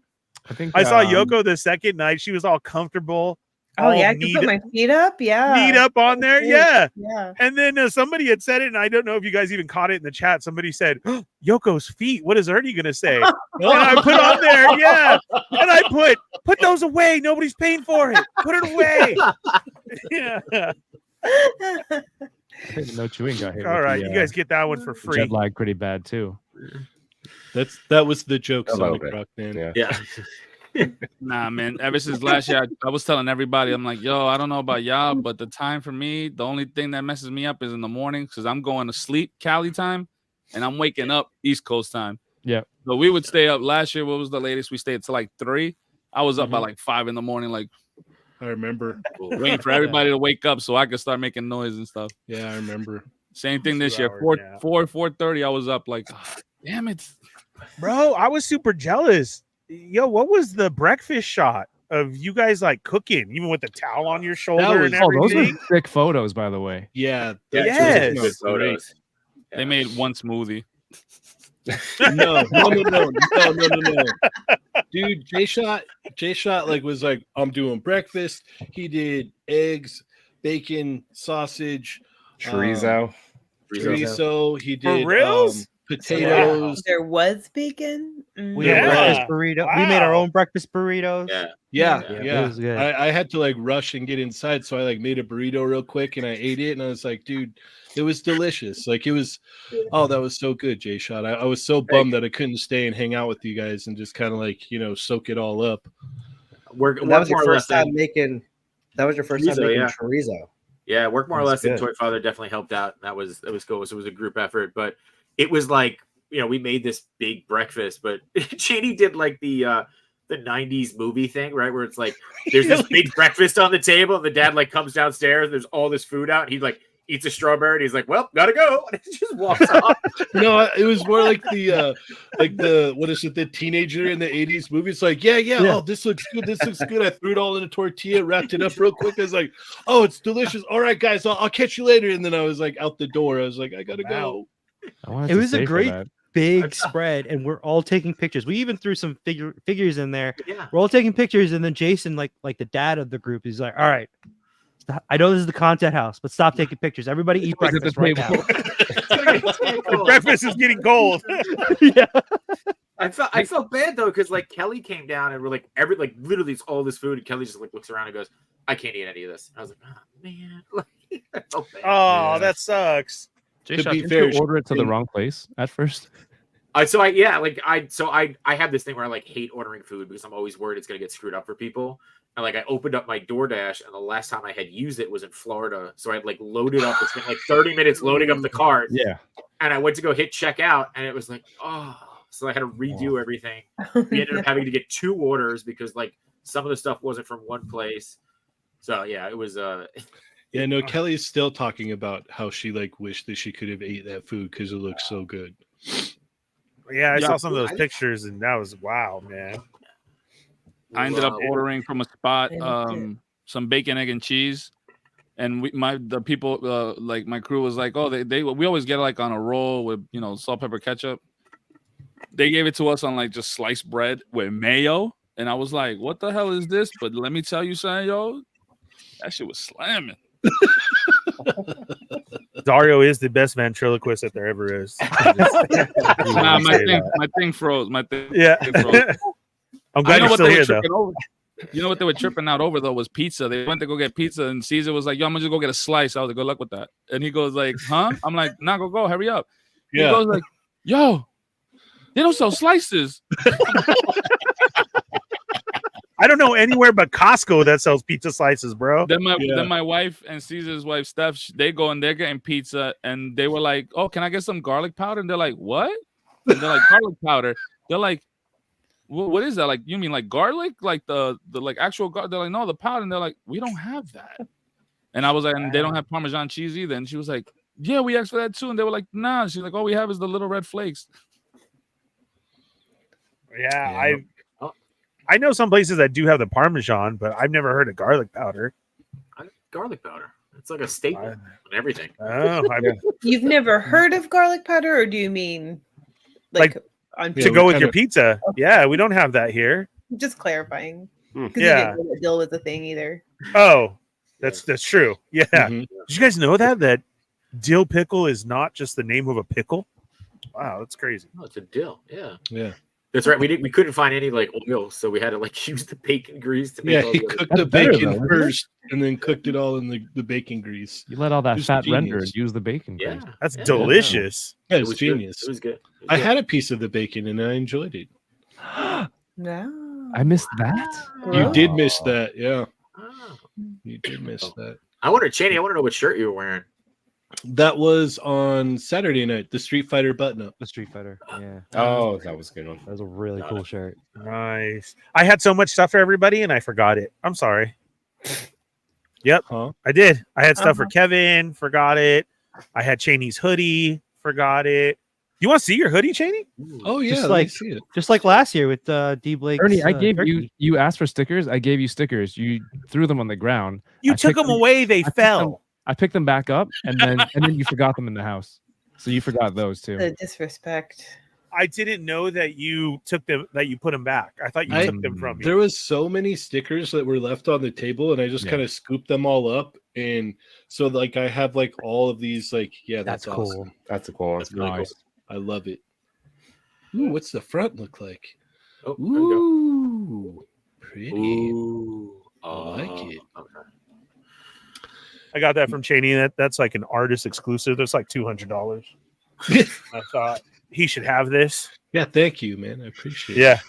I think I saw Yoko the second night. She was all comfortable. Oh all yeah, I can put my feet up. Yeah. Kneed up on there. Yeah. Yeah. And then somebody had said it, and I don't know if you guys even caught it in the chat. Somebody said, oh, Yoko's feet. What is Ernie going to say? And I put on there, yeah. And I put those away. Nobody's paying for it. Put it away. Yeah. I think No Chewing got hit. All with right. the, You guys get that one for free. jet lag pretty bad too. That was the joke, A little Sonic bit. Rock, man. Yeah. Yeah. Nah, man. Ever since last year, I was telling everybody, I'm like, yo, I don't know about y'all, but the time for me, the only thing that messes me up is in the morning because I'm going to sleep Cali time and I'm waking up East Coast time. Yeah. So we would stay up last year. What was the latest? We stayed till like 3. I was up by like 5 in the morning, like I remember. waiting for everybody to wake up so I could start making noise and stuff. Yeah, I remember. Same thing this 2 year. hours nap. 4:30. I was up like, "Ah, damn it. Bro, I was super jealous. Yo, what was the breakfast shot of you guys like cooking, even with the towel on your shoulder was- and Oh, those everything? were sick photos, by the way. Yeah. Yes. Good photos. They made one smoothie. No. Dude, J Shot like was like, I'm doing breakfast. He did eggs, bacon, sausage, Chorizo. chorizo. He For did reals? potatoes. There was bacon. We Yeah. had breakfast burrito. We made our Wow. own breakfast burritos. Yeah. Yeah, Yeah, yeah. it was good. I had to like rush and get inside, so I like made a burrito real quick and I ate it, and I was like, dude, it was delicious. Like it was, oh, that was so good, J Shot. I was so bummed that I couldn't stay and hang out with you guys and just kind of like soak it all up. Work And that was your more or less first time than- making. That was your first time Chorizo, making yeah. chorizo. Yeah, work more or That's less than good. Toy Father definitely helped out. That was cool. So it was a group effort, but it was like we made this big breakfast, but Cheney did like the 90s movie thing, right? Where it's like there's this big breakfast on the table, and the dad like comes downstairs, there's all this food out, and he like eats a strawberry, and he's like, well, gotta go. And he just walks off. No, it was more like the what is it, the teenager in the 80s movie? It's like, yeah. Oh, this looks good. I threw it all in a tortilla, wrapped it up real quick. I was like, oh, it's delicious. All right, guys, I'll catch you later. And then I was like out the door. I was like, I gotta go. It was a great big spread, and we're all taking pictures. We even threw some figures in there. Yeah. We're all taking pictures, and then Jason, like the dad of the group, he's like, all right, I know this is the content house, but stop taking pictures. Everybody eat breakfast right now. Breakfast is getting cold. Yeah. I felt bad though, because like Kelly came down and we're like literally it's all this food, and Kelly just like looks around and goes, I can't eat any of this. And I was like, oh man. I felt bad. Oh, that sucks. Jay-Shot, didn't you order it to the wrong place at first? I have this thing where I like hate ordering food because I'm always worried it's gonna get screwed up for people. And like I opened up my DoorDash, and the last time I had used it was in Florida, so I had like loaded up. It spent like 30 minutes loading up the cart. Yeah. And I went to go hit checkout, and it was like, oh, so I had to redo everything. We ended up having to get 2 orders because like some of the stuff wasn't from one place. So yeah, it was Yeah, no, Kelly's still talking about how she like wished that she could have ate that food because it looked so good. Yeah, I saw some of those pictures, and that was wow, man. I ended up ordering from a spot some bacon, egg, and cheese, and the people like my crew was like, oh, we always get like on a roll with salt, pepper, ketchup. They gave it to us on like just sliced bread with mayo, and I was like, what the hell is this? But let me tell you something, yo, that shit was slamming. Dario is the best ventriloquist that there ever is. Nah, my thing froze. Yeah. Froze. I'm glad you're still here, though. You know what they were tripping out over though was pizza. They went to go get pizza, and Caesar was like, "Yo, I'm gonna just go get a slice." I was like, "Good luck with that." And he goes like, "Huh?" I'm like, "Nah, go, hurry up." Yeah. He goes like, "Yo, they don't sell slices." I don't know anywhere but Costco that sells pizza slices, bro. Then my wife and Caesar's wife Steph, they go and they're getting pizza, and they were like, "Oh, can I get some garlic powder?" And they're like, "What?" And they're like, "Garlic powder." They're like, what is that? Like, you mean like garlic? Like the like actual garlic? They're like, no, the powder. And they're like, we don't have that. And I was like, and they don't have Parmesan cheese either. And she was like, yeah, we asked for that too. And they were like, nah. She's like, all we have is the little red flakes. Yeah. I know some places that do have the Parmesan, but I've never heard of garlic powder. Garlic powder. It's like a staple and everything. Oh, You've never heard of garlic powder, or do you mean like to go with your pizza? Okay. Yeah, we don't have that here. Just clarifying. Yeah, you didn't know that dill was a thing either. Oh, that's true. Yeah. Mm-hmm. Did you guys know that dill pickle is not just the name of a pickle? Wow, that's crazy. Oh, it's a dill. Yeah. Yeah. That's right. We couldn't find any like oil, so we had to like use the bacon grease to make. Yeah, he cooked the bacon first, and then cooked it all in the bacon grease. You let all that fat render and use the bacon grease. Yeah, that's delicious. Yeah, it was genius. It was good. I had a piece of the bacon and I enjoyed it. No, I missed that. You did miss that, yeah. You did miss that. I want to know what shirt you were wearing. That was on Saturday night, the Street Fighter button-up. The Street Fighter, yeah. Oh, that was a good one. That was a really cool shirt. Nice. I had so much stuff for everybody, and I forgot it. I'm sorry. Yep, I did. I had stuff for Kevin, forgot it. I had Cheney's hoodie, forgot it. You want to see your hoodie, Cheney? Oh yeah, just like last year with D Blake. Ernie, I gave you asked for stickers. I gave you stickers. You threw them on the ground. You took them away. They fell. I picked them back up, and then you forgot them in the house. So you forgot those too. The disrespect. I didn't know that you took them, that you put them back. I thought you took them from me. There was so many stickers that were left on the table, and I just kind of scooped them all up. And so like I have like all of these, like, yeah, that's cool. Awesome. That's a cool one. That's really nice. Cool. I love it. Ooh, what's the front look like? Oh, ooh, pretty. Ooh, I like it. Okay. I got that from Cheney. That's like an artist exclusive. That's like $200. I thought he should have this. Yeah, thank you, man. I appreciate it. Yeah.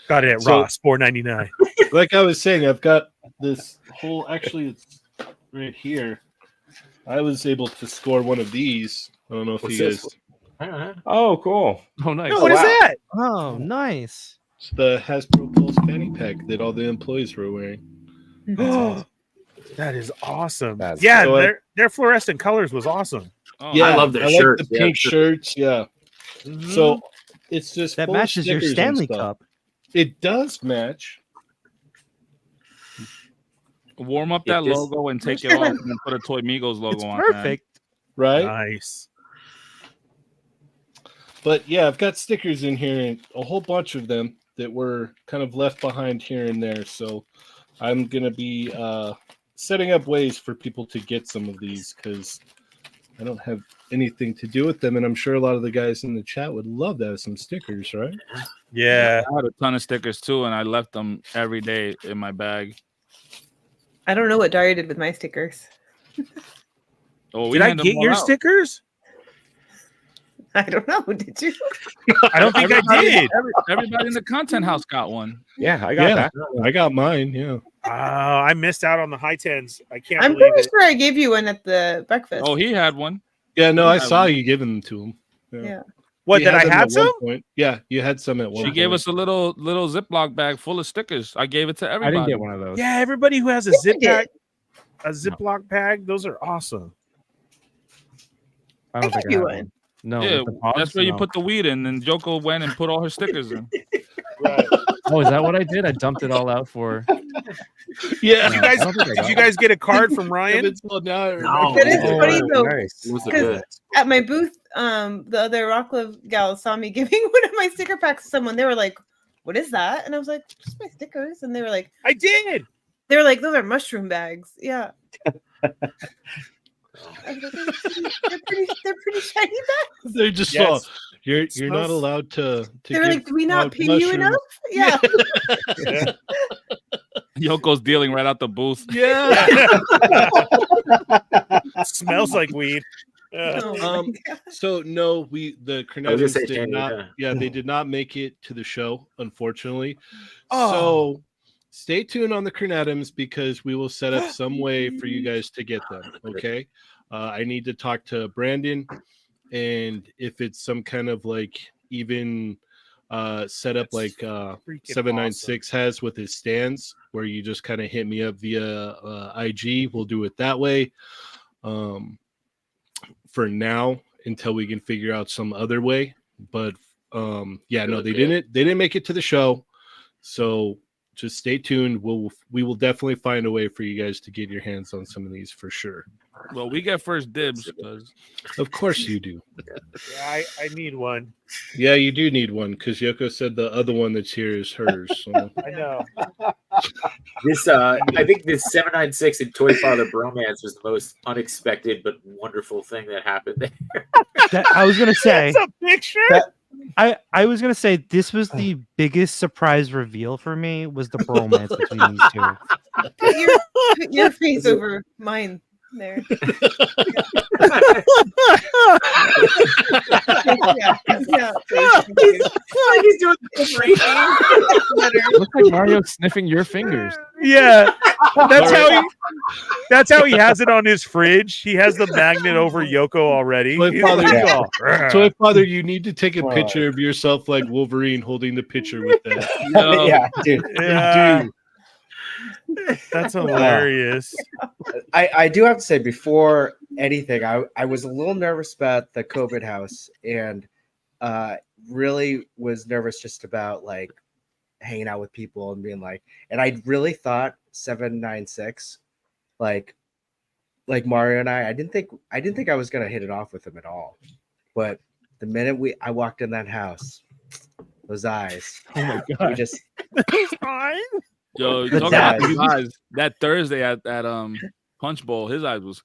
Got it at Ross, $4.99. Like I was saying, I've got this whole, actually it's right here. I was able to score one of these. I don't know if you guys Oh, cool. Oh, nice. No, what is that? Oh, nice. It's the Hasbro Pulse fanny pack that all the employees were wearing. That is awesome. That's yeah, cool. their fluorescent colors was awesome. Oh, Yeah, I love their like shirts. the pink shirts. Yeah. Mhm. So it's just That full of matches your stickers and Stanley stuff. Cup. It does match. warm up Yeah, that this- logo and take it off, and then put a Toy Migos logo It's on. perfect. Right? Nice. But yeah, I've got stickers in here, and a whole bunch of them that were kind of left behind here and there. So I'm gonna be setting up ways for people to get some of these because I don't have anything to do with them, and I'm sure a lot of the guys in the chat would love to have some stickers, right? Yeah. I had a ton of stickers too, and I left them every day in my bag. I don't know what Daria did with my stickers. Oh, Did I handed get them all your out. stickers? I don't know. Did you? I don't think I did. Everybody in the content house got one. Yeah, I got that. I got mine. Yeah. I missed out on the high tens. I can't I'm believe pretty it. sure I gave you one at the breakfast. Oh, he had one. Yeah. No, I Yeah, saw you giving them to him. Yeah. What, He did I them have at one some? point. Yeah, you had some at one She point. gave us a little Ziploc bag full of stickers. I gave it to I everybody. didn't get one of those. Yeah, everybody who has a Yes, I zip did. pack, a Ziploc bag, those are awesome. I don't I think gave I you have one. one. No, Yeah, with the pods? that's where you No. put the weed in, and Joko went and put all her stickers in. Oh, is that what I did? I dumped it all out for. Yeah. Did you No, I guys, don't think I did got you one. guys get a card from Ryan? Well, now I No. remember. That is Oh, funny though. Nice. Those are Because good. at my booth, the other Rockcliffe gals saw me giving one of my sticker packs to someone. They were like, "What is that?" And I was like, "Just my stickers." And they were like, I did. "Those are mushroom bags." Yeah. I was like, they're pretty shiny bags. They're just Yes. all, you're not Smells- allowed to They were give like, "Do we not out pay you enough?" mushrooms. Yeah. Yoko's dealing right out the booth. Yeah. Smells like weed. Oh my Um, God. So no, the I was gonna Cronetans say, did Shane, not. yeah. Yeah, they did not make it to the show, unfortunately. Oh. So stay tuned on the Cronetans because we will set up some way for you guys to get them. Okay. I need to talk to Brandon, and if it's some kind of like even setup like freaking 796 has with his stands, where you just kind of hit me up via IG, we'll do it that way. For now, until we can figure out some other way. But yeah, no, they didn't make it to the show. So just stay tuned. We will definitely find a way for you guys to get your hands on some of these for sure. Well, we get first dibs because Of course you do. Yeah, I need one. Yeah, you do need one because Yoko said the other one that's here is hers. So. I know. This I think this 796 and Toy Father Bromance was the most unexpected but wonderful thing that happened there. I was gonna say. That's a picture. I was gonna say this was the biggest surprise reveal for me was the bromance between these two. Put your face over mine there. Yeah. Like he's doing the Looks like Mario sniffing your fingers. Yeah, that's how he has it on his fridge. He has the magnet over Yoko already. Toy He's Father, like, "Oh, Toy Father, you need to take a picture of yourself like Wolverine holding the picture with that. no, Yeah, dude. yeah, You that's hilarious." I do have to say, before anything, I was a little nervous about the COVID house and really was nervous just about like hanging out with people and being like, and I really thought 796, like Mario and I didn't think I was gonna hit it off with him at all. But the minute I walked in that house, those eyes, Oh my we god! just yo, Good talking about eyes. his eyes. That Thursday at Punch Bowl, his eyes was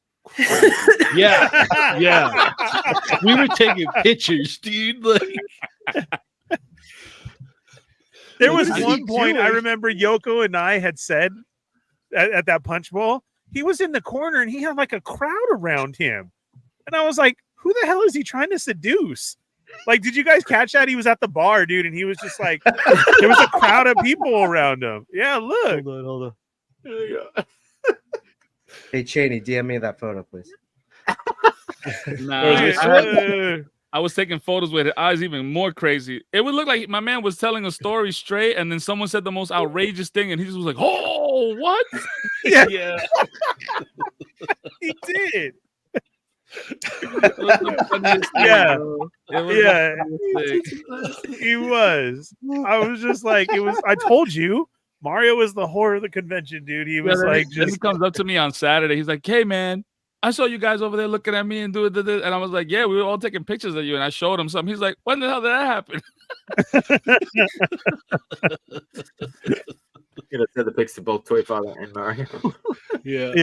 yeah. We were taking pictures, dude. Like, There was What is one he point I doing? remember Yoko and I had said at that punch bowl, he was in the corner and he had like a crowd around him. And I was like, who the hell is he trying to seduce? Like, did you guys catch that? He was at the bar, dude, and he was just like, there was a crowd of people around him. Yeah, look. Hold on. There you go. hey Cheney, DM me that photo, please. nah. Uh, I was taking photos with his eyes even more crazy. It would look like my man was telling a story straight, and then someone said the most outrageous thing, and he just was like, "Oh, what?" Yeah. He did. Yeah. He was. I was just like, it was. I told you, Mario was the whore of the convention, dude. He was like, then he just comes up to me on Saturday. He's like, "Hey, man, I saw you guys over there looking at me and doing this," and I was like, "Yeah, we were all taking pictures of you." And I showed him something. He's like, "When the hell did that happen?" Gonna send the pics to both Toy Father and Mario. Yeah.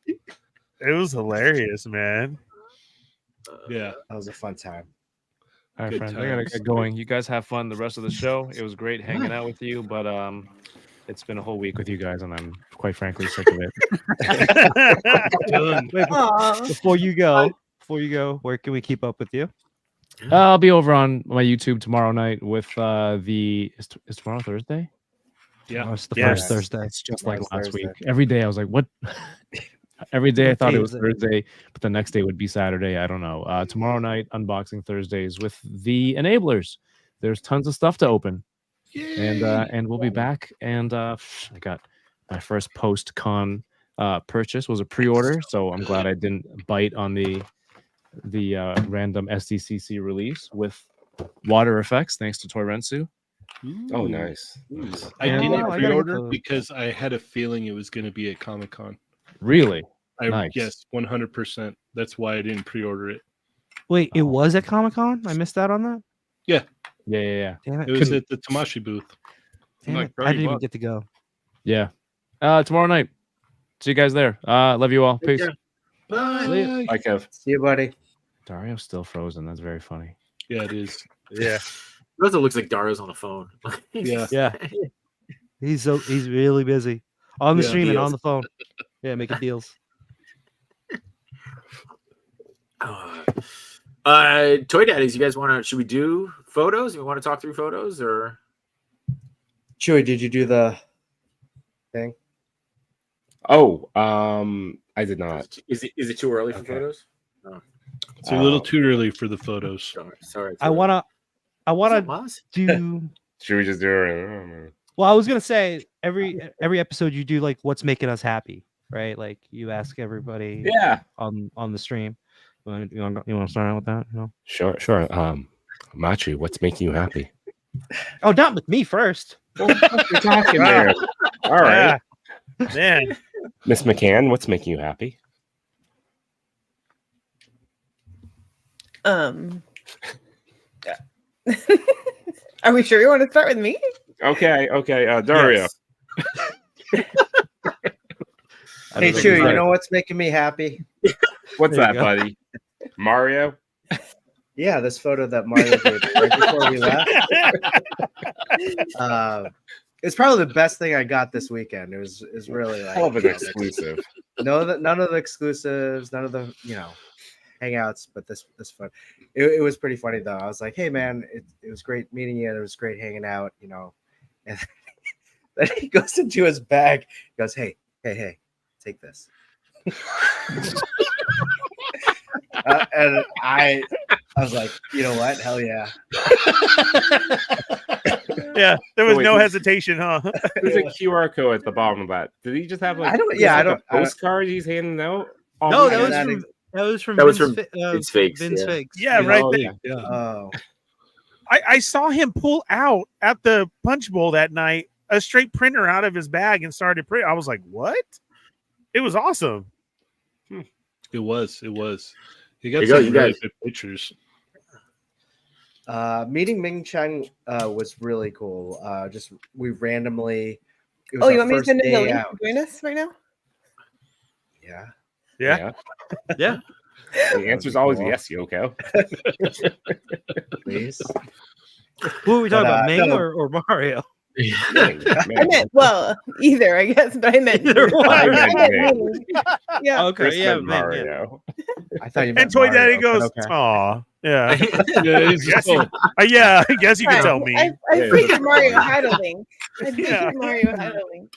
it was hilarious, man. Yeah. That was a fun time. All right, Good friends, I gotta times. get going. You guys have fun the rest of the show. It was great hanging out with you, but it's been a whole week with you guys, and I'm quite frankly sick of it. Done. Wait, Aw. before you go, where can we keep up with you? I'll be over on my YouTube tomorrow night with is tomorrow Thursday? Yeah. Oh, it's the Yes. first Thursday. It's just like Tomorrow's last Thursday. week. Every day I was like, what? Every day I What thought day it was is it? Thursday, but the next day would be Saturday. I don't know. Tomorrow night, unboxing Thursdays with the enablers. There's tons of stuff to open. And we'll be back. And I got my first post-con purchase was a pre-order, so I'm glad I didn't bite on the random Sdcc release with water effects, thanks to Toy Rensu. Oh, nice. I And, didn't I gotta pre-order get the- because I had a feeling it was going to be at Comic-Con. Really? I Nice. Yes, 100%. That's why I didn't pre-order it. Wait, it was at Comic-Con? I missed out on that? Yeah. Damn it. It was at the Tamashi booth. Damn like it. I 30 didn't even bucks. get to go. Yeah. Tomorrow night. See you guys there. Love you all. Peace. Bye. Hi, Kev. See you, buddy. Dario's still frozen. That's very funny. Yeah, it is. Yeah. It also looks like Dario's on the phone. Yeah. Yeah. He's really busy. On the Yeah. stream and Deals. on the phone. Yeah, making deals. Toy Daddies, you guys want to? Should we do photos? Do we want to talk through photos, or Chewy, did you do the thing? Oh, I did not. is it too early for Okay. photos? It's a little too early for the photos. Sorry. I wanna Maz? do Should we just do it? well, I was gonna say every episode you do like what's making us happy, right? Like you ask everybody Yeah. on the stream. You want to start out with that? No. Sure. Machi, what's making you happy? Oh, not with me first. You're talking there. All right. Yeah. Man. Miss McCann, what's making you happy? Are we sure you want to start with me? Okay. Dario. Yes. Hey, Chewy, you know what's making me happy? What's There you that, go. buddy? Mario? Yeah, this photo that Mario did right before we left. It's probably the best thing I got this weekend. It was really like Hell of an exclusive. none of the exclusives, none of the hangouts, but this fun. It was pretty funny though. I was like, hey man, it was great meeting you. It was great hanging out, And then he goes into his bag. He goes, hey, take this. And I was like, you know what? Hell yeah. Yeah, there was Wait, no who- hesitation, huh? There's a QR code at the bottom of that. Did he just have like? I don't- just yeah, I like don't- a postcard he's handing out. all No, weekend? that was from That was Vince from Vince Fakes, Vince yeah. Fakes. Yeah, right Oh, there. yeah. Oh, I saw him pull out at the Punch Bowl that night a straight printer out of his bag and started print. I was like, what? It was awesome. It was. He There got you go, some you really guys. good pictures. meeting Ming Chen was really cool. Just we randomly. It was Oh, our you want me to first send him the day link out. to join us right now? Yeah. Yeah. Yeah. The answer's always yes, Yoko. Please. Who are we talking But, about, Ming no. or Mario? I meant either, I guess, but I meant Either one. I meant I meant Ming. Ming. Yeah. Okay, Chris yeah, meant Ming, yeah. Mario. I thought you And meant Toy Mario, Daddy but goes, okay. aw. Yeah. Yeah, he's Yes, just cool. Yeah, I guess you can Right. tell me. I Yeah, figured that's Mario fine. had a link. I figured Yeah. Mario had a link.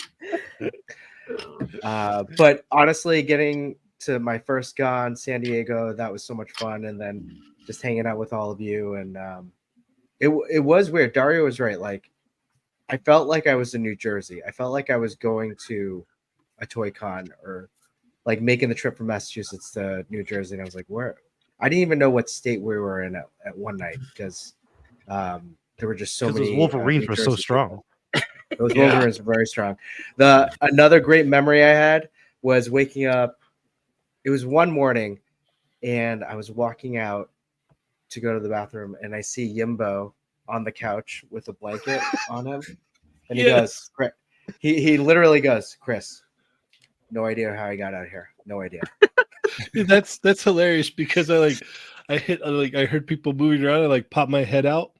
But honestly, getting to my first con, San Diego. That was so much fun, and then just hanging out with all of you. And it was weird. Dario was right. Like, I felt like I was in New Jersey. I felt like I was going to a toy con or like making the trip from Massachusetts to New Jersey. And I was like, where? I didn't even know what state we were in at one night because there were just so many. Those Wolverines were so strong. Those Wolverines were very strong. Another great memory I had was waking up. It was one morning, and I was walking out to go to the bathroom, and I see Yimbo on the couch with a blanket on him, and he goes, he literally goes, Chris, no idea how I got out here, no idea. That's hilarious because I heard people moving around. I like popped my head out,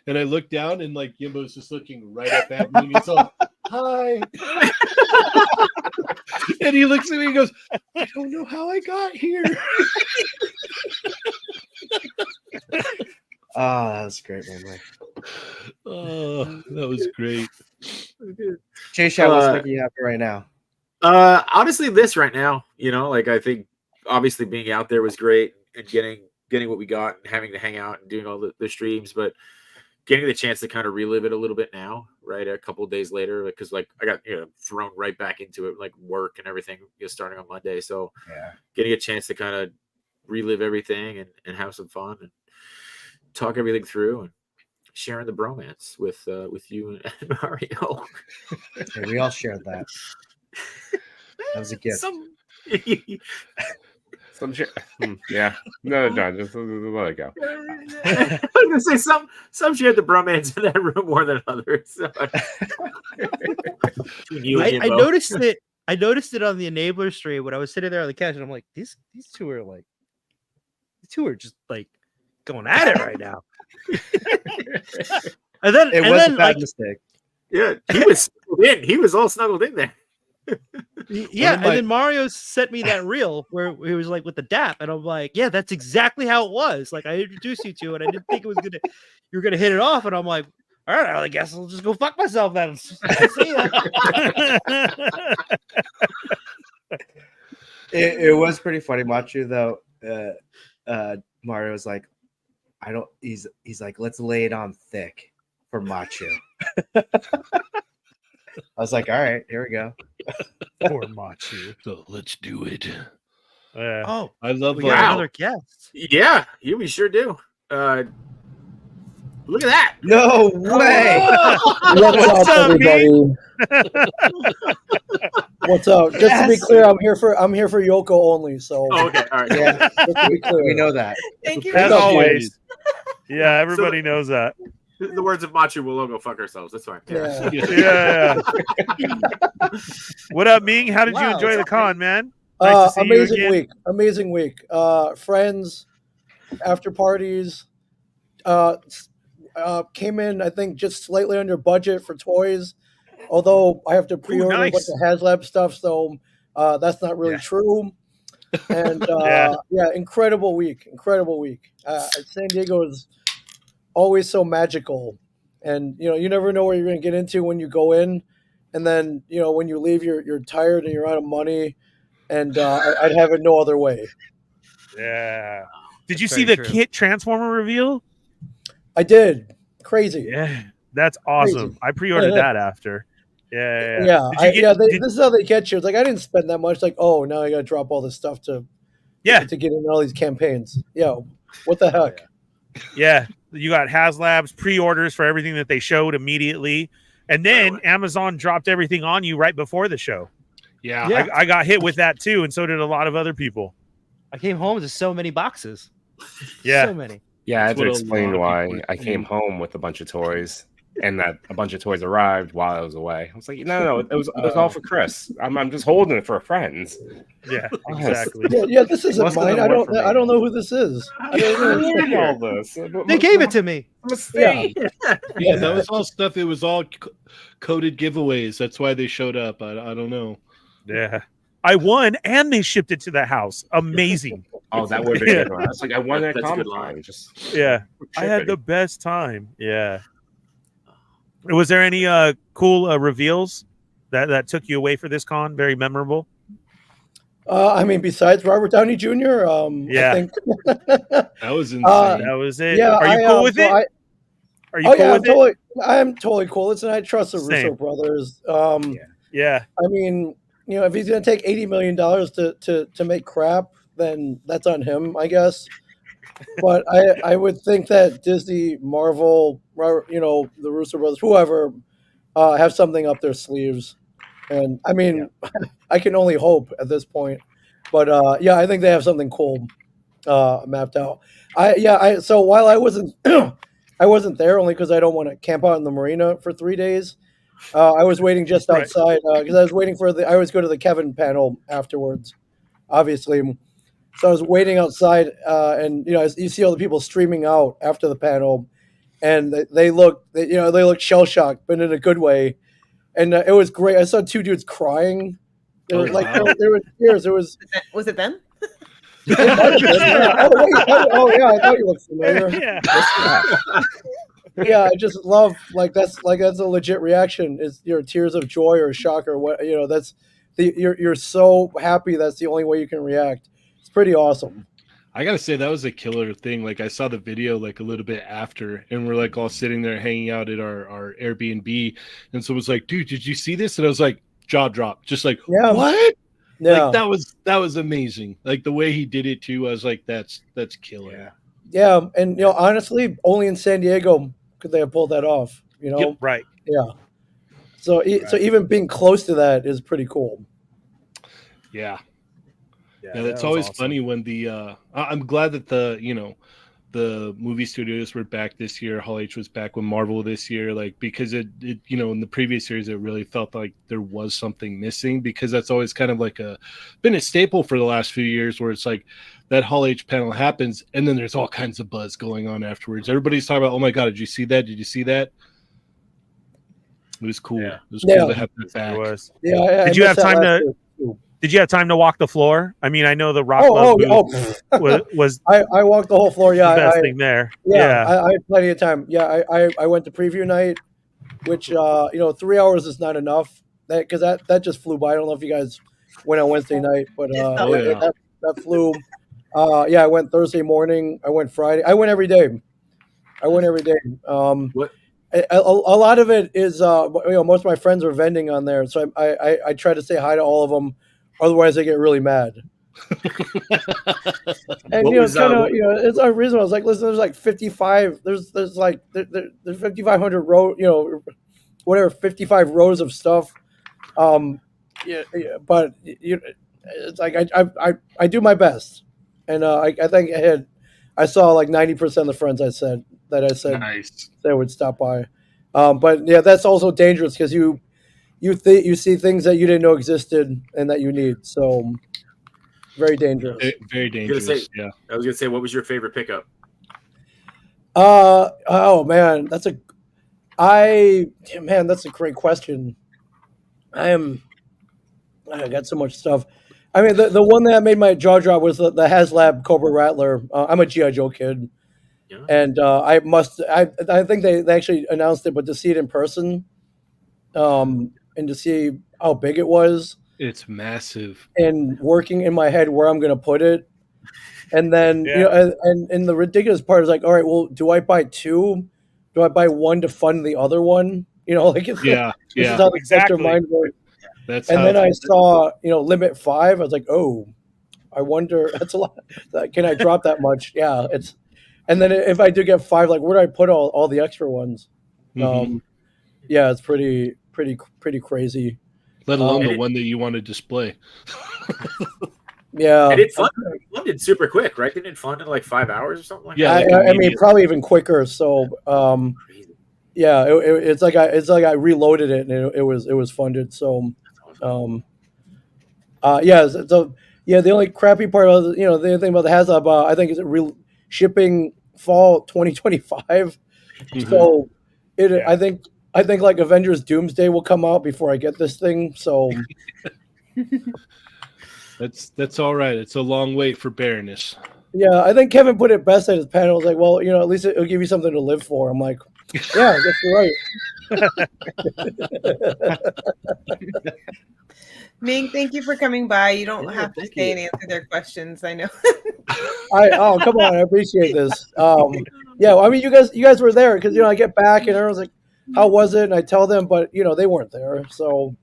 and I looked down, and like Yimbo's just looking right up at me. And he's all, "Hi," and he looks at me and goes, "I don't know how I got here." Oh, that was great, man. Oh, that was great. Jay Shaw, what's making you happy right now? Honestly, this right now, like I think obviously being out there was great and getting what we got and having to hang out and doing all the streams, but getting the chance to kind of relive it a little bit now, right? A couple of days later, because like I got thrown right back into it, like work and everything, starting on Monday. So getting a chance to kind of relive everything and have some fun and talk everything through and sharing the bromance with you and Mario. Hey, we all shared that. That was a gift. Yeah. No, John, just let it go. I was gonna say some shared the bromance in that room more than others. So. I noticed it. I noticed it on the Enabler stream when I was sitting there on the couch, and I'm like, these two are just like going at it right now. and then it was a bad mistake. Yeah, he was snuggled in. He was all snuggled in there. Yeah, and then Mario sent me that reel where he was like with the dap, and I'm like, yeah, that's exactly how it was. Like I introduced you to it, I didn't think you were gonna hit it off, and I'm like, all right, I guess I'll just go fuck myself then. See ya. It was pretty funny, Machu, though. Mario was like, he's like, let's lay it on thick for Machu. I was like, all right, here we go. Poor Machu. So let's do it. Oh, I love we got another guest. Yeah, we sure do. Look at that. No way. What's up, everybody? What's up? Just to be clear, I'm here for Yoko only. So okay, all right. Yeah, just to be clear. We know that. Thank you. As always. Yeah, everybody knows that. The words of Machu, we'll all go fuck ourselves. That's fine. Yeah. What up, Ming? How did you enjoy the con, man? Nice to see you again. Amazing week. Friends, after parties. Came in, I think, just slightly under budget for toys. Although I have to pre-order a bunch of HasLab stuff, so that's not really true. And incredible week. San Diego is always so magical, and you never know where you're going to get into when you go in, and then when you leave, you're tired and you're out of money, and I'd have it no other way. Yeah. Did you see the Kit Transformer reveal? I did. Crazy. Yeah, that's awesome. I pre-ordered that after. Yeah. This is how they get you. It's like I didn't spend that much. Like, oh, now I got to drop all this stuff to get in all these campaigns. Yeah, what the heck? Yeah, you got HasLab's pre-orders for everything that they showed immediately, and then Amazon dropped everything on you right before the show. Yeah. I got hit with that too, and so did a lot of other people. I came home to so many boxes. Yeah, so many. Yeah, I had to explain why I came home with a bunch of toys, and that a bunch of toys arrived while I was away. I was like, no, it was all for Chris. I'm just holding it for friends. Yeah, exactly. Yeah, this isn't mine. I don't know who this is. I don't know all this. They gave it to me. Yeah, that was all stuff. It was all coded giveaways. That's why they showed up. I don't know. Yeah, I won, and they shipped it to the house. Amazing. Oh, that would have been good. I was like, I won that Comic-Con. I had the best time. Yeah. Was there any cool reveals that took you away for this con? Very memorable. I mean, besides Robert Downey Jr., Yeah. I think That was insane. That was it. yeah, Are you cool with it? Are you cool with it? I'm totally cool. Listen, I trust the Russo Same. brothers. Yeah. I mean, if he's going to take $80 million to make crap, then that's on him, I guess. But I would think that Disney, Marvel, the Russo brothers, whoever, have something up their sleeves. And I mean, I can only hope at this point. But I think they have something cool mapped out. So while I wasn't I wasn't there only because I don't want to camp out in the marina for 3 days. I was waiting just outside because I was waiting for I always go to the Kevin panel afterwards, obviously. So I was waiting outside, and you see all the people streaming out after the panel, and they look shell shocked, but in a good way, and it was great. I saw two dudes crying. There were tears. It was it them? Yeah. I thought you looked familiar. Yeah, I just love that's a legit reaction. Is your tears of joy or shock or what? That's you're so happy. That's the only way you can react. It's pretty awesome. I gotta say that was a killer thing. Like I saw the video a little bit after, and we're all sitting there hanging out at our Airbnb, and so it was like, dude, did you see this? And I was like, jaw drop, just like, what? Yeah, that was amazing. Like the way he did it too. I was like, that's killer. Yeah, and honestly, only in San Diego could they have pulled that off. Yep, right. Yeah. So even being close to that is pretty cool. Yeah. Yeah, that's always awesome. Funny when I'm glad that the movie studios were back this year. Hall H was back with Marvel this year, because it in the previous years it really felt like there was something missing, because that's always kind of been a staple for the last few years, where it's like that Hall H panel happens and then there's all kinds of buzz going on afterwards. Everybody's talking about, oh my god, did you see that? Did you see that? It was cool. Yeah. It was cool to have that back. It was. Yeah. Did you have time to? Did you have time to walk the floor? I mean, I know the Rock was I walked the whole floor. Yeah, the best thing there. Yeah, I had plenty of time. Yeah, I went to preview night, which 3 hours is not enough. Because that just flew by. I don't know if you guys went on Wednesday night, but that flew. I went Thursday morning. I went Friday. I went every day. What? A lot of it is most of my friends are vending on there, so I try to say hi to all of them. Otherwise, I get really mad. And it's a reason. I was like, listen, there's 55. There's 5,500 row. Whatever, 55 rows of stuff. But it's like I do my best, and I think I saw 90% of the friends I said nice. They would stop by. But yeah, that's also dangerous because you see things that you didn't know existed and that you need. So very dangerous. Very dangerous. I was gonna say, what was your favorite pickup? Oh man, that's a great question. I got so much stuff. I mean, the one that made my jaw drop was the HasLab Cobra Rattler. I'm a G.I. Joe kid. Yeah. And I think they actually announced it, but to see it in person, and to see how big it was, it's massive, and working in my head where I'm going to put it, and then and the ridiculous part is all right, well, do I buy two? Do I buy one to fund the other one? This is how the exactly. Mind works. Then I saw limit 5. I was like, oh, I wonder. That's a lot. Can I drop that much? Yeah, it's. And then if I do get 5, where do I put all the extra ones? Mm-hmm. It's pretty crazy. Let alone the one that you want to display. Yeah, and it funded super quick, right? Didn't it fund in 5 hours or something like that? Yeah, I mean probably even quicker. So it's like I reloaded it and it was funded. So the only crappy part of the other thing about the HasLab I think is shipping fall 2025. Mm-hmm. So I think Avengers Doomsday will come out before I get this thing. So that's all right. It's a long wait for Baroness. Yeah, I think Kevin put it best at his panel. It was like, well, at least it'll give you something to live for. I'm like, yeah, I guess you're right. Ming, thank you for coming by. You don't have to thank stay you. and answer their questions. I know. Come on, I appreciate this. Yeah, I mean, you guys were there because I get back and everyone's like, "How was it?" And I tell them, but they weren't there, so.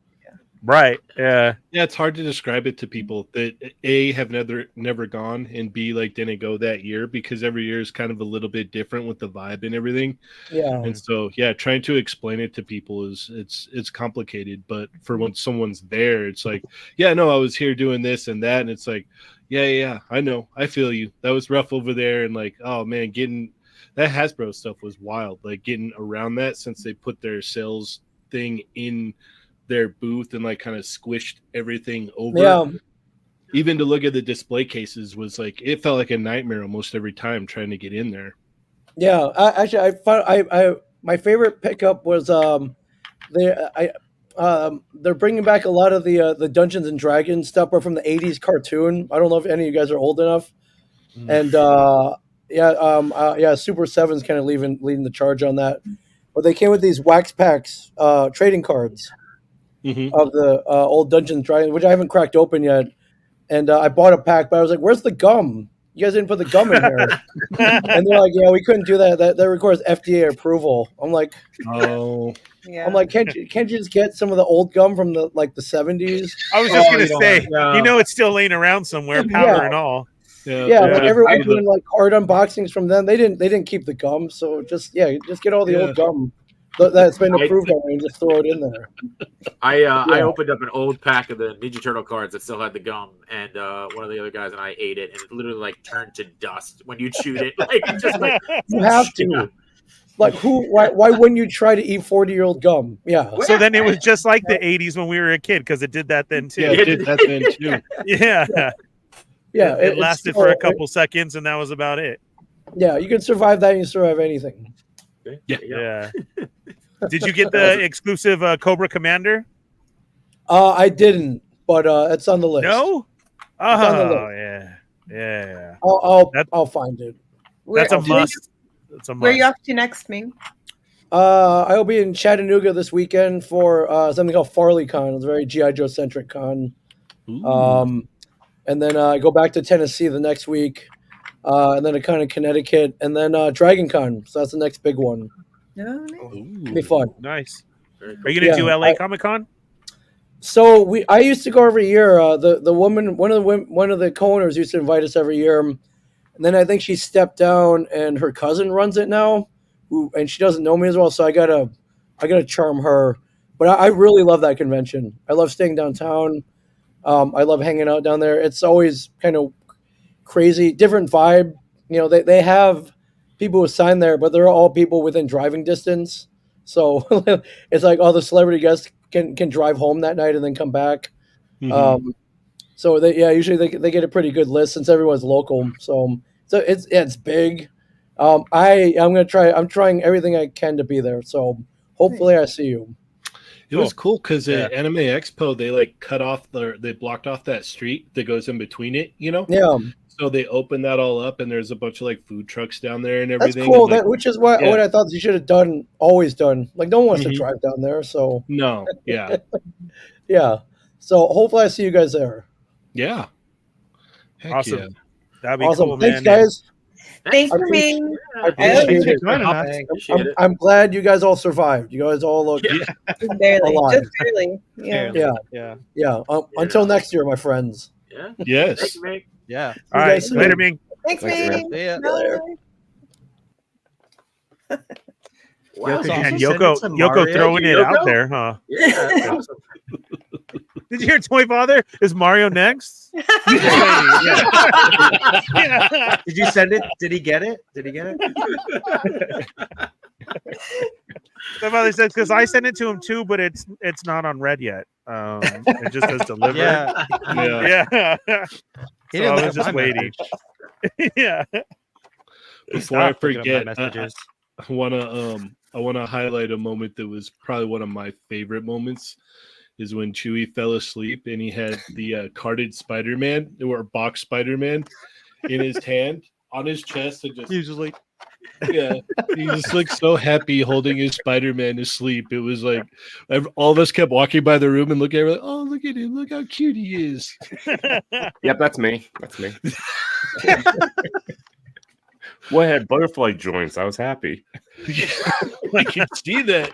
Right. Yeah. Yeah, it's hard to describe it to people that A, have never gone, and B, like didn't go that year, because every year is kind of a little bit different with the vibe and everything. Yeah. And so trying to explain it to people is it's complicated. But for when someone's there, it's like, yeah, no, I was here doing this and that, and it's like, yeah, I know, I feel you. That was rough over there, and like, oh man, getting that Hasbro stuff was wild. Like getting around that, since they put their sales thing in their booth and like kind of squished everything over. Yeah. Even to look at the display cases was like, it felt like a nightmare almost every time trying to get in there. Yeah, I found my favorite pickup was they're bringing back a lot of the Dungeons and Dragons stuff from the '80s cartoon. I don't know if any of you guys are old enough, and Super 7's kind of leading the charge on that. But they came with these wax packs, trading cards of the old Dungeons and Dragons, which I haven't cracked open yet. And I bought a pack, but I was like, "Where's the gum? You guys didn't put the gum in here." And they're like, "Yeah, we couldn't do that. That requires FDA approval." I'm like, "Oh, yeah." I'm like, "Can't you just get some of the old gum from the 70s?" I was just gonna say, it's still laying around somewhere, powder and all. Yeah, like everyone doing like hard unboxings from them. They didn't keep the gum, so just get all the old gum that's been approved already and just throw it in there. I opened up an old pack of the Ninja Turtle cards that still had the gum, and one of the other guys and I ate it, and it literally like turned to dust when you chewed it. Like just like you have to. Like why wouldn't you try to eat 40-year-old gum? Yeah. So then it was just like the 80s when we were a kid, because it did that then too. Yeah, it did that then too. Yeah. Yeah, it lasted for a couple seconds, and that was about it. Yeah, you can survive that. And you survive anything. Yeah. Did you get the exclusive Cobra Commander? I didn't, but it's on the list. No. It's on the list. Yeah. I'll find it. That's a must. That's a must. Where are you off to next, Ming? I'll be in Chattanooga this weekend for something called FarleyCon. It's a very G.I. Joe centric con. And then I go back to Tennessee the next week, and then a con in Connecticut, and then Dragon Con. So that's the next big one. It'll be fun. Nice. Are you gonna do LA Comic Con? So I used to go every year. The woman, one of the co-owners used to invite us every year, and then I think she stepped down, and her cousin runs it now, and she doesn't know me as well. So I gotta charm her. But I really love that convention. I love staying downtown. I love hanging out down there. It's always kind of crazy, different vibe. They have people who sign there, but they're all people within driving distance. So it's like all the celebrity guests can drive home that night and then come back. So usually they get a pretty good list since everyone's local. So it's big. I'm trying everything I can to be there. So hopefully I see you. It was cool because at Anime Expo they blocked off that street that goes in between it. Yeah. So they opened that all up, and there's a bunch of like food trucks down there and everything. That's cool. Which is what I thought you should have always done. Like no one wants to drive down there. So no, yeah, yeah. So hopefully I see you guys there. Yeah. Heck awesome. Yeah. That'd be awesome. Cool, Thanks, man. guys. Thanks for being. I'm glad you guys all survived. You guys all look barely, alive. just barely. Yeah. Until next year, my friends. Yeah. Yes. Thanks, Ming. Yeah. All right. Later, Ming. Thanks, Ming. Yeah. Wow. And Yoko throwing it out there, huh? Yeah. Awesome. Did you hear Toy Father? Is Mario next? Did you send it? Did he get it? Toy Father says, because I sent it to him too, but it's not on red yet. It just says delivered. Yeah. So I was just waiting. Yeah. Before I forget, I want to highlight a moment that was probably one of my favorite moments. Is when Chewie fell asleep and he had the carded Spider-Man or box Spider-Man in his hand on his chest and just Yeah, he just looked so happy holding his Spider-Man to sleep. It was like all of us kept walking by the room and looking at him like, oh, look at him, look how cute he is. Yep, that's me. That's me. Well, I had butterfly joints. I was happy. I can see that.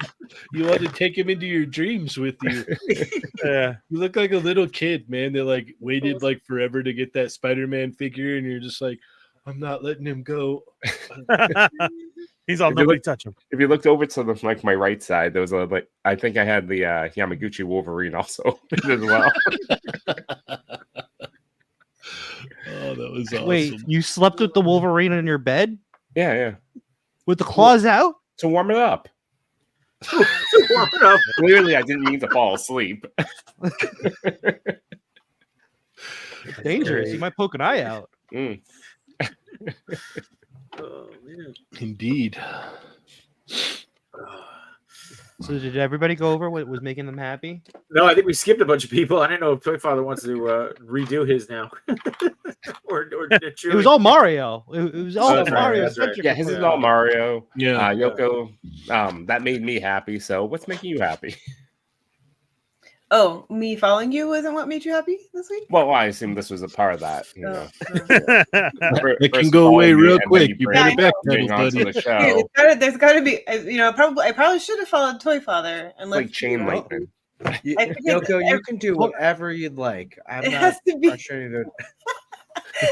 You want to take him into your dreams with you. Yeah. You look like a little kid, man. They like waited like forever to get that Spider-Man figure, and you're just like, I'm not letting him go. He's all nobody touch him. If you looked over to the, like my right side, there was a like I think I had the Yamaguchi Wolverine also as well. Oh, that was awesome. Wait, you slept with the Wolverine in your bed Yeah. with the claws out? To warm it up. Warm it up. Clearly, I didn't mean to fall asleep. Dangerous. You might poke an eye out. Mm. Oh, man. Indeed. So did everybody go over what was making them happy? No, I think we skipped a bunch of people. I don't know if Toy Father wants to redo his now. or It was all Mario. It was all That's right, Mario. that's right. Yeah, his is all Mario. Yeah. Yoko, that made me happy. So what's making you happy? Oh, me following you wasn't what made you happy this week? Well, I assume this was a part of that. You know, It can go away real quick. You bring it back, bring onto buddy. the show. There's got to be, I probably should have followed Toy Father and Like chain lightning. Yoko, you can do whatever you'd like. I'm It not has to be. pressuring you to.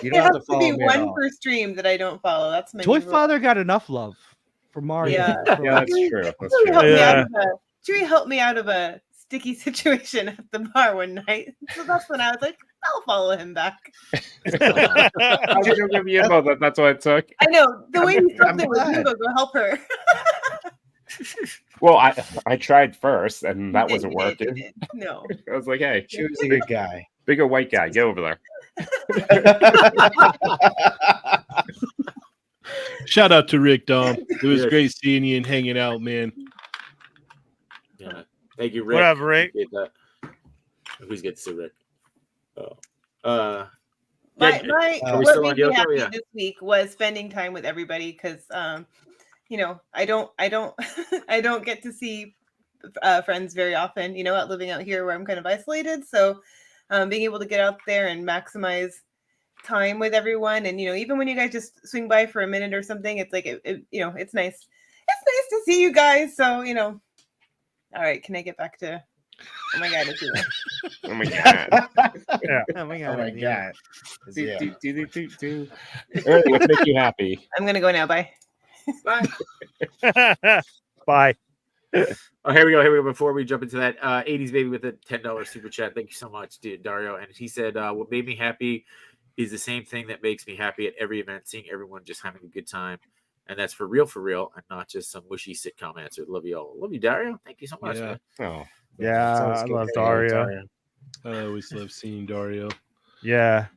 You It don't have has to to be follow me at one all. per stream that I don't follow. That's my Toy new rule. Father got enough love for Mario. Yeah. Yeah, that's true. That's Chewie true. helped me out of Chewie helped me out of a sticky situation at the bar one night. So that's when I was like, I'll follow him back. How did you give me info that that's what it took? I know the way you I'm felt it was glad. go help her. Well, I tried first, and that You wasn't did, you working. did. No. I was like, hey, She was a good guy. bigger white guy, get over there. Shout out to Rick Dom. It was Yes. great seeing you and hanging out, man. Yeah. Thank you, Rick. What up, Rick? Appreciate that. Who's get to see Rick? Oh. What we still on made me Yoko? happy Yeah. this week was spending time with everybody because I don't I don't get to see friends very often, living out here where I'm kind of isolated. So being able to get out there and maximize time with everyone, and even when you guys just swing by for a minute or something, it's like it's nice. It's nice to see you guys. So all right, can I get back to? Oh my god, it's you. Oh my god. Yeah. Oh my Oh my god. god. Yeah. Early, what make you happy? I'm gonna go now. Bye. Bye. Bye. Oh, here we go. Before we jump into that, 80s baby with a $10 super chat. Thank you so much, dude, Dario. And he said, "What made me happy is the same thing that makes me happy at every event, seeing everyone just having a good time, and that's for real, and not just some mushy sitcom answer. Love you all. Love you, Dario. Thank you so much. Yeah. Man. Oh, Yeah, Sounds I good. love Yeah, Dario. I always love seeing Dario. Yeah.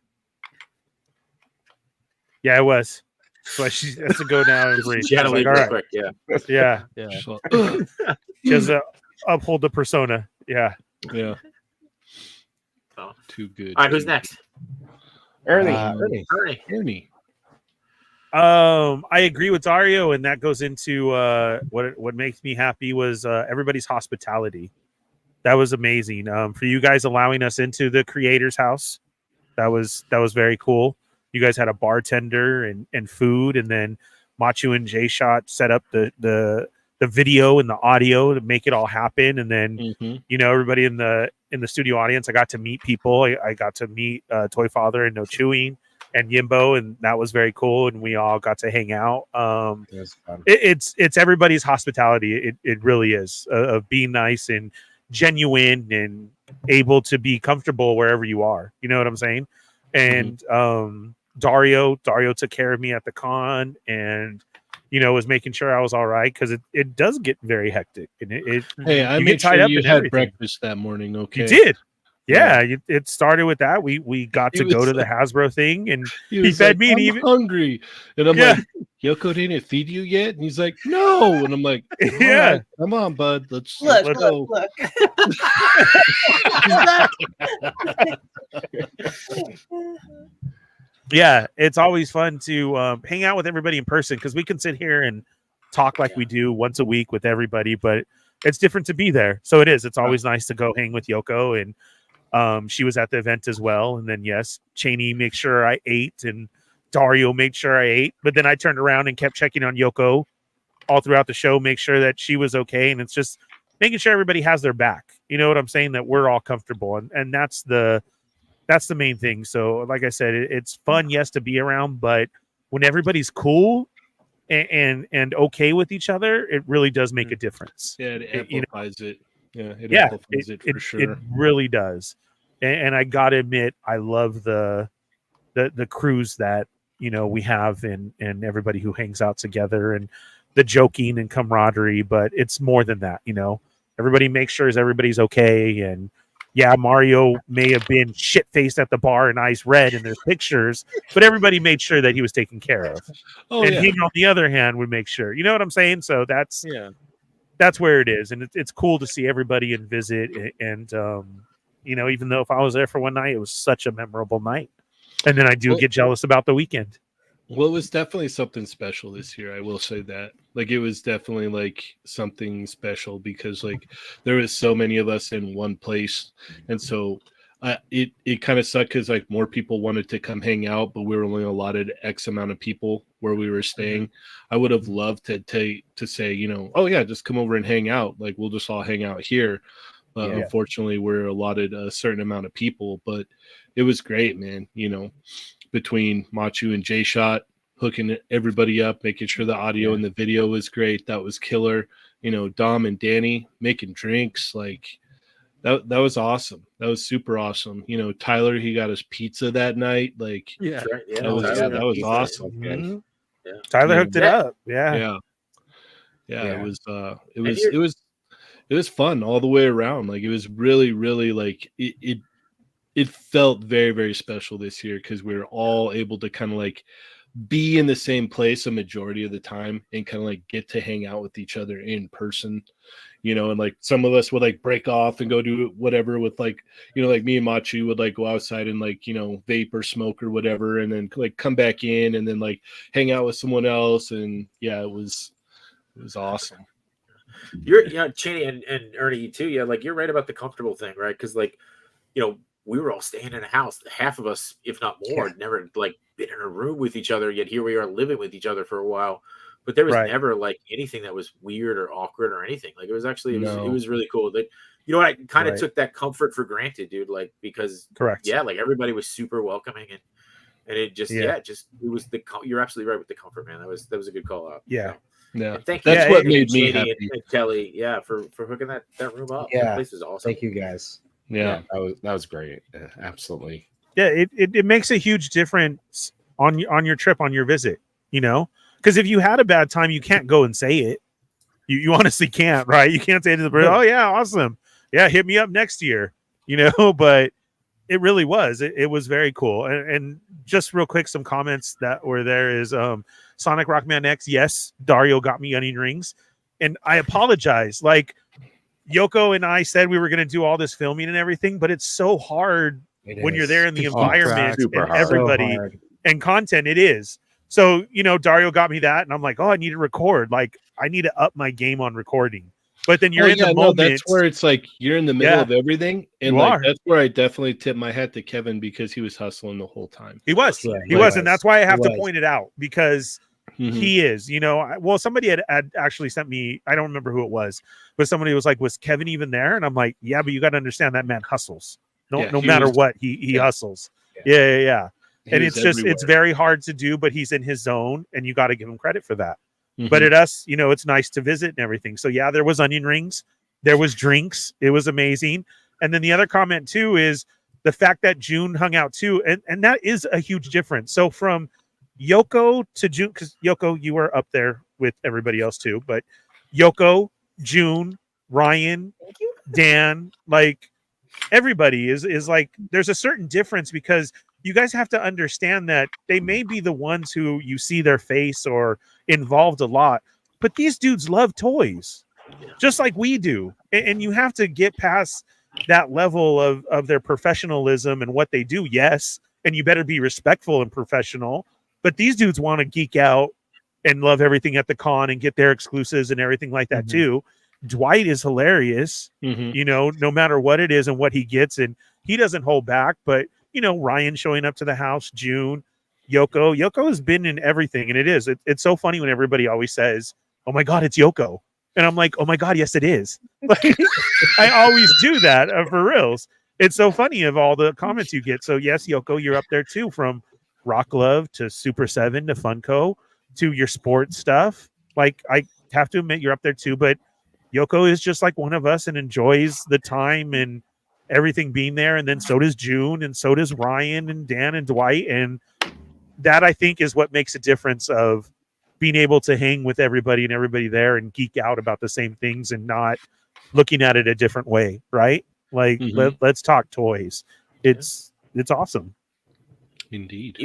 Yeah, it was. So she has to go now and breathe. She had to I was leave like, real all right. quick. Yeah. Yeah. Yeah. So, She has to uphold the persona. Yeah. yeah. Oh. Too good. All right, who's next? Ernie. Ernie. Ernie. Ernie. I agree with Dario, and that goes into what makes me happy was everybody's hospitality. That was amazing. For you guys allowing us into the creator's house. That was very cool. You guys had a bartender and food, and then Machu and J Shot set up the video and the audio to make it all happen. And then everybody in the studio audience, I got to meet people. I got to meet Toy Father and No Chewing and Yimbo, and that was very cool. And we all got to hang out. It was fun. It's everybody's hospitality. It really is of being nice and genuine and able to be comfortable wherever you are. You know what I'm saying? And Dario took care of me at the con, and was making sure I was all right, because it does get very hectic, and Hey, I you made get tied sure up you in had everything. breakfast that morning. Okay. You did. Yeah, it started with that. We got He to go was to the like- Hasbro thing, and he was fed like, me. And I'm even hungry, and I'm Yeah. like, Yoko didn't feed you yet, and he's like, no, and I'm like, all Yeah. right, come on, bud, let's Look, go. look. Yeah, it's always fun to hang out with everybody in person because we can sit here and talk like we do once a week with everybody, but it's different to be there. So it is. It's always nice to go hang with Yoko, and she was at the event as well. And then yes, Cheney made sure I ate, and Dario made sure I ate. But then I turned around and kept checking on Yoko all throughout the show, make sure that she was okay. And it's just making sure everybody has their back. You know what I'm saying? That we're all comfortable, and that's the main thing. So, like I said, it's fun, yes, to be around, but when everybody's cool and okay with each other, it really does make a difference. Yeah, it amplifies it. Yeah, it yeah, amplifies it for sure. It really does. And I gotta admit, I love the crews that we have and everybody who hangs out together and the joking and camaraderie. But it's more than that. Everybody makes sure everybody's okay. And yeah, Mario may have been shit-faced at the bar and eyes red in their pictures, but everybody made sure that he was taken care of. And he, on the other hand, would make sure. You know what I'm saying? So that's where it is. And it's cool to see everybody and visit. And, even though if I was there for one night, it was such a memorable night. And then I do get jealous about the weekend. Well, it was definitely something special this year. I will say that. Like, it was definitely like something special because like there was so many of us in one place, and so it kind of sucked because like more people wanted to come hang out, but we were only allotted X amount of people where we were staying. I would have loved to say, oh yeah, just come over and hang out. Like we'll just all hang out here. Unfortunately, we're allotted a certain amount of people, but it was great, man. Between Machu and J-Shot, hooking everybody up, making sure the audio and the video was great. That was killer. Dom and Danny making drinks. Like that was awesome. That was super awesome. Tyler, he got his pizza that night. Like that was awesome. Mm-hmm. Yeah. Tyler hooked it up. Yeah. It was fun all the way around. Like it was really, really like it felt very, very special this year because we were all able to kind of like be in the same place a majority of the time and kind of like get to hang out with each other in person, and like some of us would like break off and go do whatever with like, like me and Machi would like go outside and like, vape or smoke or whatever, and then like come back in and then like hang out with someone else. And yeah, it was awesome. You're, Cheney and Ernie, you too. Yeah, like you're right about the comfortable thing, right? Because like, we were all staying in a house. Half of us, if not more, never like been in a room with each other. Yet here we are living with each other for a while. But there was never like anything that was weird or awkward or anything. Like it was actually, it was really cool. Like, I kind of took that comfort for granted, dude. Like because like everybody was super welcoming and it just it was you're absolutely right with the comfort, man. That was a good call out. Yeah. Yeah, and thank that's you, what made me happy. And Kelly, for hooking that room up. Yeah, that place is awesome. Thank you guys. Yeah, that was great. Absolutely. Yeah, it makes a huge difference on your trip, on your visit. Because if you had a bad time, you can't go and say it. You honestly can't, right? You can't say to the person, "Oh yeah, awesome, yeah, hit me up next year." But it really was. It was very cool. And just real quick, some comments that were there is Sonic Rockman X. Yes, Dario got me onion rings, and I apologize. Like Yoko and I said we were going to do all this filming and everything, but it's so hard when you're there in the environment and everybody and content. It is. So, Dario got me that, and I'm like, oh, I need to record. Like, I need to up my game on recording. But then you're in the moment. That's where it's like you're in the middle of everything, and that's where I definitely tip my hat to Kevin because he was hustling the whole time. He was, and that's why I have to point it out because he is. Well, somebody had actually sent me. I don't remember who it was, but somebody was like, "Was Kevin even there?" And I'm like, "Yeah, but you got to understand that man hustles. No matter what, he hustles. Yeah. And it's just it's very hard to do, but he's in his zone, and you got to give him credit for that. But at us, it's nice to visit and everything. So yeah, there was onion rings, there was drinks. It was amazing. And then the other comment too is the fact that June hung out too, and that is a huge difference. So from Yoko to June, because Yoko, you were up there with everybody else too, but Yoko, June, Ryan, Dan, like everybody is like there's a certain difference because you guys have to understand that they may be the ones who you see their face or involved a lot, but these dudes love toys just like we do. And you have to get past that level of their professionalism and what they do. Yes, and you better be respectful and professional. But these dudes want to geek out and love everything at the con and get their exclusives and everything like that too. Dwight is hilarious, you know, no matter what it is and what he gets, and he doesn't hold back. But you know, Ryan showing up to the house, June, Yoko has been in everything, and it's so funny when everybody always says, "Oh my God, it's Yoko," and I'm like, "Oh my God, yes, it is." Like, I always do that for reals. It's so funny of all the comments you get. So yes, Yoko, you're up there too, from Rock Love to Super 7 to Funko to your sports stuff. Like, I have to admit, you're up there too, but Yoko is just like one of us and enjoys the time and everything being there. And then so does June, and so does Ryan and Dan and Dwight. And that, I think, is what makes a difference of being able to hang with everybody and everybody there and geek out about the same things and not looking at it a different way. Right. Like, let's talk toys. It's awesome. Indeed.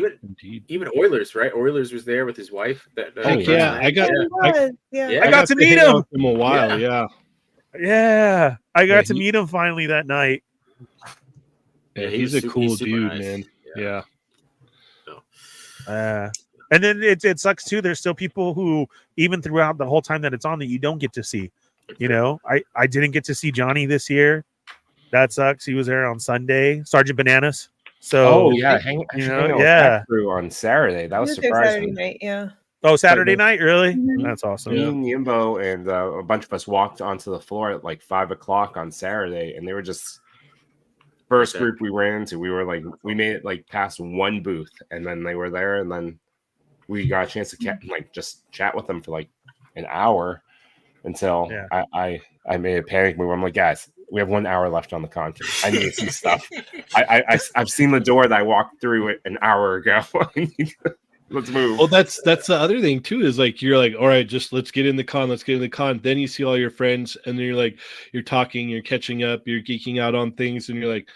Even Oilers, right? Oilers was there with his wife. I got to meet him in a while. Yeah. I got to meet him finally that night. Yeah, he's a cool dude, nice. Man. Yeah. And then it sucks too. There's still people who, even throughout the whole time that it's on, that you don't get to see. You know, I didn't get to see Johnny this year. That sucks. He was there on Sunday. Sergeant Bananas. So hanging out through on Saturday. That was surprising. Saturday night, Oh, Saturday night, really? That's awesome. Me and Yimbo and a bunch of us walked onto the floor at like 5 o'clock on Saturday, and they were just first group we ran into. We were like, we made it like past one booth, and then they were there, and then we got a chance to just chat with them for like an hour until I made a panic move. I'm like, guys, we have 1 hour left on the content. I need to see stuff. I've seen the door that I walked through it an hour ago. Let's move. Well, that's the other thing too, is like, you're like, all right, just let's get in the con. Then you see all your friends, and then you're talking, you're catching up, you're geeking out on things, and you're like,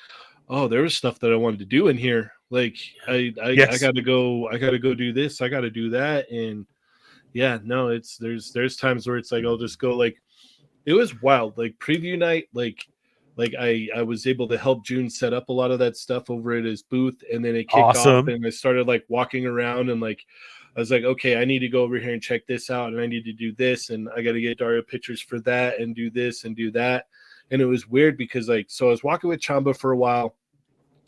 oh, there was stuff that I wanted to do in here. Like, I gotta go do this, I gotta do that. And yeah, no, there's times where it's like, I'll just go, like, it was wild. Like, preview night, like I was able to help June set up a lot of that stuff over at his booth, and then it kicked off, and I started like walking around, and like I was like, okay, I need to go over here and check this out, and I need to do this, and I got to get Dario pictures for that, and do this and do that. And it was weird because so I was walking with Chamba for a while,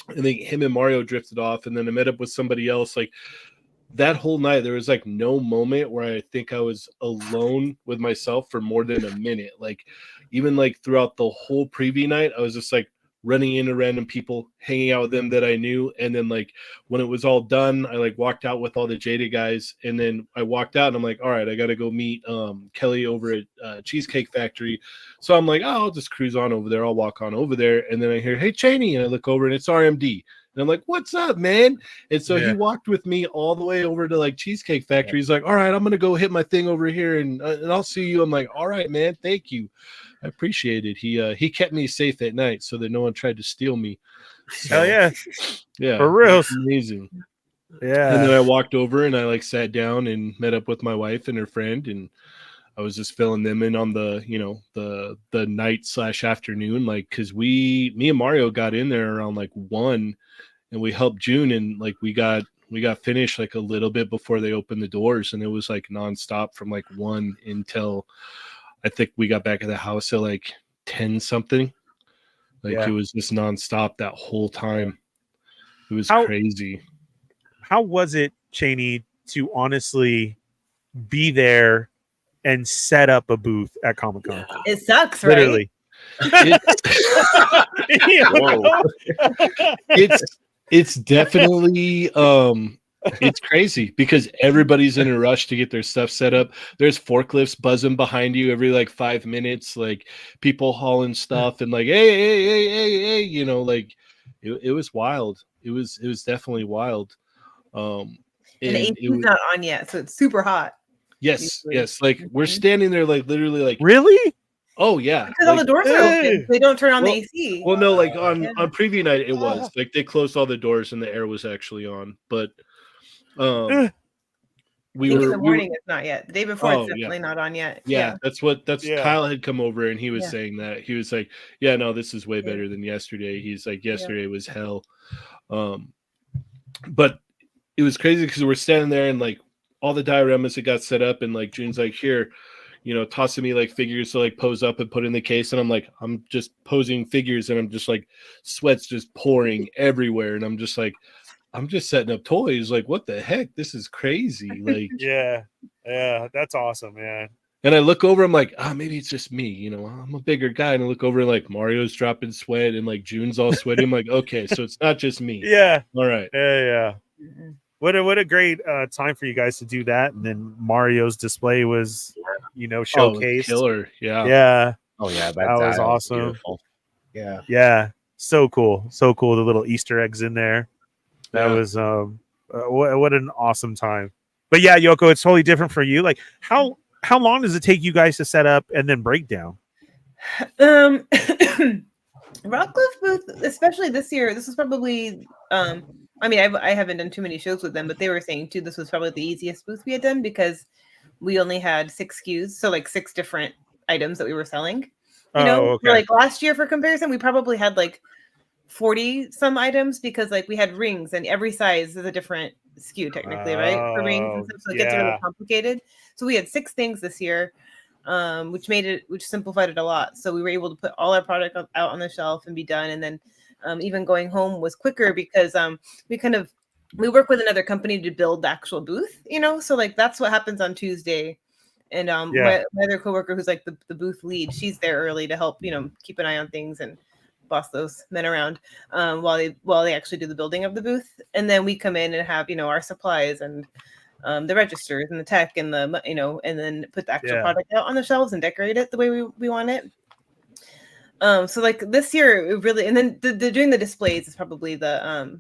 and then him and Mario drifted off, and then I met up with somebody else. Like, that whole night, there was like no moment where I think I was alone with myself for more than a minute. Like, even like throughout the whole preview night, I was just like running into random people, hanging out with them that I knew. And then like when it was all done, I like walked out with all the Jada guys, and then I walked out and I'm like, all right, I got to go meet Kelly over at Cheesecake Factory. So I'm like, oh, I'll just cruise on over there. I'll walk on over there. And then I hear, hey, Cheney. And I look over and it's RMD. And I'm like, what's up, man? And so he walked with me all the way over to like Cheesecake Factory. He's like, all right, I'm going to go hit my thing over here and I'll see you. I'm like, all right, man. Thank you. I appreciate it. He kept me safe at night so that no one tried to steal me. So, hell yeah. Yeah. For real. Amazing. Yeah. And then I walked over and I like sat down and met up with my wife and her friend, and I was just filling them in on the, the night/afternoon, like, because me and Mario got in there around like 1, and we helped June, and like we got finished like a little bit before they opened the doors, and it was like nonstop from like 1 until I think we got back at the house at like 10 something. Like it was just nonstop that whole time. It was crazy. How was it, Cheney, to honestly be there and set up a booth at Comic-Con? It sucks, right? Literally. It's definitely it's crazy because everybody's in a rush to get their stuff set up. There's forklifts buzzing behind you every like 5 minutes, like people hauling stuff and like hey, like it was wild. It was definitely wild. And the AC's not on yet, so it's super hot. Yes. Like we're standing there, like literally, like really. Oh yeah, because all the doors are open. They don't turn on the AC. Well, no, like on preview night, it was like they closed all the doors and the air was actually on. But in the morning, it's not yet. The day before, it's definitely not on yet. Yeah, that's Kyle had come over and he was saying that. He was like, "Yeah, no, this is way better than yesterday." He's like, "Yesterday was hell." But it was crazy because we're standing there and like all the dioramas had got set up, and like June's like, here, tossing me like figures to like pose up and put in the case, and I'm like, I'm just posing figures, and I'm just like, sweat's just pouring everywhere, and I'm just like, I'm just setting up toys. Like, what the heck? This is crazy. Like, yeah, that's awesome, man. And I look over, I'm like, maybe it's just me. I'm a bigger guy, and I look over, and like Mario's dropping sweat, and like June's all sweaty. I'm like, okay, so it's not just me. Yeah. All right. Yeah. What a great time for you guys to do that, and then Mario's display was, showcased. Killer. Yeah. Yeah. Oh yeah, that was awesome. Beautiful. Yeah. Yeah. So cool. The little Easter eggs in there. That was what an awesome time. But yeah, Yoko, it's totally different for you. Like how long does it take you guys to set up and then break down? Rockcliffe booth, especially this year, this was probably I haven't done too many shows with them, but they were saying too this was probably the easiest booth we had done because we only had 6 SKUs, so like 6 different items that we were selling. Okay. Like last year for comparison, we probably had like 40 some items because like we had rings and every size is a different SKU technically, right? For rings and stuff, so it gets really complicated. So we had 6 things this year, which simplified it a lot. So we were able to put all our product out on the shelf and be done. And then even going home was quicker because we work with another company to build the actual booth, so like that's what happens on Tuesday. And my other coworker who's like the booth lead, she's there early to help, keep an eye on things and boss those men around while they actually do the building of the booth. And then we come in and have, our supplies and the registers and the tech and the, and then put the actual product out on the shelves and decorate it the way we want it. So like this year it really, and then the doing the displays is probably the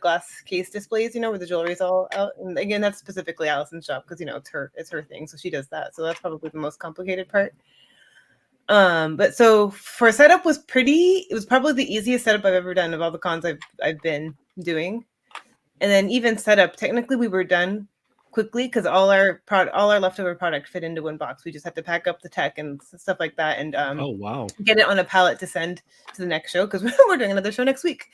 glass case displays, where the jewelry's all out. And again, that's specifically Allison's job because it's her thing, so she does that. So that's probably the most complicated part. But so for setup it was probably the easiest setup I've ever done of all the cons I've been doing. And then even setup, technically we were done quickly because all our leftover product fit into one box. We just had to pack up the tech and stuff like that and oh wow, get it on a pallet to send to the next show because we're doing another show next week.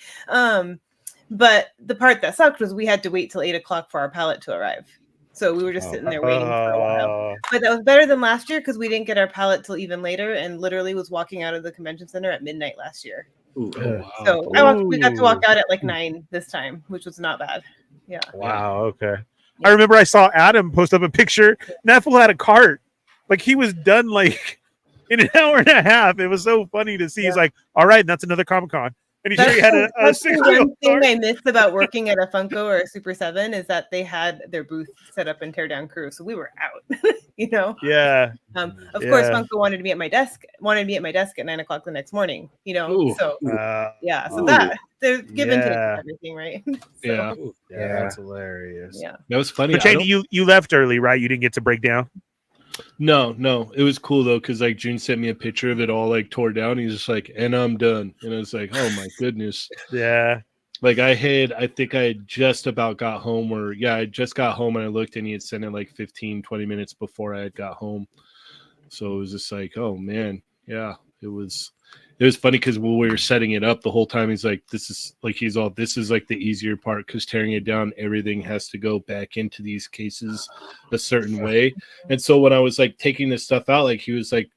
But the part that sucked was we had to wait till 8:00 for our pallet to arrive. So we were just sitting there waiting for a while. But that was better than last year because we didn't get our pallet till even later and literally was walking out of the convention center at midnight last year. Ooh, wow. So we got to walk out at like 9 this time, which was not bad. Yeah. Wow. Okay. I remember I saw Adam post up a picture. That fool had a cart. Like he was done like in an hour and a half. It was so funny to see. He's like, all right, that's another Comic-Con. And he had a that's the one thing I missed about working at a Funko or a Super 7 is that they had their booth set up and tear down crew. So we were out, Yeah. Of course, Funko wanted me at my desk at 9:00 the next morning, Ooh. So so that they're give and take everything, right? Yeah. That's hilarious. Yeah. That was funny. But Shane, you left early, right? You didn't get to break down. No, it was cool though because like June sent me a picture of it all like tore down. He's just like, and I'm done, and I was like, oh my goodness. Yeah. Like I think I had just about got home, I just got home and I looked and he had sent it like 15-20 minutes before I had got home. So it was just like, oh man, yeah, it was funny because when we were setting it up the whole time, he's like, this is like the easier part because tearing it down, everything has to go back into these cases a certain way. And so when I was like taking this stuff out, like he was like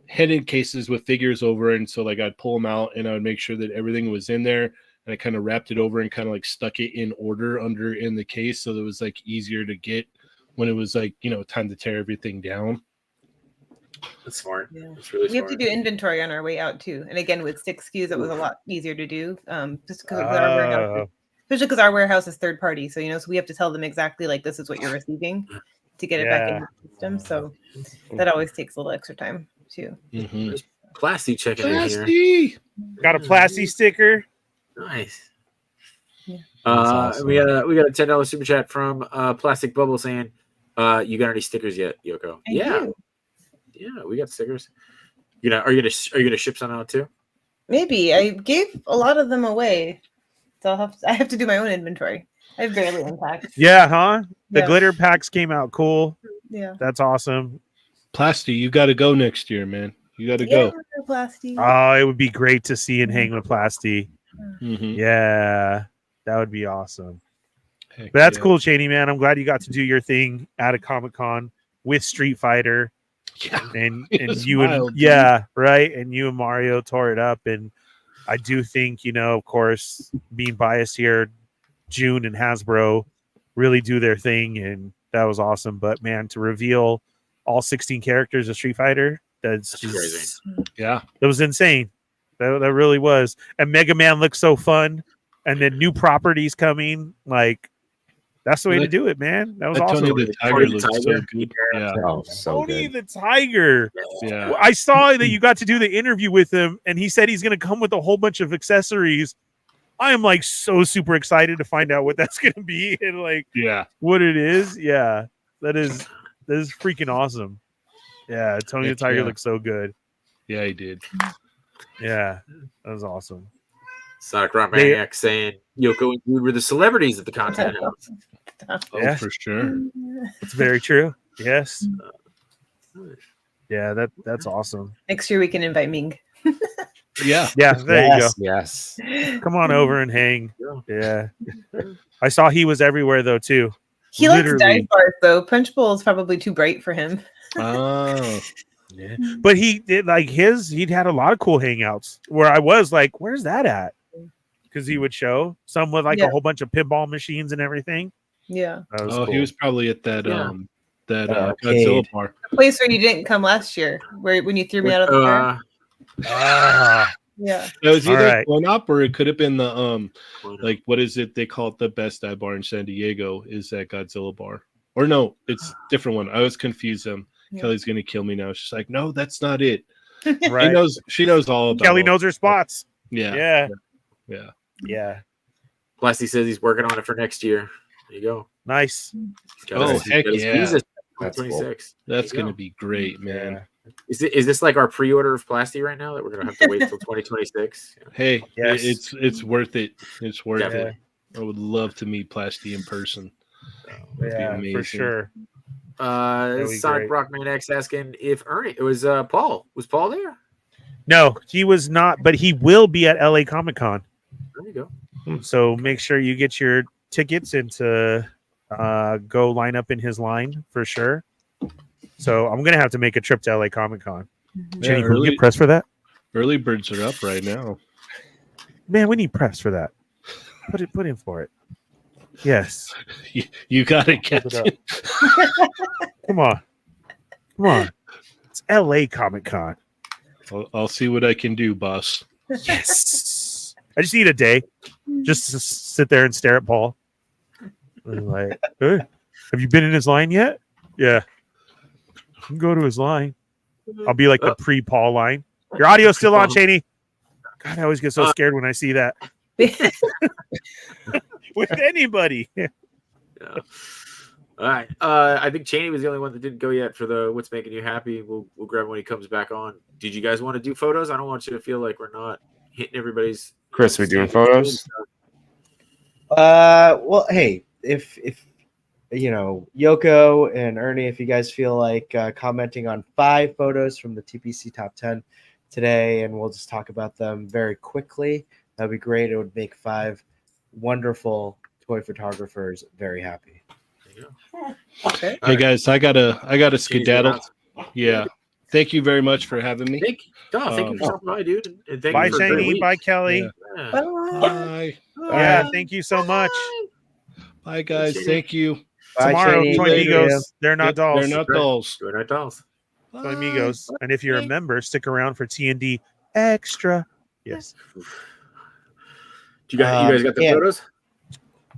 headed cases with figures over, and so like I'd pull them out and I would make sure that everything was in there, and I kind of wrapped it over and kind of like stuck it in order under in the case so that it was like easier to get when it was like time to tear everything down. That's smart. Yeah. That's really smart. We have to do inventory on our way out too. And again, with 6 SKUs, it was a lot easier to do. Just because our warehouse, especially because our warehouse is third party. So so we have to tell them exactly like this is what you're receiving to get it back in the system. So that always takes a little extra time too. Mm-hmm. Plasty checking in here. Got a Plasty sticker. Nice. Yeah. Awesome. We got a $10 super chat from Plastic Bubble saying, "You got any stickers yet, Yoko?" I do. Yeah, we got stickers. Are you gonna ship some out too? Maybe. I gave a lot of them away, so I have to do my own inventory. I have barely unpacked. Yeah, huh? The Yeah. glitter packs came out cool. Yeah. That's awesome. Plasty, you got to go next year, man. You got to go. Plasty. Oh, it would be great to see and hang with Plasty. Mm-hmm. Yeah, that would be awesome. But that's cool, Cheney, man. I'm glad you got to do your thing at a Comic-Con with Street Fighter. Yeah. And It's you wild, and dude. right. And you and Mario tore it up. And I do think, of course, being biased here, June and Hasbro really do their thing, and that was awesome. But man, to reveal all 16 characters of Street Fighter, that's just crazy. Yeah, that was insane. That really was. And Mega Man looks so fun, and then new properties coming. Like that's the way to do it, man. That was awesome. Tony the Tiger looks so good. Yeah, Oh, so Tony good. the Tiger. yeah. I saw that you got to do the interview with him, and he said he's going to come with a whole bunch of accessories. I am like so super excited to find out what that's going to be and like what it is. Yeah, that is freaking awesome. Yeah, Tony the Tiger looks so good. Yeah, he did. Yeah, that was awesome. Sonic Rock Maniac saying Yoko and Dude were the celebrities at the content house. Oh, for sure. It's very true. Yes. Yeah, that's awesome. Next year we can invite Ming. Yeah. Yeah, there you go. Yes. Come on over and hang. Yeah. I saw he was everywhere though too. He likes dive bars though. Punch Bowl is probably too bright for him. Oh. Yeah. But he did like he'd had a lot of cool hangouts where I was like, where's that at? Because he would show some with like a whole bunch of pinball machines and everything. Yeah. Cool. He was probably at that Arcade. Godzilla bar. The place where you didn't come last year, where when you threw me out of the car. Yeah. It was either right. One Up or it could have been the like what is it? They call it the Best Dive Bar in San Diego. Is that Godzilla bar? Or no, it's a different one. I was confused. Kelly's gonna kill me now. She's like, no, that's not it. Right. She knows all about Kelly knows her spots. Yeah. Yeah. Plasty says he's working on it for next year. There you go. Nice. Oh, heck yeah. That's 26. That's gonna be great, man. Is this like our pre-order of Plasty right now that we're gonna have to wait till 2026? Hey, Yes. it's worth it. It's worth Definitely. it. I would love to meet Plasty in person. That'd be Yeah, amazing. for sure. Sonic great. Rockman X asking if Ernie it was Paul. Was Paul there? No, he was not, but he will be at LA Comic Con. There you go. So make sure you get your tickets and to go line up in his line for sure. So I'm gonna have to make a trip to LA Comic Con. Jenny, can we get press for that? Early birds are up right now. Man, we need press for that. Put in for it. Yes. You gotta catch it. Come on. It's LA Comic Con. I'll see what I can do, boss. Yes. I just need a day just to sit there and stare at Paul. And like, hey, have you been in his line yet? Yeah. You can go to his line. I'll be like the pre-Paul line. Your audio's still on, Cheney. God, I always get so scared when I see that. With anybody. Yeah. All right. I think Cheney was the only one that didn't go yet for the What's Making You Happy. We'll grab him when he comes back on. Did you guys want to do photos? I don't want you to feel like we're not hitting everybody's. Chris, we doing photos? Well, hey, if Yoko and Ernie, if you guys feel like commenting on 5 photos from the TPC top 10 today, and we'll just talk about them very quickly, that'd be great. It would make 5 wonderful toy photographers very happy. Okay. Hey guys, I gotta skedaddle. Yeah. Thank you very much for having me. Thank you for stopping by, dude. And thank Bye, you for a great Cheney. week. Bye, Kelly. Yeah. Bye. Yeah, thank you so much. Bye guys. Thank you. Bye, Tomorrow, Cheney. Toy Migos. They're not dolls. They're not dolls. We're not dolls. Toy Migos. And if you're a member, stick around for T&D Extra. Yes. You guys got the photos?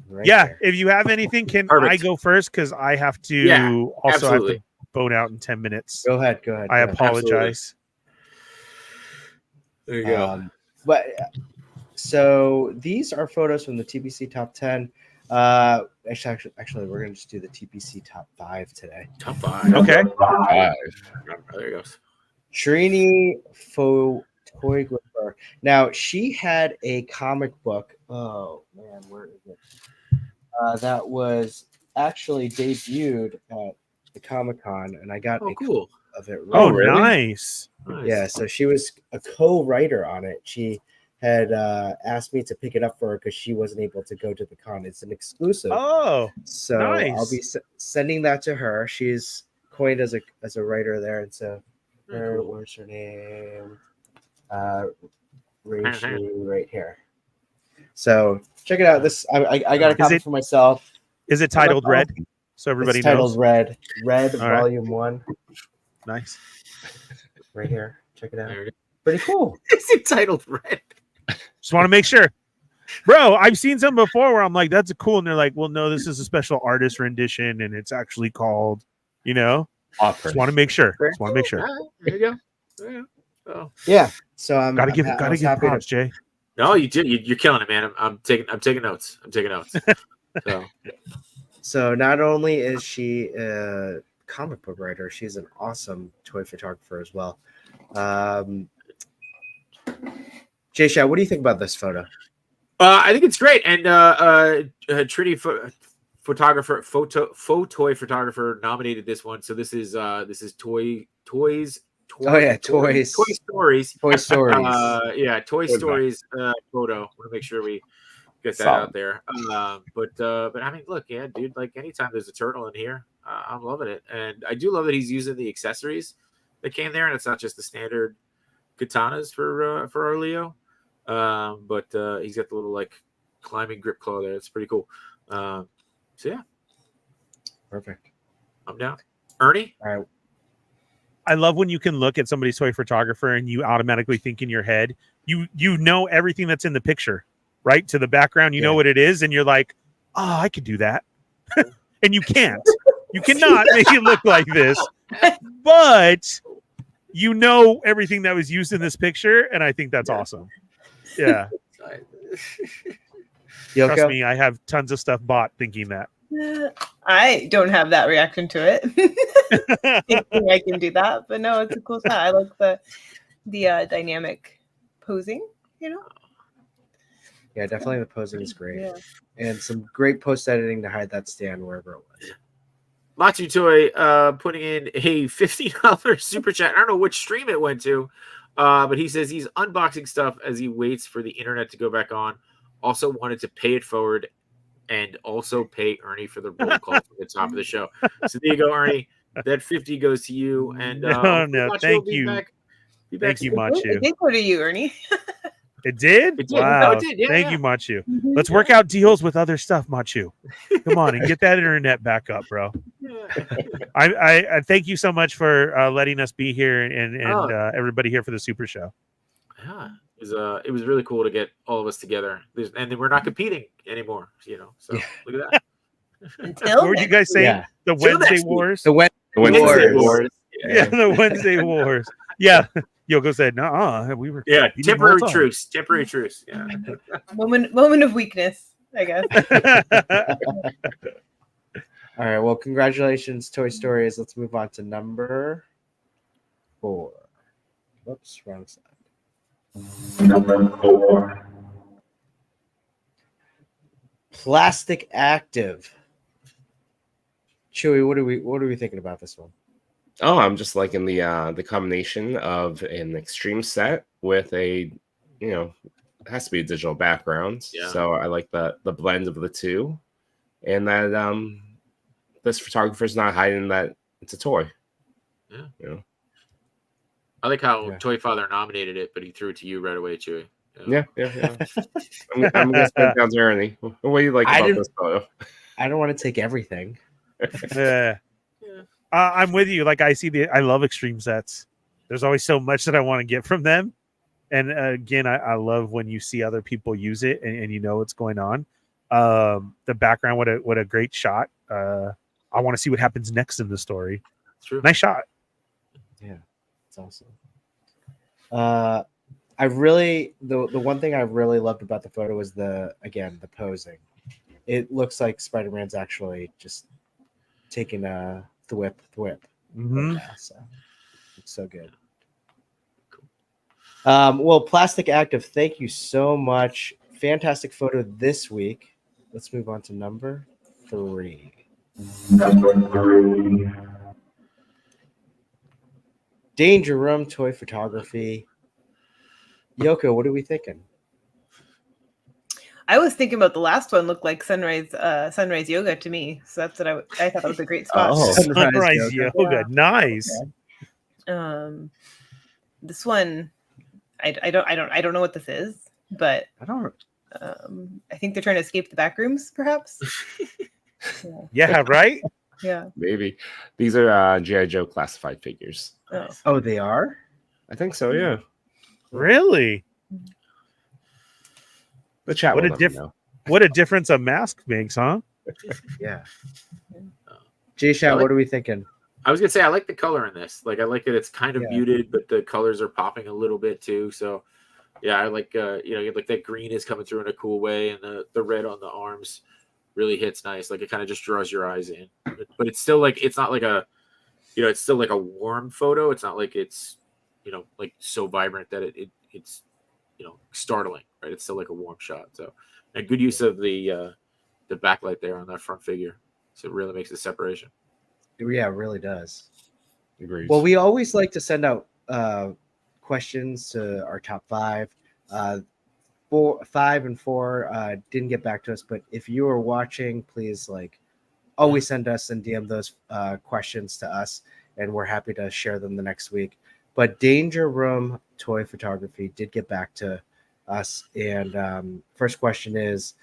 Right Yeah. there. If you have anything, can Perfect. I go first? Because I have to Yeah, also have absolutely. to bone out in 10 minutes. Go ahead. I apologize. There you go. But so these are photos from the TPC top 10. Actually, we're gonna just do the TPC top 5 today. Top 5. Okay. There you goes. Trini Photographer. Now she had a comic book. Oh man, where is it? That was actually debuted at the Comic-Con, and I got a cool of it. Oh, really. nice. Yeah, so she was a co-writer on it. She had asked me to pick it up for her because she wasn't able to go to the con. It's an exclusive. Oh, so nice. I'll be sending that to her. She's coined as a writer there, and so what's her name? Reishi right here. So check it out. This I got a copy for myself. Is it titled Red? So everybody it's knows. Titled Red. Red All right. Volume 1. Nice. Right here. Check it out. Pretty cool. Is it titled Red? Just want to make sure. Bro, I've seen some before where I'm like, that's cool. And they're like, well, no, this is a special artist rendition and it's actually called, Just want to make sure. Just want to make sure. There you go. There you go. Oh. Yeah. So I'm gotta give props, Jay. No, you did. You're killing it, man. I'm taking notes. I'm taking notes. So not only is she a comic book writer, she's an awesome toy photographer as well. Jay Shaw, what do you think about this photo? I think it's great, and Trinity photo toy photographer nominated this one. So this is toys. Oh yeah, toys. Toy Stories. Toy Stories. Toy Stories photo. Want to make sure we get that out there. But I mean, look, yeah, dude. Like anytime there's a turtle in here, I'm loving it, and I do love that he's using the accessories that came there, and it's not just the standard katanas for our Leo, but he's got the little like climbing grip claw there. It's pretty cool. So yeah, perfect. I'm down. Ernie. All right. I love when you can look at somebody's toy photographer and you automatically think in your head, you know everything that's in the picture, right? To the background, you know what it is, and you're like, oh, I could do that. And you can't. You cannot make it look like this. But you know everything that was used in this picture, and I think that's awesome. Yeah. Trust me, I have tons of stuff bought thinking that. I don't have that reaction to it. Thinking I can do that, but no, it's a cool shot. I like the dynamic posing. Yeah, definitely the posing is great, and some great post editing to hide that stand wherever it was. Machu Toy putting in a $50 super chat. I don't know which stream it went to, but he says he's unboxing stuff as he waits for the internet to go back on. Also wanted to pay it forward and also pay Ernie for the roll call from the top of the show. So there you go, Ernie. That 50 goes to you. And thank you. Thank you, Machu. It did go to you, Ernie. It did? It did. Wow. No, it did. Yeah, thank you, Machu. Let's work out deals with other stuff, Machu. Come on and get that internet back up, bro. I thank you so much for letting us be here and everybody here for the Super Show. Yeah, it was really cool to get all of us together. And then we're not competing anymore, So look at that. What were you guys saying? Yeah. The Wednesday Wars? The Wednesday Wars. Yeah, the Wednesday Wars. Yeah. Yoko said, "No, we were." Yeah, temporary truce. Temporary truce. Yeah. Moment of weakness, I guess. All right. Well, congratulations, Toy Stories. Let's move on to number 4. Whoops, wrong side. Number 4. Plastic Active. Chewy, what are we thinking about this one? Oh, I'm just liking the combination of an extreme set with a, it has to be a digital background. Yeah. So I like the blend of the two, and that this photographer's not hiding that it's a toy. Yeah. I like how Toy Father nominated it, but he threw it to you right away, Chewy. Yeah. I'm gonna spend down to Ernie. What do you like about this photo? I don't want to take everything. Yeah. I'm with you. Like I love extreme sets. There's always so much that I want to get from them. And again, I love when you see other people use it and you know what's going on. The background, what a great shot. I want to see what happens next in the story. It's true. Nice shot. Yeah, it's awesome. The one thing I really loved about the photo was the posing. It looks like Spider-Man's actually just taking a thwip. Mm-hmm. Yeah, so it's so good. Well, Plastic Active, thank you so much. Fantastic photo this week. Let's move on to number 3. Danger Room Toy Photography. Yoko, what are we thinking? I was thinking about the last one looked like sunrise yoga to me. So that's what I thought that was a great spot. Oh, sunrise yoga. Yeah. Nice. This one, I don't know what this is, but I don't. I think they're trying to escape the back rooms, perhaps. Yeah, right. Yeah, maybe these are G.I. Joe classified figures. Oh, they are. I think so. Yeah. Really? The chat. What a difference a mask makes, huh? Yeah. J-Shot, what are we thinking? I was gonna say I like the color in this. Like I like that it's kind of muted, but the colors are popping a little bit too. So yeah, I like like that green is coming through in a cool way, and the red on the arms really hits nice. Like it kind of just draws your eyes in. But it's still like it's not like a it's still like a warm photo. It's not like it's like so vibrant that it's startling, right? It's still like a warm shot. So a good use of the backlight there on that front figure. So it really makes the separation. Yeah, it really does. Agreed. Well, we always like to send out questions to our top 5. 5 and 4 didn't get back to us, but if you are watching, please always send us and DM those questions to us, and we're happy to share them the next week. But Danger Room Toy Photography did get back to us, and first question is,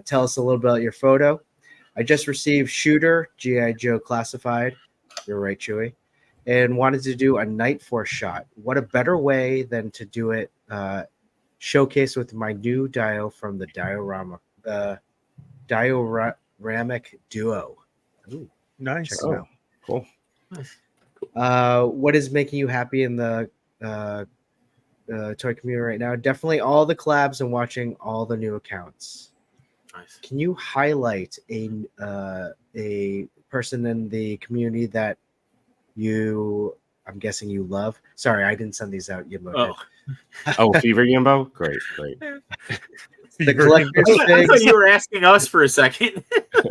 tell us a little bit about your photo. I just received Shooter G.I. Joe Classified. You're right, Chewy. And wanted to do a Night Force shot. What a better way than to do it showcase with my new dio from the dioramic duo. Ooh, nice. Check them out. Cool. Nice. What is making you happy in the toy community right now? Definitely all the collabs and watching all the new accounts. Nice. Can you highlight a person in the community that I'm guessing you love? Sorry, I didn't send these out. Fever Yimbo? Great. The collector's I thought you were asking us for a second.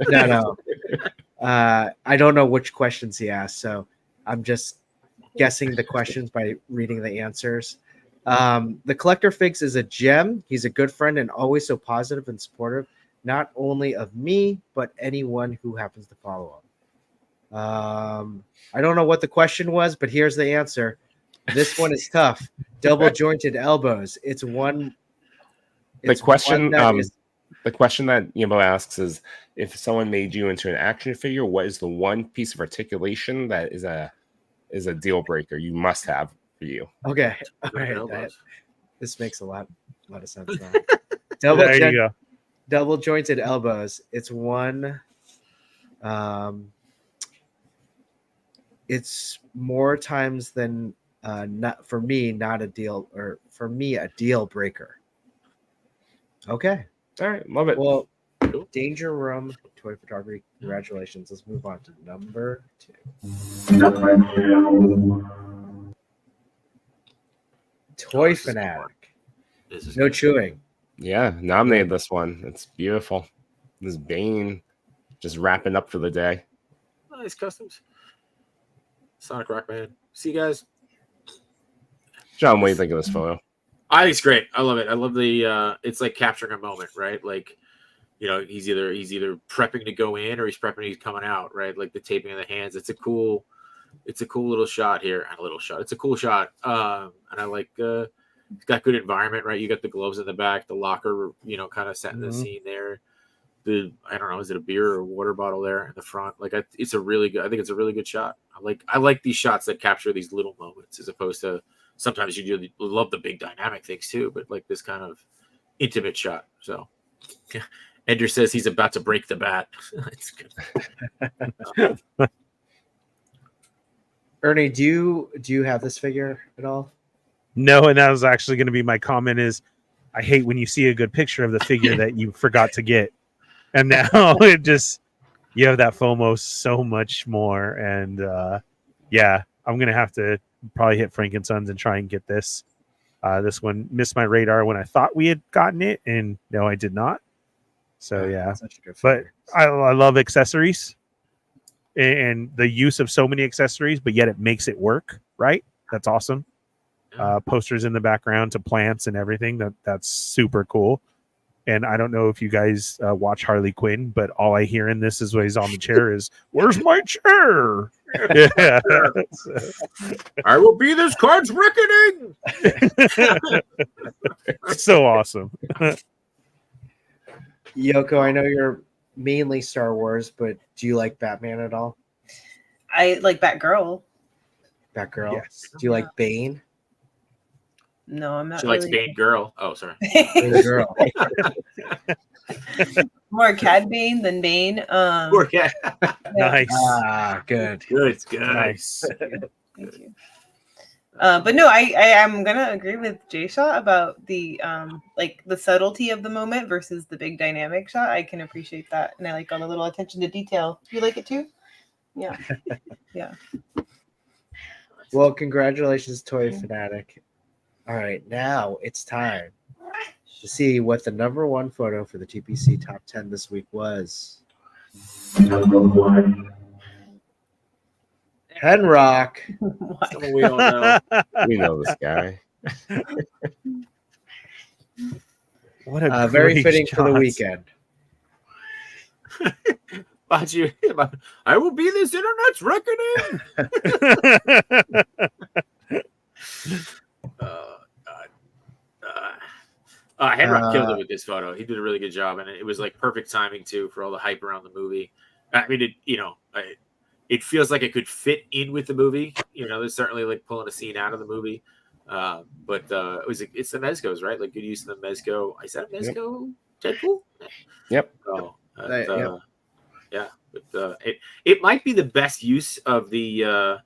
No. I don't know which questions he asked, so I'm just guessing the questions by reading the answers. The collector figs is a gem. He's a good friend and always so positive and supportive, not only of me, but anyone who happens to follow him. I don't know what the question was, but here's the answer. This one is tough. Double jointed elbows. The question that Yimbo asks is, if someone made you into an action figure, what is the one piece of articulation that is a deal breaker you must have for you? Okay. All right. This makes a lot of sense now. There you go. Double jointed elbows. It's one. It's more times than not for me, not a deal, or for me, a deal breaker. Okay. All right. Love it. Well, Danger Room Toy Photography. Congratulations. Let's move on to number 2. Toy Fanatic. No chewing. Yeah, nominated this one. It's beautiful. This Bane just wrapping up for the day. Nice customs. Sonic Rock Band. See you guys. John, what do you think of this photo? I think it's great. I love it. I love the it's like capturing a moment, right? Like, he's either prepping to go in or he's prepping he's coming out, right? Like the taping of the hands. It's a cool little shot here. It's a cool shot. And I like it's got good environment, right? You got the gloves in the back, the locker, kind of setting the scene there. I don't know, is it a beer or water bottle there in the front? Like it's a really good. I think it's a really good shot. I like these shots that capture these little moments as opposed to sometimes you love the big dynamic things too, but like this kind of intimate shot. So yeah. Ender says he's about to break the bat. It's good. Ernie, do you have this figure at all? No, and that was actually going to be my comment is I hate when you see a good picture of the figure that you forgot to get. And now it just, you have that FOMO so much more. And I'm going to have to probably hit Frankensons and try and get this. This one missed my radar when I thought we had gotten it. And no, I did not. So yeah, but I love accessories and the use of so many accessories, but yet it makes it work. Right. That's awesome. Posters in the background to plants and everything. That's super cool. And I don't know if you guys watch Harley Quinn, but all I hear in this is when he's on the chair is, "Where's my chair?" Yeah. I will be this card's reckoning. So awesome. Yoko, I know you're mainly Star Wars, but do you like Batman at all? I like Batgirl. Batgirl? Yes. Do you like Bane? No, I'm not. She likes Bane Girl. Oh, sorry. Bane Girl. More Cad Bane than Bane. Poor cat. Nice. Ah, good. Good. Nice. Thank you. But no, I am gonna agree with Jay Shot about the like the subtlety of the moment versus the big dynamic shot. I can appreciate that, and I like all the little attention to detail. You like it too? Yeah, yeah. Well, congratulations, Toy Fanatic. All right, now it's time to see what the number one photo for the TPC Top 10 this week was. Number one. Henrock. Someone we don't know. We know this guy. What a very great fitting for the shot. weekend. I will be this internet's reckoning. Henrock killed it with this photo. He did a really good job, and it was like perfect timing too for all the hype around the movie. I mean, it feels like it could fit in with the movie. There's certainly like pulling a scene out of the movie, but it's the Mezcos, right? Like good use of the Mezco. I said Mezco Deadpool. Yep. Oh, Yeah. But it might be the best use of the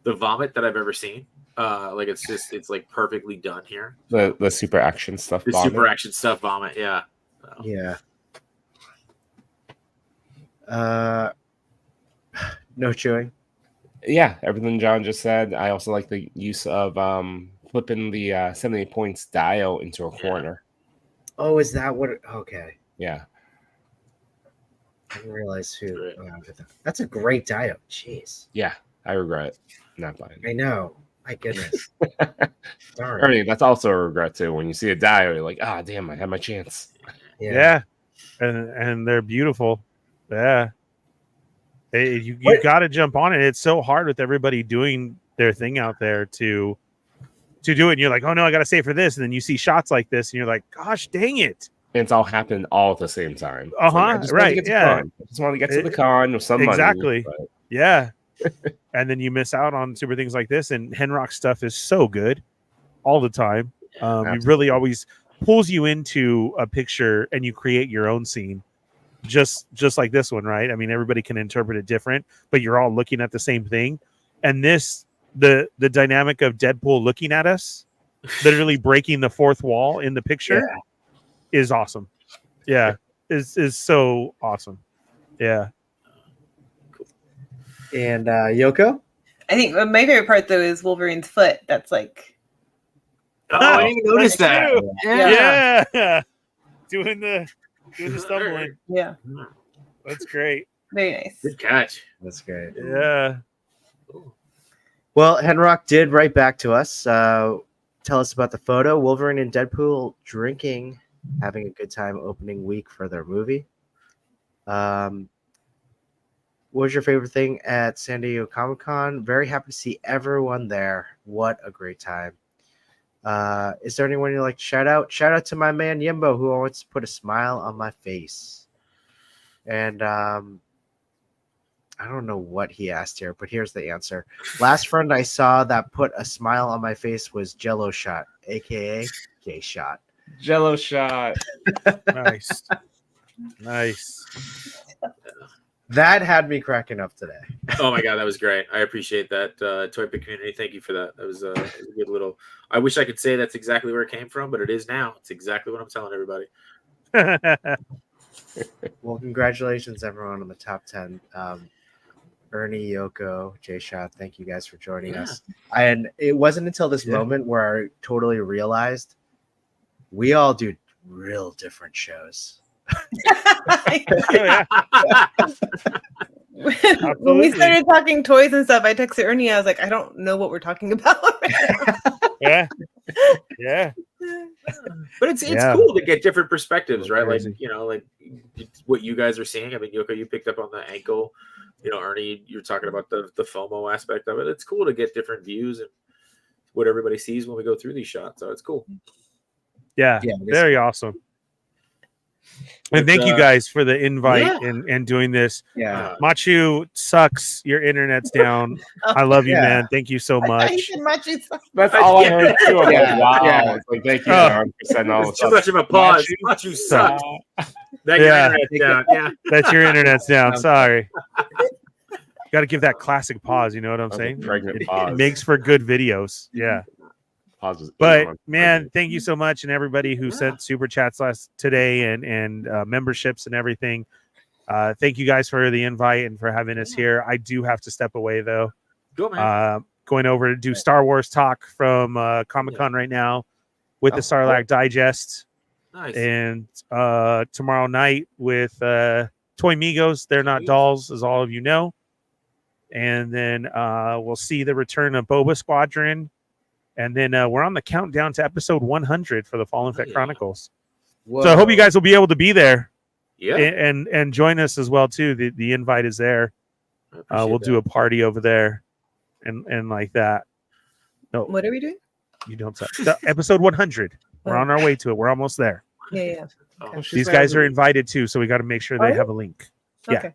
vomit that I've ever seen. Like it's like perfectly done here. The super action stuff. The vomit. super action stuff vomit. Yeah. Yeah. No chewing. Yeah, everything John just said. I also like the use of flipping the 78 points dial into a corner. Oh, is that what? Okay. Yeah. I didn't realize who. Did that. That's a great dial. Jeez. Yeah, I regret not buying it. I know. My goodness. Darn. Ernie, that's also a regret too. When you see a dial, you're like, ah, damn, I had my chance. Yeah. And they're beautiful. Yeah. You got to jump on it. It's so hard with everybody doing their thing out there to do it. And you're like, oh no, I got to save for this. And then you see shots like this and you're like, gosh, dang it. And it's all happened all at the same time. Right. Yeah. I just want to get to the con with some money. Exactly. But... Yeah. And then you miss out on super things like this. And Henrock stuff is so good all the time. It really always pulls you into a picture and you create your own scene. Just like this one, right? I mean, everybody can interpret it different, but you're all looking at the same thing. And this, the dynamic of Deadpool looking at us, literally breaking the fourth wall in the picture, is awesome. Yeah, is so awesome. Yeah. And Yoko? I think my favorite part though is Wolverine's foot. That's like. Oh, I didn't even notice that. Yeah. Doing the stumbling. Yeah. That's great. Very nice. Good catch. That's great. Yeah. Well, Henrock did write back to us. Tell us about the photo. Wolverine and Deadpool drinking, having a good time opening week for their movie. What was your favorite thing at San Diego Comic-Con? Very happy to see everyone there. What a great time. Is there anyone you'd like to shout out? Shout out to my man Yimbo, who wants to put a smile on my face. And I don't know what he asked here, but here's the answer. Last friend I saw that put a smile on my face was Jello Shot, aka Gay Shot. Jello Shot. Nice. That had me cracking up today. Oh my god, that was great. I appreciate that, Toy Pick community. Thank you for that. That was a good little. I wish I could say that's exactly where it came from, but it is now. It's exactly what I'm telling everybody. Well, congratulations, everyone, on the top 10. Ernie, Yoko, Jay Shot, thank you guys for joining us. And it wasn't until this moment where I totally realized we all do real different shows. When we started talking toys and stuff, I texted Ernie. I was like, I don't know what we're talking about. Yeah. But it's cool to get different perspectives, right? Like, you know, like what you guys are seeing. I mean, Yoko, you picked up on the ankle. You know, Ernie, you're talking about the FOMO aspect of it. It's cool to get different views and what everybody sees when we go through these shots. So it's cool. Yeah, very awesome. And thank you guys for the invite and doing this. Yeah. Machu sucks. Your internet's down. I love you, man. Thank you so much. That's all I heard too. I'm like, wow. It's like, thank you, John, for sending all too much of a pause. Machu sucks. That your internet's down. Yeah. That's your internet's down. Sorry. Got to give that classic pause. You know what I'm saying? Pregnant pause. It makes for good videos. Yeah. But man, thank you so much, and everybody who sent super chats today and memberships and everything. Thank you guys for the invite and for having us here. I do have to step away though. Go, man. Going over to do Star Wars talk from Comic-Con right now with the Sarlacc Digest. Nice. And tomorrow night with Toy Migos. They're not dolls, as all of you know. And then we'll see the return of Boba Squadron. And then we're on the countdown to episode 100 for the Fallen Fett Chronicles. Whoa. So I hope you guys will be able to be there. Yeah. And join us as well, too. The invite is there. We'll do a party over there and like that. No, what are we doing? You don't say. Episode 100. We're on our way to it. We're almost there. Yeah. Okay. These guys are invited, too, so we got to make sure they have a link. Yeah. Okay.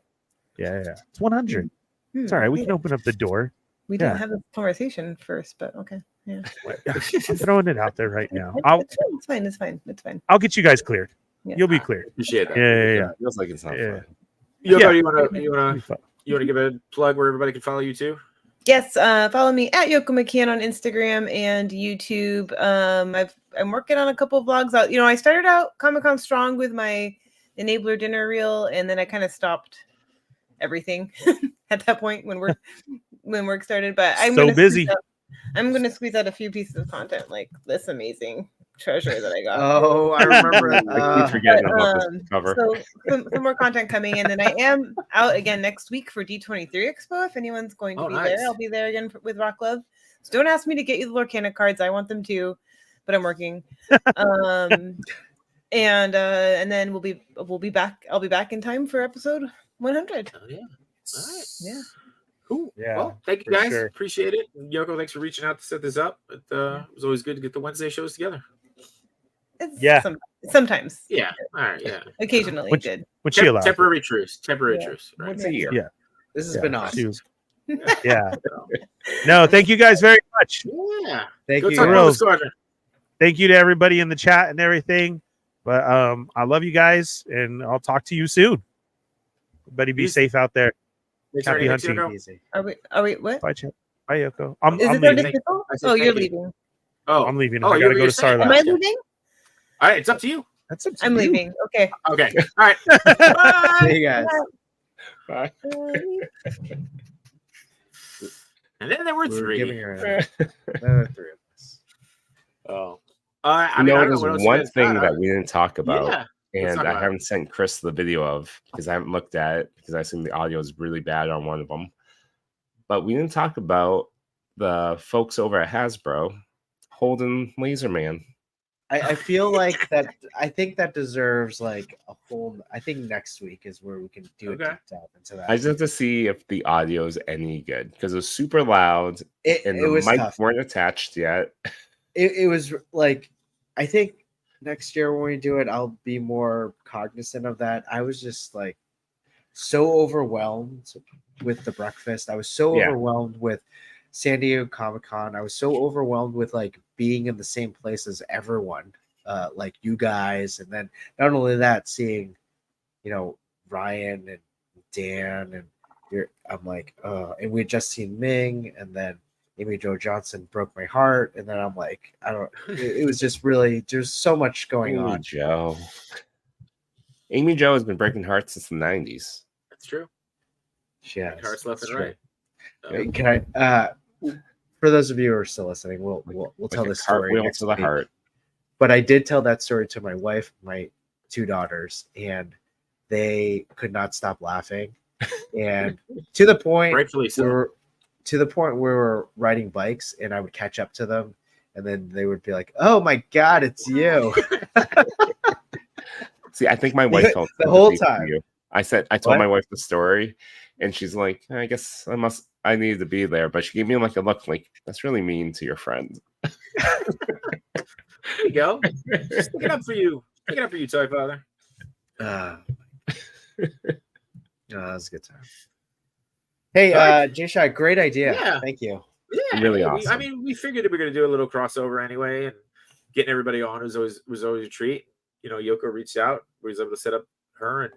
Yeah. It's 100. It's all right. We can open up the door. We didn't have a conversation first, but okay. Yeah. I'm throwing it out there right now. It's fine. It's fine. It's fine. I'll get you guys cleared. Yeah. You'll be cleared. Appreciate that. Yeah. Feels like it's not fun. Yoko, you wanna give a plug where everybody can follow you too? Yes, follow me at Yoko McCann on Instagram and YouTube. I'm working on a couple of vlogs out. You know, I started out Comic-Con strong with my Enabler dinner reel, and then I kind of stopped everything at that point when work started. But I'm so busy. I'm going to squeeze out a few pieces of content like this amazing treasure that I got. Oh, I remember it. I keep forgetting about this cover. So some more content coming, and then I am out again next week for D23 Expo. If anyone's going to be there, I'll be there again with Rock Love. So don't ask me to get you the Lorcana cards. I want them too, but I'm working. And then we'll be back. I'll be back in time for episode 100. Oh, yeah. All right. Yeah. Cool. Yeah. Well, thank you guys. Appreciate it. And Yoko, thanks for reaching out to set this up. It was always good to get the Wednesday shows together. Sometimes. Yeah. All right. Yeah. Occasionally good. Which she allowed. Temporary truce. Temporary truce. Right? Once a year. Yeah. This has been awesome. Yeah. No, thank you guys very much. Yeah. Thank Go you. talk about the squadron. Thank you to everybody in the chat and everything. But I love you guys, and I'll talk to you soon. Everybody be safe out there. Happy hunting. Are we what? Bye, Chip. Bye, Yoko. I'm leaving. Oh, you're leaving. Oh, I'm leaving. I gotta go to Sarlacc. Am I leaving? All right, it's up to you. That's up to I'm you. leaving. Okay. Okay. All right. Bye. See you guys. Bye. And then there were three. There were three of us. Oh. There's one thing that we didn't talk about. Yeah. And I haven't sent Chris the video of because I haven't looked at it because I assume the audio is really bad on one of them. But we didn't talk about the folks over at Hasbro holding Laser Man. I feel like that. I think that deserves like a whole. I think next week is where we can do a deep dive into that. I just have to see if the audio is any good because it was super loud and the mics weren't attached yet. It was like, I think next year when we do it, I'll be more cognizant of that. I was just like so overwhelmed with the breakfast. I was so overwhelmed with San Diego Comic-Con. I was so overwhelmed with like being in the same place as everyone, like you guys. And then not only that, seeing, you know, Ryan and Dan and I'm like, and we had just seen Ming, and then Amy Jo Johnson broke my heart, and then I'm like, it was just really, there's so much going on. Amy Jo has been breaking hearts since the 90s. That's true. Yeah, hearts left and right. Can I? For those of you who are still listening, we'll tell this story next to the heart. But I did tell that story to my wife, my two daughters, and they could not stop laughing, and to the point, rightfully so. To the point where we're riding bikes and I would catch up to them and then they would be like, "Oh my God, it's you." See, I think my wife felt the whole sympathy for time. you. I told my wife the story, and she's like, I guess I needed to be there, but she gave me like a look like that's really mean to your friend. There you go. Stick it up for you. Stick it up for you, Toy Father. That was a good time. Hey, J-Shot, great idea. Yeah. Thank you. Yeah, Really hey, awesome. We figured we were going to do a little crossover anyway, and getting everybody on was always a treat. You know, Yoko reached out. We was able to set up her and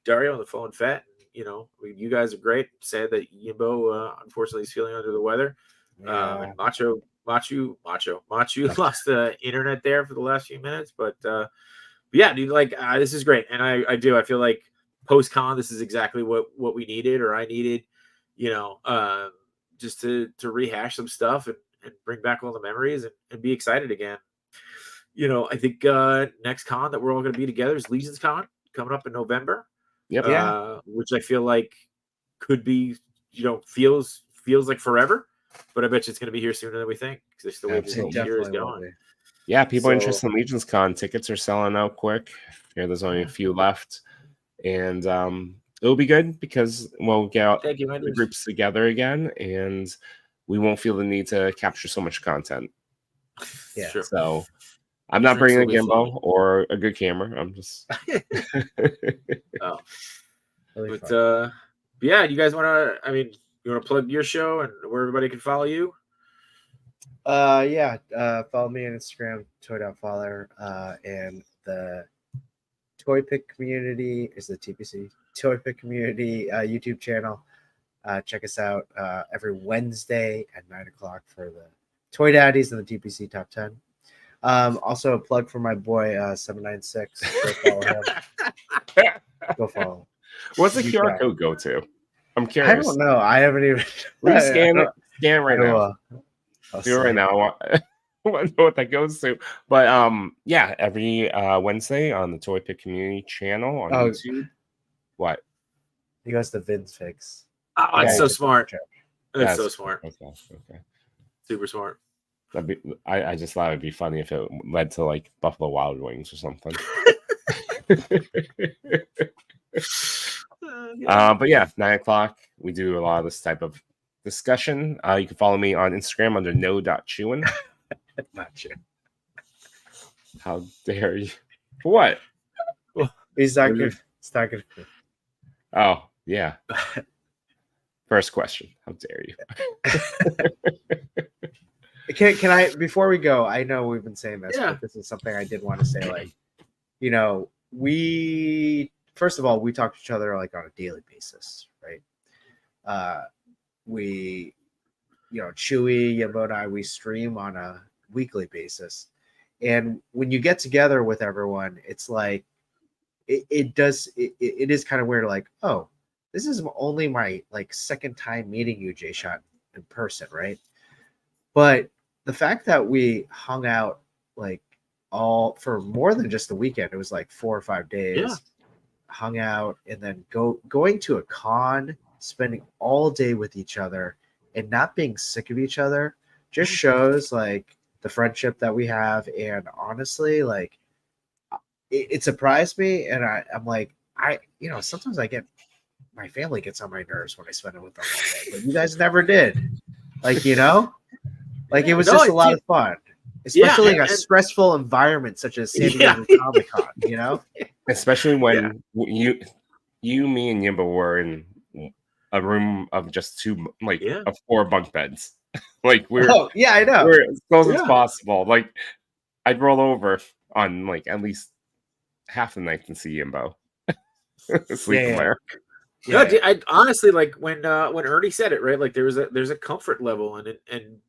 Dario on the phone Fat. You know, you guys are great. Sad that Yimbo unfortunately is feeling under the weather. And Macho lost the internet there for the last few minutes, but yeah, dude, like this is great, and I feel like post con this is exactly what we needed or I needed. You know, just to rehash some stuff and bring back all the memories and be excited again. You know, I think next con that we're all going to be together is Legions Con coming up in November. Yep. Which I feel like could be, you know, feels like forever, but I bet you it's going to be here sooner than we think because the way this whole year is going. Yeah, people interested in Legions Con tickets are selling out quick. Here, there's only a few left, and it'll be good because we'll get the groups together again, and we won't feel the need to capture so much content. Yeah. Sure. So I'm not bringing a gimbal or a good camera. I'm just. Oh. But yeah, you guys want to? I mean, you want to plug your show and where everybody can follow you? Yeah. Follow me on Instagram, toy.father, and the Toy Pick Community is the TPC Toy Pick Community YouTube channel. Check us out every Wednesday at 9:00 for the Toy Daddies and the TPC Top 10. Also a plug for my boy 796. Go follow him. Go follow him. What's the QR code go to? I'm curious. I don't know. I haven't even. Scan right now. Do it right now. I want to know what that goes to. But yeah, every Wednesday on the Toy Pick Community channel on YouTube. What? He goes to Vince Fix. Oh, that's so smart. That's so smart. Okay. Super smart. I just thought it'd be funny if it led to like Buffalo Wild Wings or something. But yeah, 9:00. We do a lot of this type of discussion. You can follow me on Instagram under no.chewin. Not sure. How dare you? What? He's not good. It's not good. Oh, yeah. First question. How dare you? Can I, before we go, I know we've been saying this, but this is something I did want to say. Like, you know, first of all, we talk to each other like on a daily basis, right? We, you know, Chewy, Yimbo, and I, we stream on a weekly basis. And when you get together with everyone, it's like, it is kind of weird. Like, oh, this is only my like second time meeting you, J-Shot, in person, right? But the fact that we hung out like all for more than just the weekend, it was like 4 or 5 days, hung out, and then going to a con, spending all day with each other and not being sick of each other just shows like the friendship that we have. And honestly, like it surprised me. And I'm like, you know, sometimes my family gets on my nerves when I spend it with them all day, but you guys never did. Like, you know, like it was just a lot of fun, especially in a stressful environment such as San Diego Comic-Con, you know, especially when you, me, and Yimba were in a room of just 4 bunk beds. Like I know we're as close as possible. Like I'd roll over on like at least half the night and see Yimbo sleeping there. No, I honestly, like when Ernie said it, right? Like there's a comfort level, and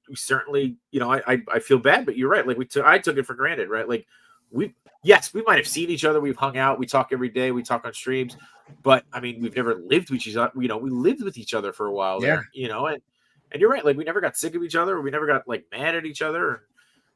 we certainly, you know, I feel bad, but you're right. Like I took it for granted, right? Like we might have seen each other, we've hung out, we talk every day, we talk on streams, but I mean, we've never lived with each other. You know, we lived with each other for a while there, you know, and you're right. Like we never got sick of each other, we never got like mad at each other,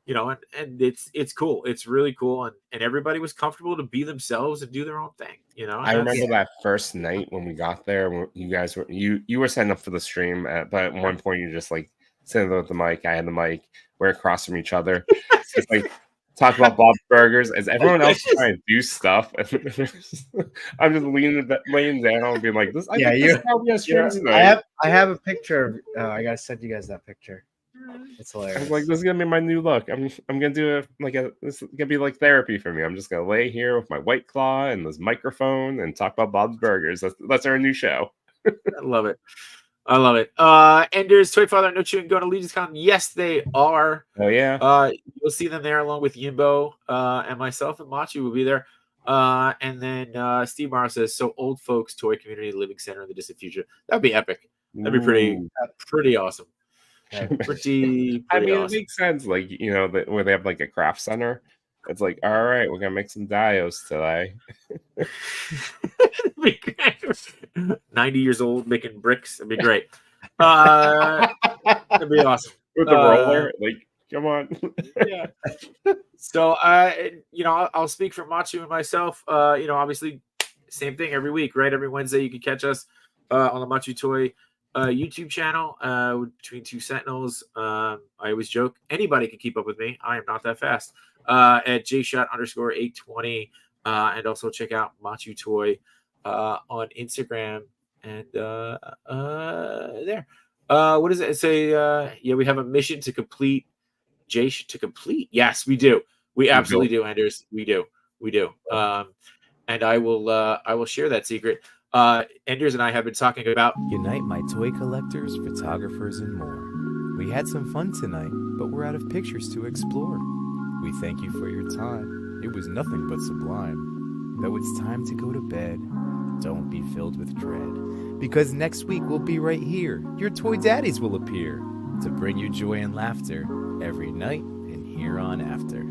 you know, and it's cool. It's really cool, and everybody was comfortable to be themselves and do their own thing. You know, I remember that first night when we got there. You guys were you were setting up for the stream, but at one point you're just like sitting there with the mic. I had the mic. We're across from each other. It's like talk about Bob's Burgers as everyone else is trying to do stuff. I'm just laying down and being like, "This, I think this is how we have streams tonight." I have a picture of. I gotta send you guys that picture. It's hilarious. I was like, "This is gonna be my new look. I'm gonna do this is gonna be like therapy for me. I'm just gonna lay here with my White Claw and this microphone and talk about Bob's Burgers. That's our new show." I love it. I love it. Enders, Toy Father, No Chewing, going to LegionsCon. Yes, they are. Oh yeah. You'll see them there along with Yimbo and myself, and Machi will be there. And then Steve Morrow says, "So old folks toy community living center in the distant future." That'd be epic. That'd be pretty awesome. Pretty I mean, awesome. it makes sense. Like, where they have like a craft center. It's like, all right, we're gonna make some dios today. 90 years old making bricks. That'd be great. That'd be awesome. With the roller, like, come on. Yeah. So I'll speak for Machu and myself. Obviously same thing every week, right? Every Wednesday you can catch us on the Machu Toy YouTube channel between two Sentinels. I always joke anybody can keep up with me. I am not that fast. At jshot_820, and also check out Machu Toy on Instagram and there. What does it say? We have a mission to complete. To complete. Yes, we do. We absolutely do, Anders. We do. And I will share that secret. Anders and I have been talking about Unite my toy collectors, photographers, and more. We had some fun tonight, but we're out of pictures to explore. We thank you for your time. It was nothing but sublime. Though it's time to go to bed, don't be filled with dread, because next week we'll be right here. Your toy daddies will appear to bring you joy and laughter every night and here on after.